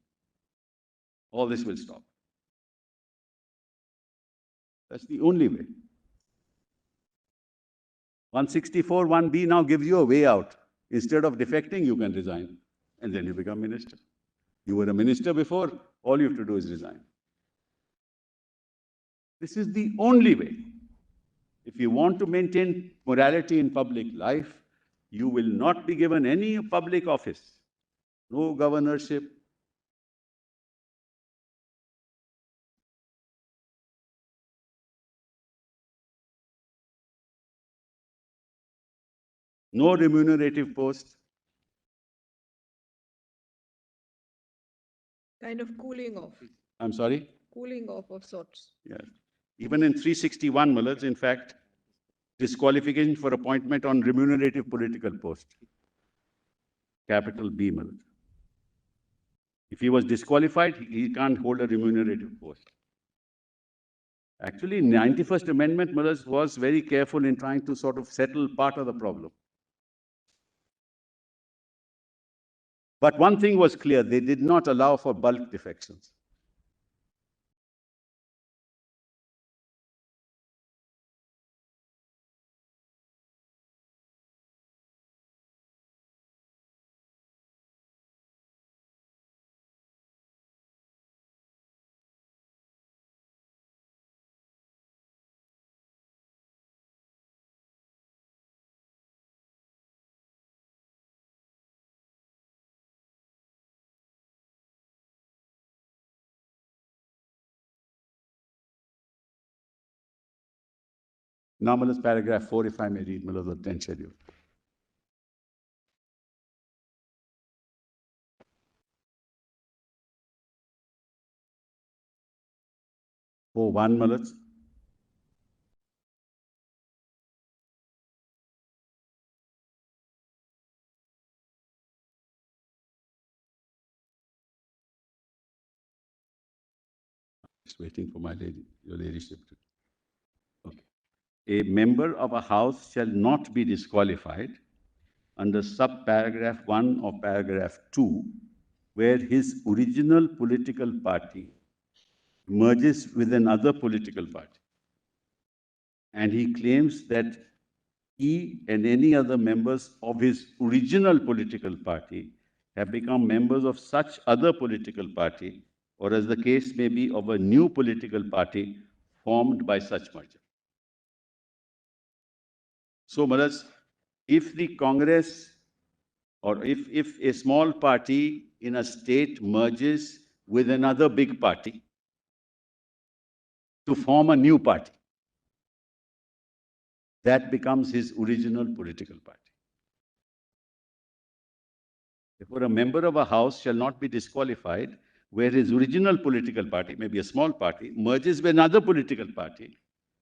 All this will stop. That's the only way. 164, 1B now gives you a way out. Instead of defecting, you can resign. And then you become minister. You were a minister before, all you have to do is resign. This is the only way. If you want to maintain morality in public life, you will not be given any public office, no governorship. No remunerative post. Kind of cooling off, I'm sorry? cooling off of sorts. Yes. Even in 361, Malaj, in fact, disqualification for appointment on remunerative political post. Capital B, Malaj. If he was disqualified, he can't hold a remunerative post. Actually, 91st Amendment, Malaj, was very careful in trying to sort of settle part of the problem. But one thing was clear, they did not allow for bulk defections. Normal is paragraph 4, if I may read, Malaj, the 10th schedule. 4-1, Malaj. Just waiting for your ladyship to. Okay. A member of a house shall not be disqualified under sub-paragraph 1 of paragraph 2, where his original political party merges with another political party. And he claims that he and any other members of his original political party have become members of such other political party, or as the case may be, of a new political party formed by such merger. So, Maharaj, if the Congress or if a small party in a state merges with another big party to form a new party, that becomes his original political party. Therefore, a member of a house shall not be disqualified where his original political party, maybe a small party, merges with another political party,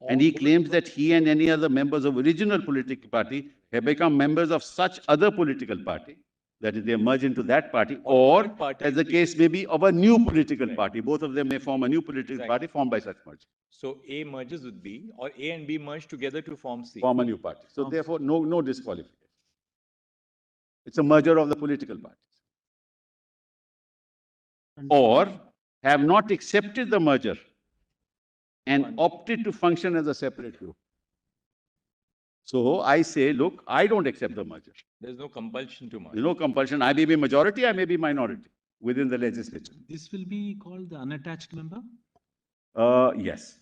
and he claims that he and any other members of original political party have become members of such other political party, that is, they merge into that party, or, as the case may be, of a new political party. Both of them may form a new political party formed by such merger. So A merges with B, or A and B merge together to form C. Form a new party. So therefore, no disqualification. It's a merger of the political parties. Or have not accepted the merger and opted to function as a separate group. So I say, look, I don't accept the merger. There's no compulsion to merge. There's no compulsion. I may be majority, I may be minority within the legislature. This will be called the unattached member? Yes.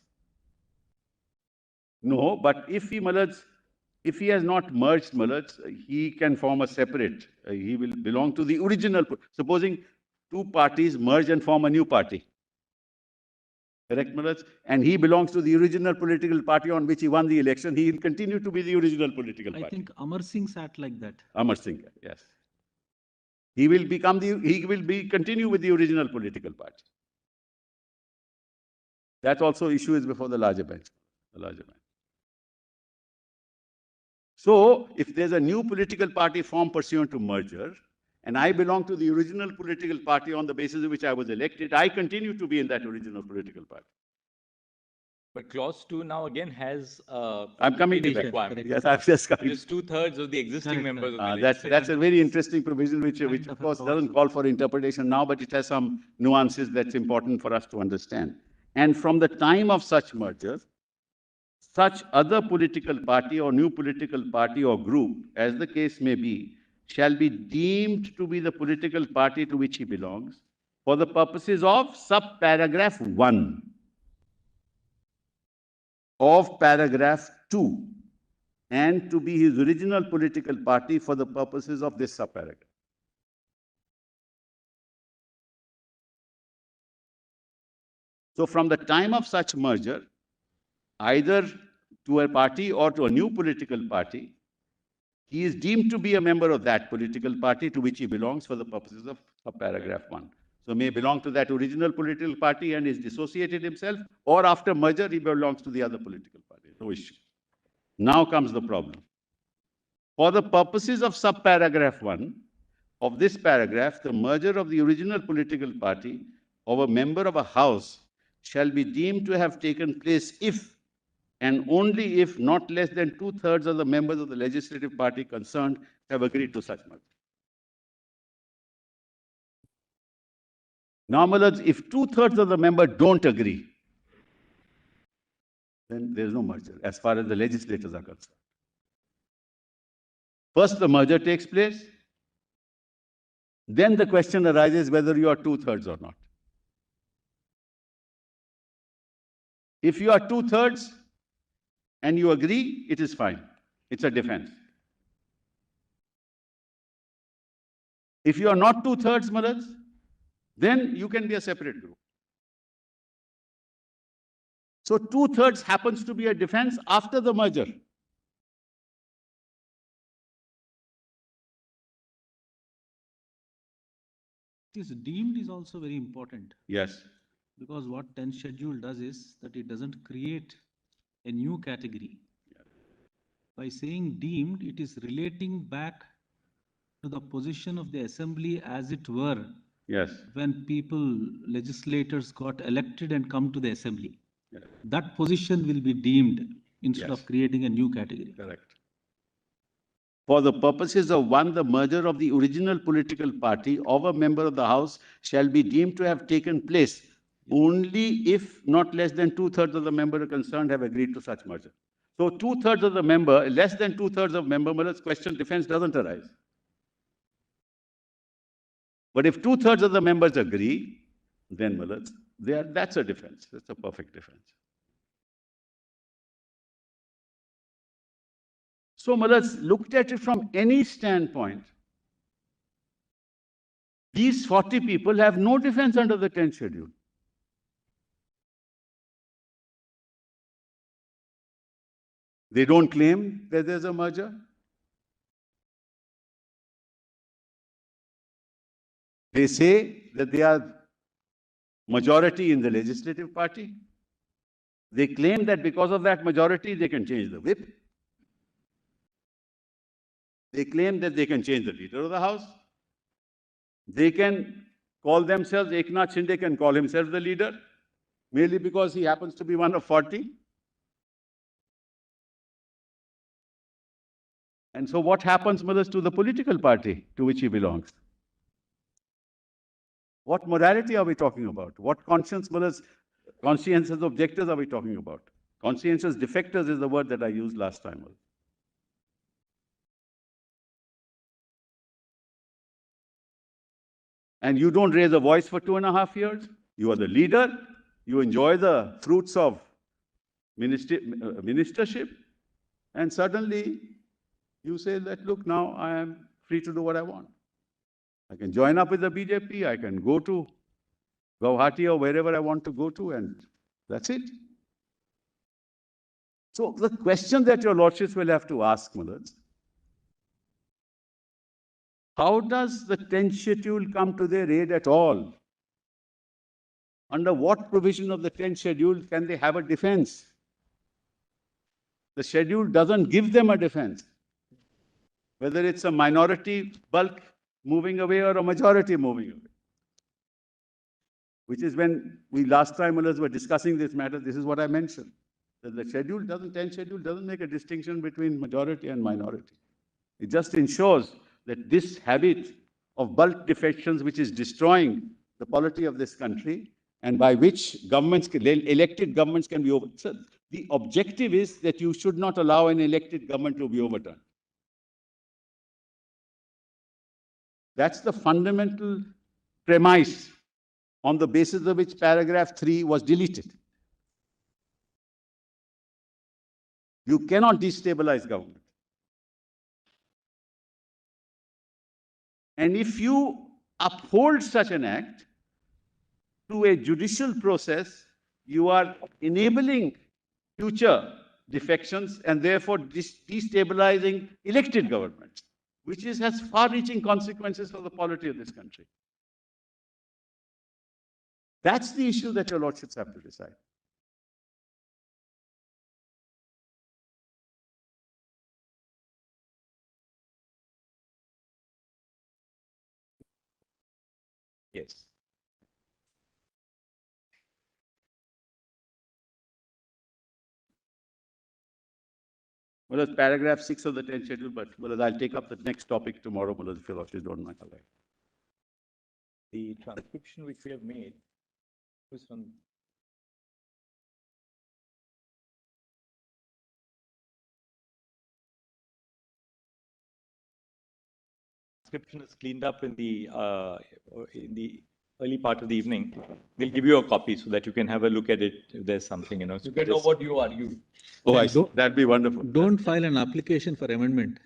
No, but if he has not merged, Malaj, he can form a separate. He will belong to the original. Supposing two parties merge and form a new party. Correct, Malaj? And he belongs to the original political party on which he won the election. He will continue to be the original political party. I think Amar Singh sat like that. Amar Singh, yes. He will continue with the original political party. That also issue is before the larger bench. So, if there's a new political party formed pursuant to merger, and I belong to the original political party on the basis of which I was elected, I continue to be in that original political party. But clause 2 now again has I'm coming to that. requirement. Yes, I'm just coming. It is 2/3 of the existing members of the That's a very interesting provision, which of course doesn't call for interpretation now, but it has some nuances that's important for us to understand. And from the time of such merger, such other political party or new political party or group, as the case may be, shall be deemed to be the political party to which he belongs for the purposes of sub-paragraph 1 of paragraph 2, and to be his original political party for the purposes of this sub-paragraph. So from the time of such merger, either to a party or to a new political party, he is deemed to be a member of that political party to which he belongs for the purposes of paragraph 1. So may belong to that original political party and is dissociated himself, or after merger he belongs to the other political party. No issue. Now comes the problem. For the purposes of subparagraph 1 of this paragraph, the merger of the original political party of a member of a house shall be deemed to have taken place if and only if not less than 2/3 of the members of the legislative party concerned have agreed to such merger. Now, Malaj, if 2/3 of the members don't agree, then there is no merger as far as the legislators are concerned. First, the merger takes place. Then the question arises whether you are 2/3 or not. If you are 2/3 and you agree, it is fine. It's a defense. If you are not 2/3, Malaj, then you can be a separate group. So 2/3 happens to be a defense after the merger. This deemed is also very important. Yes. Because what 10th schedule does is that it doesn't create a new category. By saying deemed, it is relating back to the position of the assembly as it were Yes. when people, legislators got elected and come to the assembly. Yeah. That position will be deemed instead Yes. of creating a new category. Correct. For the purposes of one, the merger of the original political party of a member of the House shall be deemed to have taken place only if not less than 2/3 of the member concerned have agreed to such merger. So 2/3 of the member, less than 2/3 of member, question defense doesn't arise. But if 2/3 of the members agree, then that's a defense. That's a perfect defense. So looked at it from any standpoint, these 40 people have no defense under the 10th schedule. They don't claim that there's a merger. They say that they are majority in the legislative party. They claim that because of that majority, they can change the whip. They claim that they can change the leader of the House. They can call themselves, Eknath Shinde can call himself the leader, merely because he happens to be one of 40. And so what happens, to the political party to which he belongs? What morality are we talking about? What conscientious objectors are we talking about? Conscientious defectors is the word that I used last time. And you don't raise a voice for 2.5 years. You are the leader. You enjoy the fruits of ministership. And suddenly you say that, look, now I am free to do what I want. I can join up with the BJP. I can go to Guwahati or wherever I want to go to, and that's it. So the question that your lordships will have to ask, Mullards, how does the 10th schedule come to their aid at all? Under what provision of the 10th schedule can they have a defense? The schedule doesn't give them a defense. Whether it's a minority bulk moving away or a majority moving away. Which is when we last time were discussing this matter, this is what I mentioned. That the 10th schedule doesn't make a distinction between majority and minority. It just ensures that this habit of bulk defections, which is destroying the polity of this country, and by which elected governments can be overturned. So the objective is that you should not allow an elected government to be overturned. That's the fundamental premise on the basis of which paragraph 3 was deleted. You cannot destabilize government. And if you uphold such an act through a judicial process, you are enabling future defections and therefore destabilizing elected governments, which has far-reaching consequences for the polity of this country. That's the issue that your lordships have to decide. Yes. Well, it's paragraph 6 of the 10th schedule, but I'll take up the next topic tomorrow, if your lordships don't mind. The transcription which we have made was from transcription is cleaned up in the early part of the evening. We'll give you a copy so that you can have a look at it if there's something, You can know what you are. Oh, I see. That'd be wonderful. Don't file an application for amendment.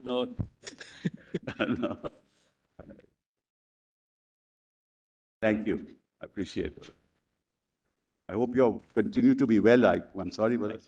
No. No. Thank you. I appreciate it. I hope you continue to be well. I'm sorry, but